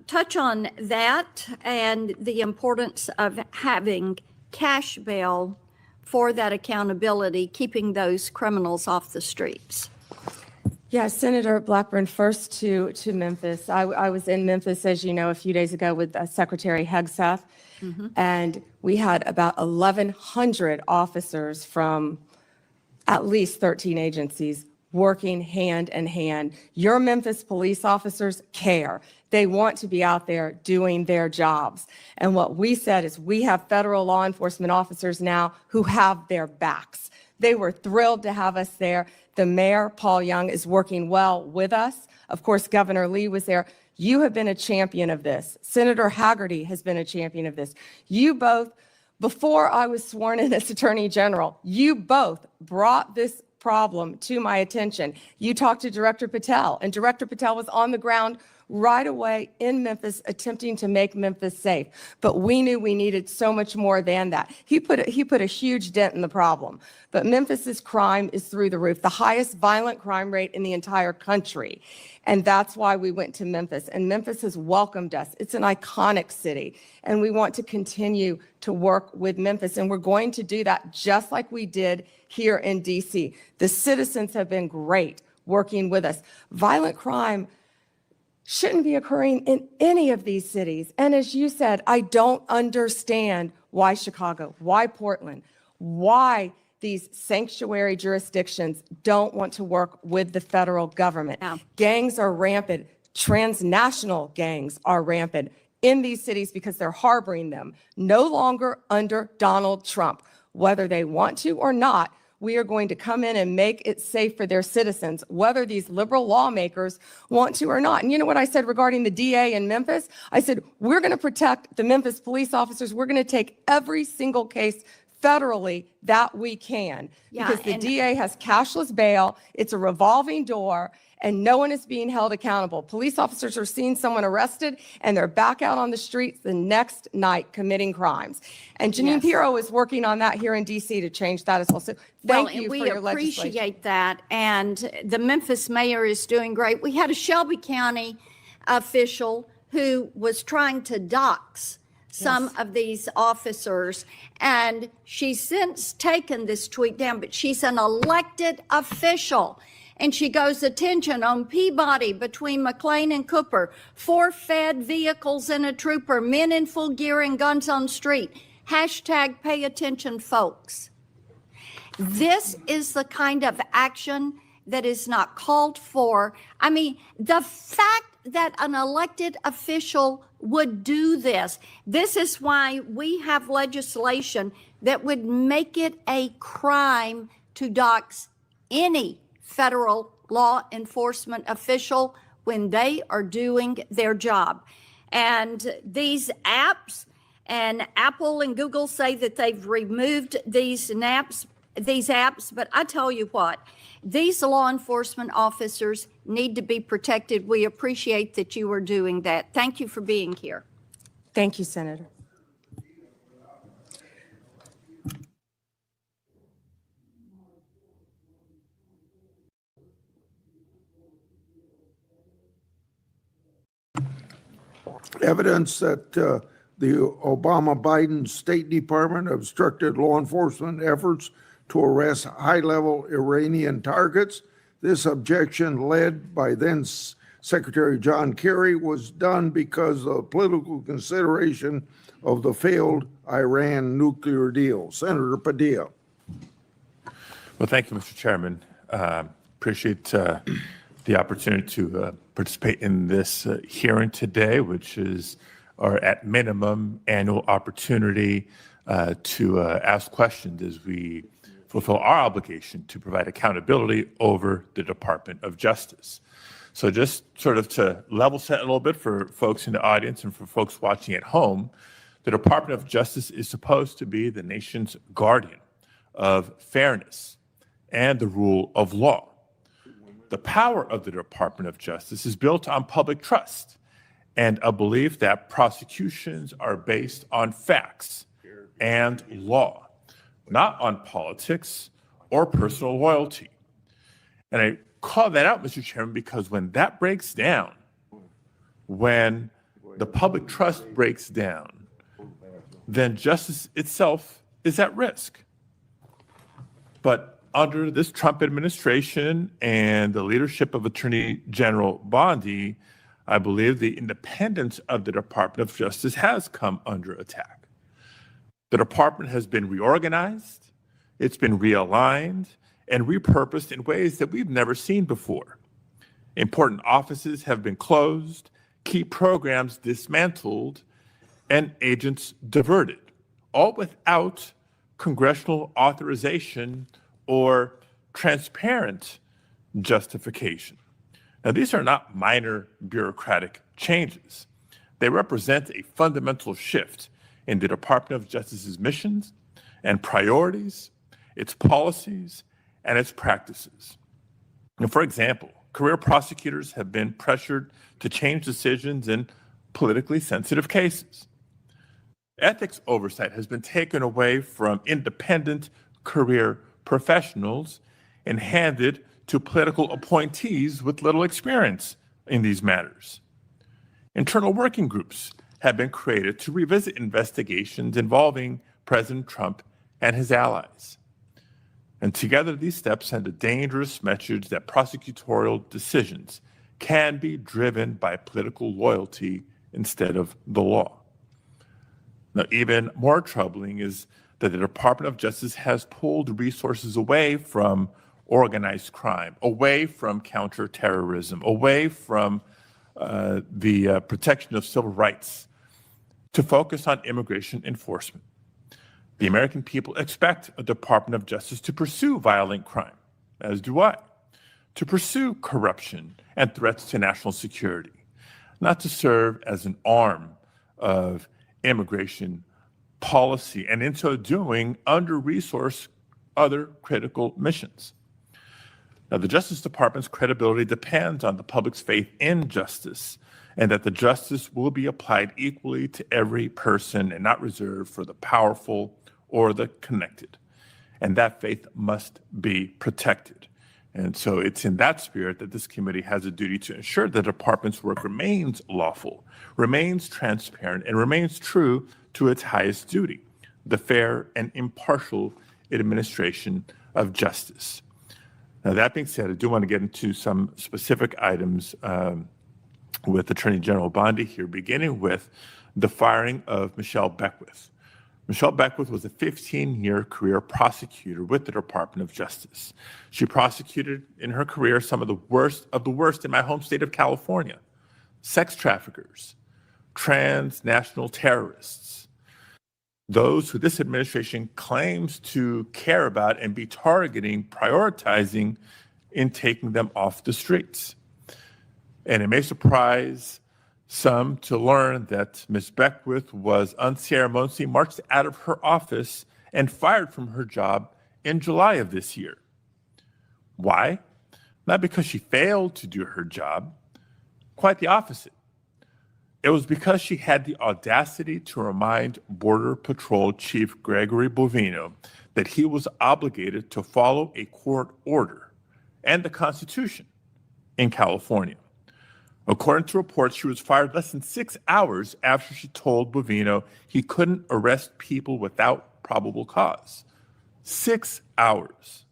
touch on that and the importance of having cash bail for that accountability, keeping those criminals off the streets. Yeah, Senator Blackburn, first to Memphis. I was in Memphis, as you know, a few days ago with Secretary Hegseth, and we had about 1,100 officers from at least 13 agencies working hand in hand. Your Memphis police officers care. They want to be out there doing their jobs. And what we said is we have federal law enforcement officers now who have their backs. They were thrilled to have us there. The mayor, Paul Young, is working well with us. Of course, Governor Lee was there. You have been a champion of this. Senator Haggerty has been a champion of this. You both, before I was sworn in as Attorney General, you both brought this problem to my attention. You talked to Director Patel, and Director Patel was on the ground right away in Memphis attempting to make Memphis safe. But we knew we needed so much more than that. He put a huge dent in the problem. But Memphis's crime is through the roof, the highest violent crime rate in the entire country. And that's why we went to Memphis. And Memphis has welcomed us. It's an iconic city. And we want to continue to work with Memphis. And we're going to do that just like we did here in DC. The citizens have been great working with us. Violent crime shouldn't be occurring in any of these cities. And as you said, I don't understand why Chicago, why Portland, why these sanctuary jurisdictions don't want to work with the federal government. Yeah. Gangs are rampant. Transnational gangs are rampant in these cities because they're harboring them, no longer under Donald Trump. Whether they want to or not, we are going to come in and make it safe for their citizens, whether these liberal lawmakers want to or not. And you know what I said regarding the DA in Memphis? I said, we're going to protect the Memphis police officers. We're going to take every single case federally that we can, because the DA has cashless bail. It's a revolving door, and no one is being held accountable. Police officers are seeing someone arrested, and they're back out on the streets the next night committing crimes. And Janine Pirro is working on that here in D.C. to change that as well. So thank you for your legislation. We appreciate that, and the Memphis mayor is doing great. We had a Shelby County official who was trying to dox some of these officers, and she's since taken this tweet down, but she's an elected official. And she goes, attention on Peabody between McLean and Cooper, 4 fed vehicles and a trooper, men in full gear and guns on street. Hashtag pay attention, folks. This is the kind of action that is not called for. I mean, the fact that an elected official would do this, this is why we have legislation that would make it a crime to dox any federal law enforcement official when they are doing their job. And these apps, and Apple and Google say that they've removed these apps, but I tell you what, these law enforcement officers need to be protected. We appreciate that you are doing that. Thank you for being here. Thank you, Senator. Evidence that the Obama-Biden State Department obstructed law enforcement efforts to arrest high-level Iranian targets. This objection, led by then Secretary John Kerry, was done because of political consideration of the failed Iran nuclear deal. Senator Padilla. Well, thank you, Mr. Chairman. Appreciate the opportunity to participate in this hearing today, which is our, at minimum, annual opportunity to ask questions as we fulfill our obligation to provide accountability over the Department of Justice. So just sort of to level set a little bit for folks in the audience and for folks watching at home, the Department of Justice is supposed to be the nation's guardian of fairness and the rule of law. The power of the Department of Justice is built on public trust and a belief that prosecutions are based on facts and law, not on politics or personal loyalty. And I call that out, Mr. Chairman, because when that breaks down, when the public trust breaks down, then justice itself is at risk. But under this Trump administration and the leadership of Attorney General Bondi, I believe the independence of the Department of Justice has come under attack. The department has been reorganized, it's been realigned, and repurposed in ways that we've never seen before. Important offices have been closed, key programs dismantled, and agents diverted, all without congressional authorization or transparent justification. Now, these are not minor bureaucratic changes. They represent a fundamental shift in the Department of Justice's missions and priorities, its policies, and its practices. And for example, career prosecutors have been pressured to change decisions in politically sensitive cases. Ethics oversight has been taken away from independent career professionals and handed to political appointees with little experience in these matters. Internal working groups have been created to revisit investigations involving President Trump and his allies. And together, these steps send a dangerous message that prosecutorial decisions can be driven by political loyalty instead of the law. Now, even more troubling is that the Department of Justice has pulled resources away from organized crime, away from counterterrorism, away from the protection of civil rights to focus on immigration enforcement. The American people expect a Department of Justice to pursue violent crime, as do I, to pursue corruption and threats to national security, not to serve as an arm of immigration policy, and in so doing, under-resource other critical missions. Now, the Justice Department's credibility depends on the public's faith in justice, and that the justice will be applied equally to every person and not reserved for the powerful or the connected. And that faith must be protected. And so it's in that spirit that this committee has a duty to ensure the department's work remains lawful, remains transparent, and remains true to its highest duty, the fair and impartial administration of justice. Now, that being said, I do want to get into some specific items with Attorney General Bondi here, beginning with the firing of Michelle Beckwith. Michelle Beckwith was a 15-year career prosecutor with the Department of Justice. She prosecuted in her career some of the worst in my home state of California: sex traffickers, transnational terrorists, those who this administration claims to care about and be targeting, prioritizing in taking them off the streets. And it may surprise some to learn that Ms. Beckwith was unceremoniously marched out of her office and fired from her job in July of this year. Why? Not because she failed to do her job, quite the opposite. It was because she had the audacity to remind Border Patrol Chief Gregory Bovino that he was obligated to follow a court order and the Constitution in California. According to reports, she was fired less than 6 hours after she told Bovino he couldn't arrest people without probable cause. 6 hours.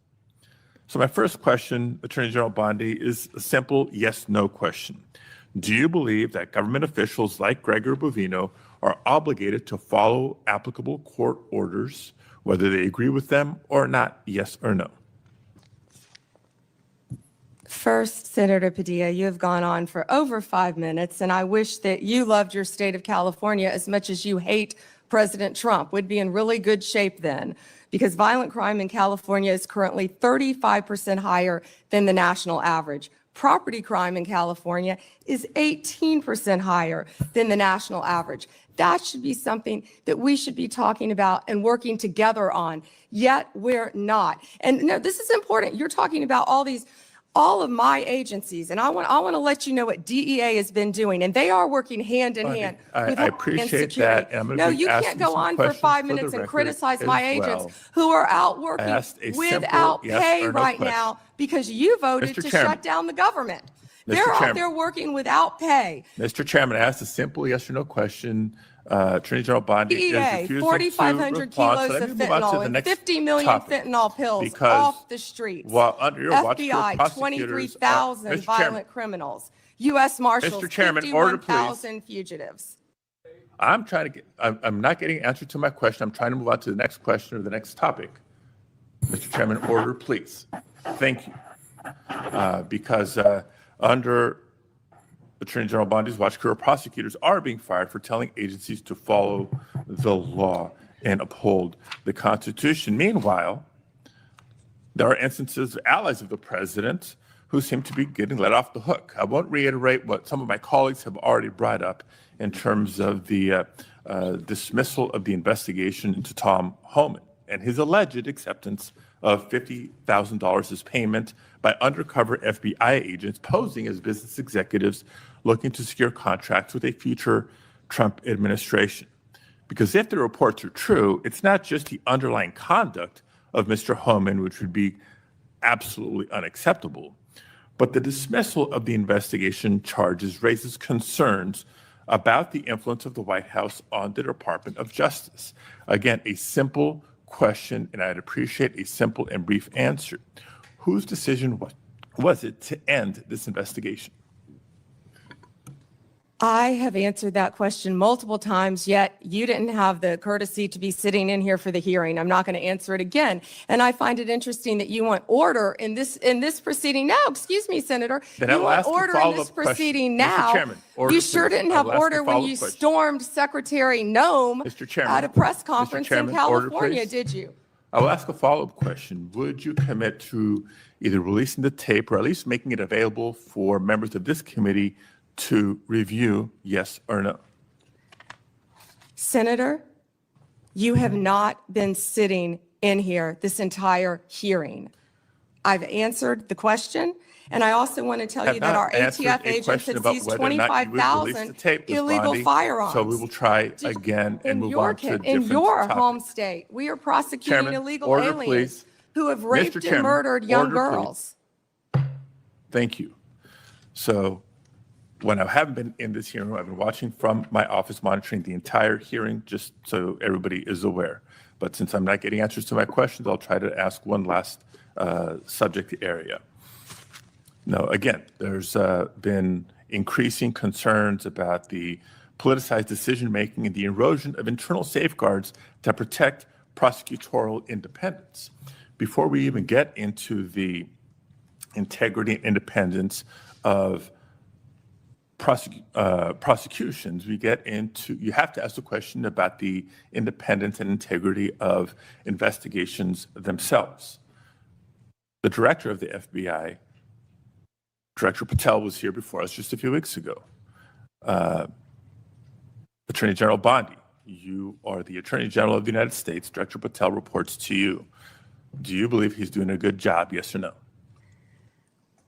So my first question, Attorney General Bondi, is a simple yes/no question. Do you believe that government officials like Gregory Bovino are obligated to follow applicable court orders, whether they agree with them or not? Yes or no? First, Senator Padilla, you have gone on for over 5 minutes, and I wish that you loved your state of California as much as you hate President Trump. We'd be in really good shape then, because violent crime in California is currently 35% higher than the national average. Property crime in California is 18% higher than the national average. That should be something that we should be talking about and working together on, yet we're not. And no, this is important. You're talking about all of my agencies, and I want to let you know what DEA has been doing, and they are working hand in hand with I Homeland appreciate Security. that. And I'm gonna No, be you can't asking go some on for questions 5 for the minutes and record criticize as my well. agents who are out I working asked a without simple yes pay or no right question. now because you voted Mr. to Chairman. shut down the government. They're out Chairman. there working without pay. Mr. Chairman, I asked a simple yes or no question. Attorney General Bondi is DEA, refusing 4,500 to respond. kilos So let of me move on to fentanyl the and next 50 million topic. fentanyl pills Because off the streets. while under your watch, your FBI, prosecutors 23,000 Mr. Chairman, violent criminals. U.S. Marshals, Mr. Chairman, order, please. 51,000 fugitives. I'm trying to get, I'm not getting an answer to my question. I'm trying to move on to the next question or the next topic. Mr. Chairman, order, please. Thank you. Because under Attorney General Bondi's watch, career prosecutors are being fired for telling agencies to follow the law and uphold the Constitution. Meanwhile, there are instances of allies of the president who seem to be getting let off the hook. I won't reiterate what some of my colleagues have already brought up in terms of the dismissal of the investigation into Tom Homan and his alleged acceptance of $50,000 as payment by undercover FBI agents posing as business executives looking to secure contracts with a future Trump administration. Because if the reports are true, it's not just the underlying conduct of Mr. Homan, which would be absolutely unacceptable, but the dismissal of the investigation charges raises concerns about the influence of the White House on the Department of Justice. Again, a simple question, and I'd appreciate a simple and brief answer. Whose decision was it to end this investigation? I have answered that question multiple times, yet you didn't have the courtesy to be sitting in here for the hearing. I'm not going to answer it again. And I find it interesting that you want order in this proceeding now. Excuse me, Senator. Then you I will want ask a order in this follow-up question. proceeding Mr. now. Chairman, order, you sure please. didn't I have will ask a order when follow-up you question. stormed Secretary Nome Mr. Chairman, at a press Mr. conference Chairman, in order, California, please. did you? I will ask a follow-up question. Would you commit to either releasing the tape or at least making it available for members of this committee to review, yes or no? Senator, you have not been sitting in here this entire hearing. I've answered the question, and I also want to tell you that our ATF agents had seized 25,000 illegal firearms. So we will try again and move on to different in your topics. home state. We are prosecuting Chairman, illegal order, aliens please. who have raped Mr. and Chairman, murdered young order, please. girls. Thank you. So when I haven't been in this hearing, I've been watching from my office, monitoring the entire hearing, just so everybody is aware. But since I'm not getting answers to my questions, I'll try to ask one last subject area. No, again, there's been increasing concerns about the politicized decision-making and the erosion of internal safeguards that protect prosecutorial independence. Before we even get into the integrity and independence of prosecutions, we get into, you have to ask the question about the independence and integrity of investigations themselves. The director of the FBI, Director Patel, was here before us just a few weeks ago. Attorney General Bondi, you are the Attorney General of the United States. Director Patel reports to you. Do you believe he's doing a good job, yes or no?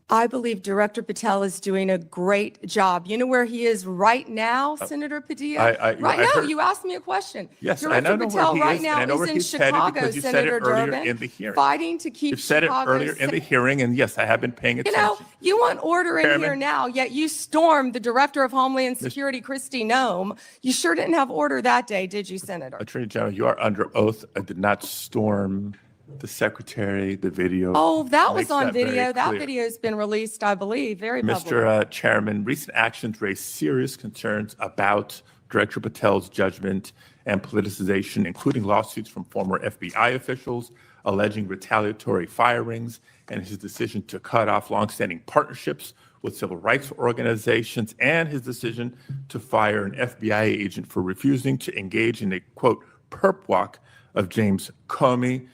I believe Director Patel is doing a great job. You know where he is right now, Senator Padilla? Right now, heard- you asked me a question. Yes, I Director know Patel where he right is, now and I know is where in he's headed Chicago, because you said it Senator earlier Durbin, in the hearing. fighting to keep You've said it Chicago earlier in the hearing, and yes, I have been paying You attention. know, you want order in here Chairman. now, yet you stormed the Director of Homeland Security, Kristi Noem. You sure didn't have order that day, did you, Senator? Attorney General, you are under oath. I did not storm the secretary, the video. Oh, that was makes on very video. That clear. video's been released, I believe, very public. Mr. Chairman, recent actions raise serious concerns about Director Patel's judgment and politicization, including lawsuits from former FBI officials alleging retaliatory firings and his decision to cut off longstanding partnerships with civil rights organizations and his decision to fire an FBI agent for refusing to engage in a, quote, perp walk of James Comey.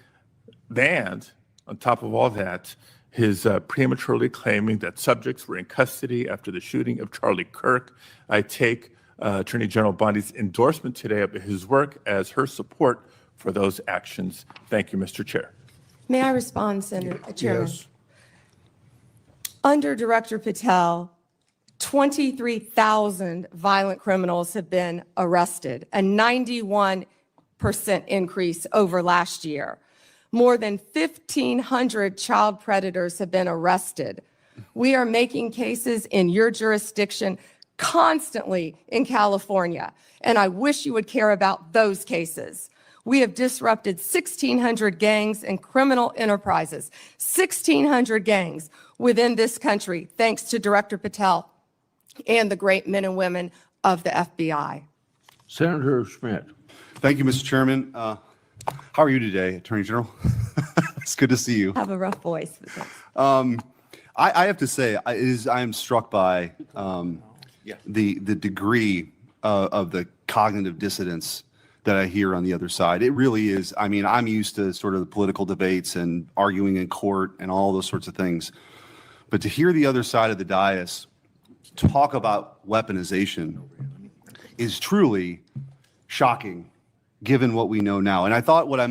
And on top of all that, his prematurely claiming that subjects were in custody after the shooting of Charlie Kirk. I take Attorney General Bondi's endorsement today of his work as her support for those actions. Thank you, Mr. Chair. May I respond, Senator Chairman? Yes. Under Director Patel, 23,000 violent criminals have been arrested, a 91% increase over last year. More than 1,500 child predators have been arrested. We are making cases in your jurisdiction constantly in California, and I wish you would care about those cases. We have disrupted 1,600 gangs and criminal enterprises, 1,600 gangs within this country, thanks to Director Patel and the great men and women of the FBI. Senator Schmidt. Thank you, Mr. Chairman. How are you today, Attorney General? It's good to see you. Have a rough voice. I have to say, I am struck by the degree of the cognitive dissonance that I hear on the other side. It really is. I mean, I'm used to sort of the political debates and arguing in court and all those sorts of things. But to hear the other side of the dais talk about weaponization is truly shocking, given what we know now. And I thought what I might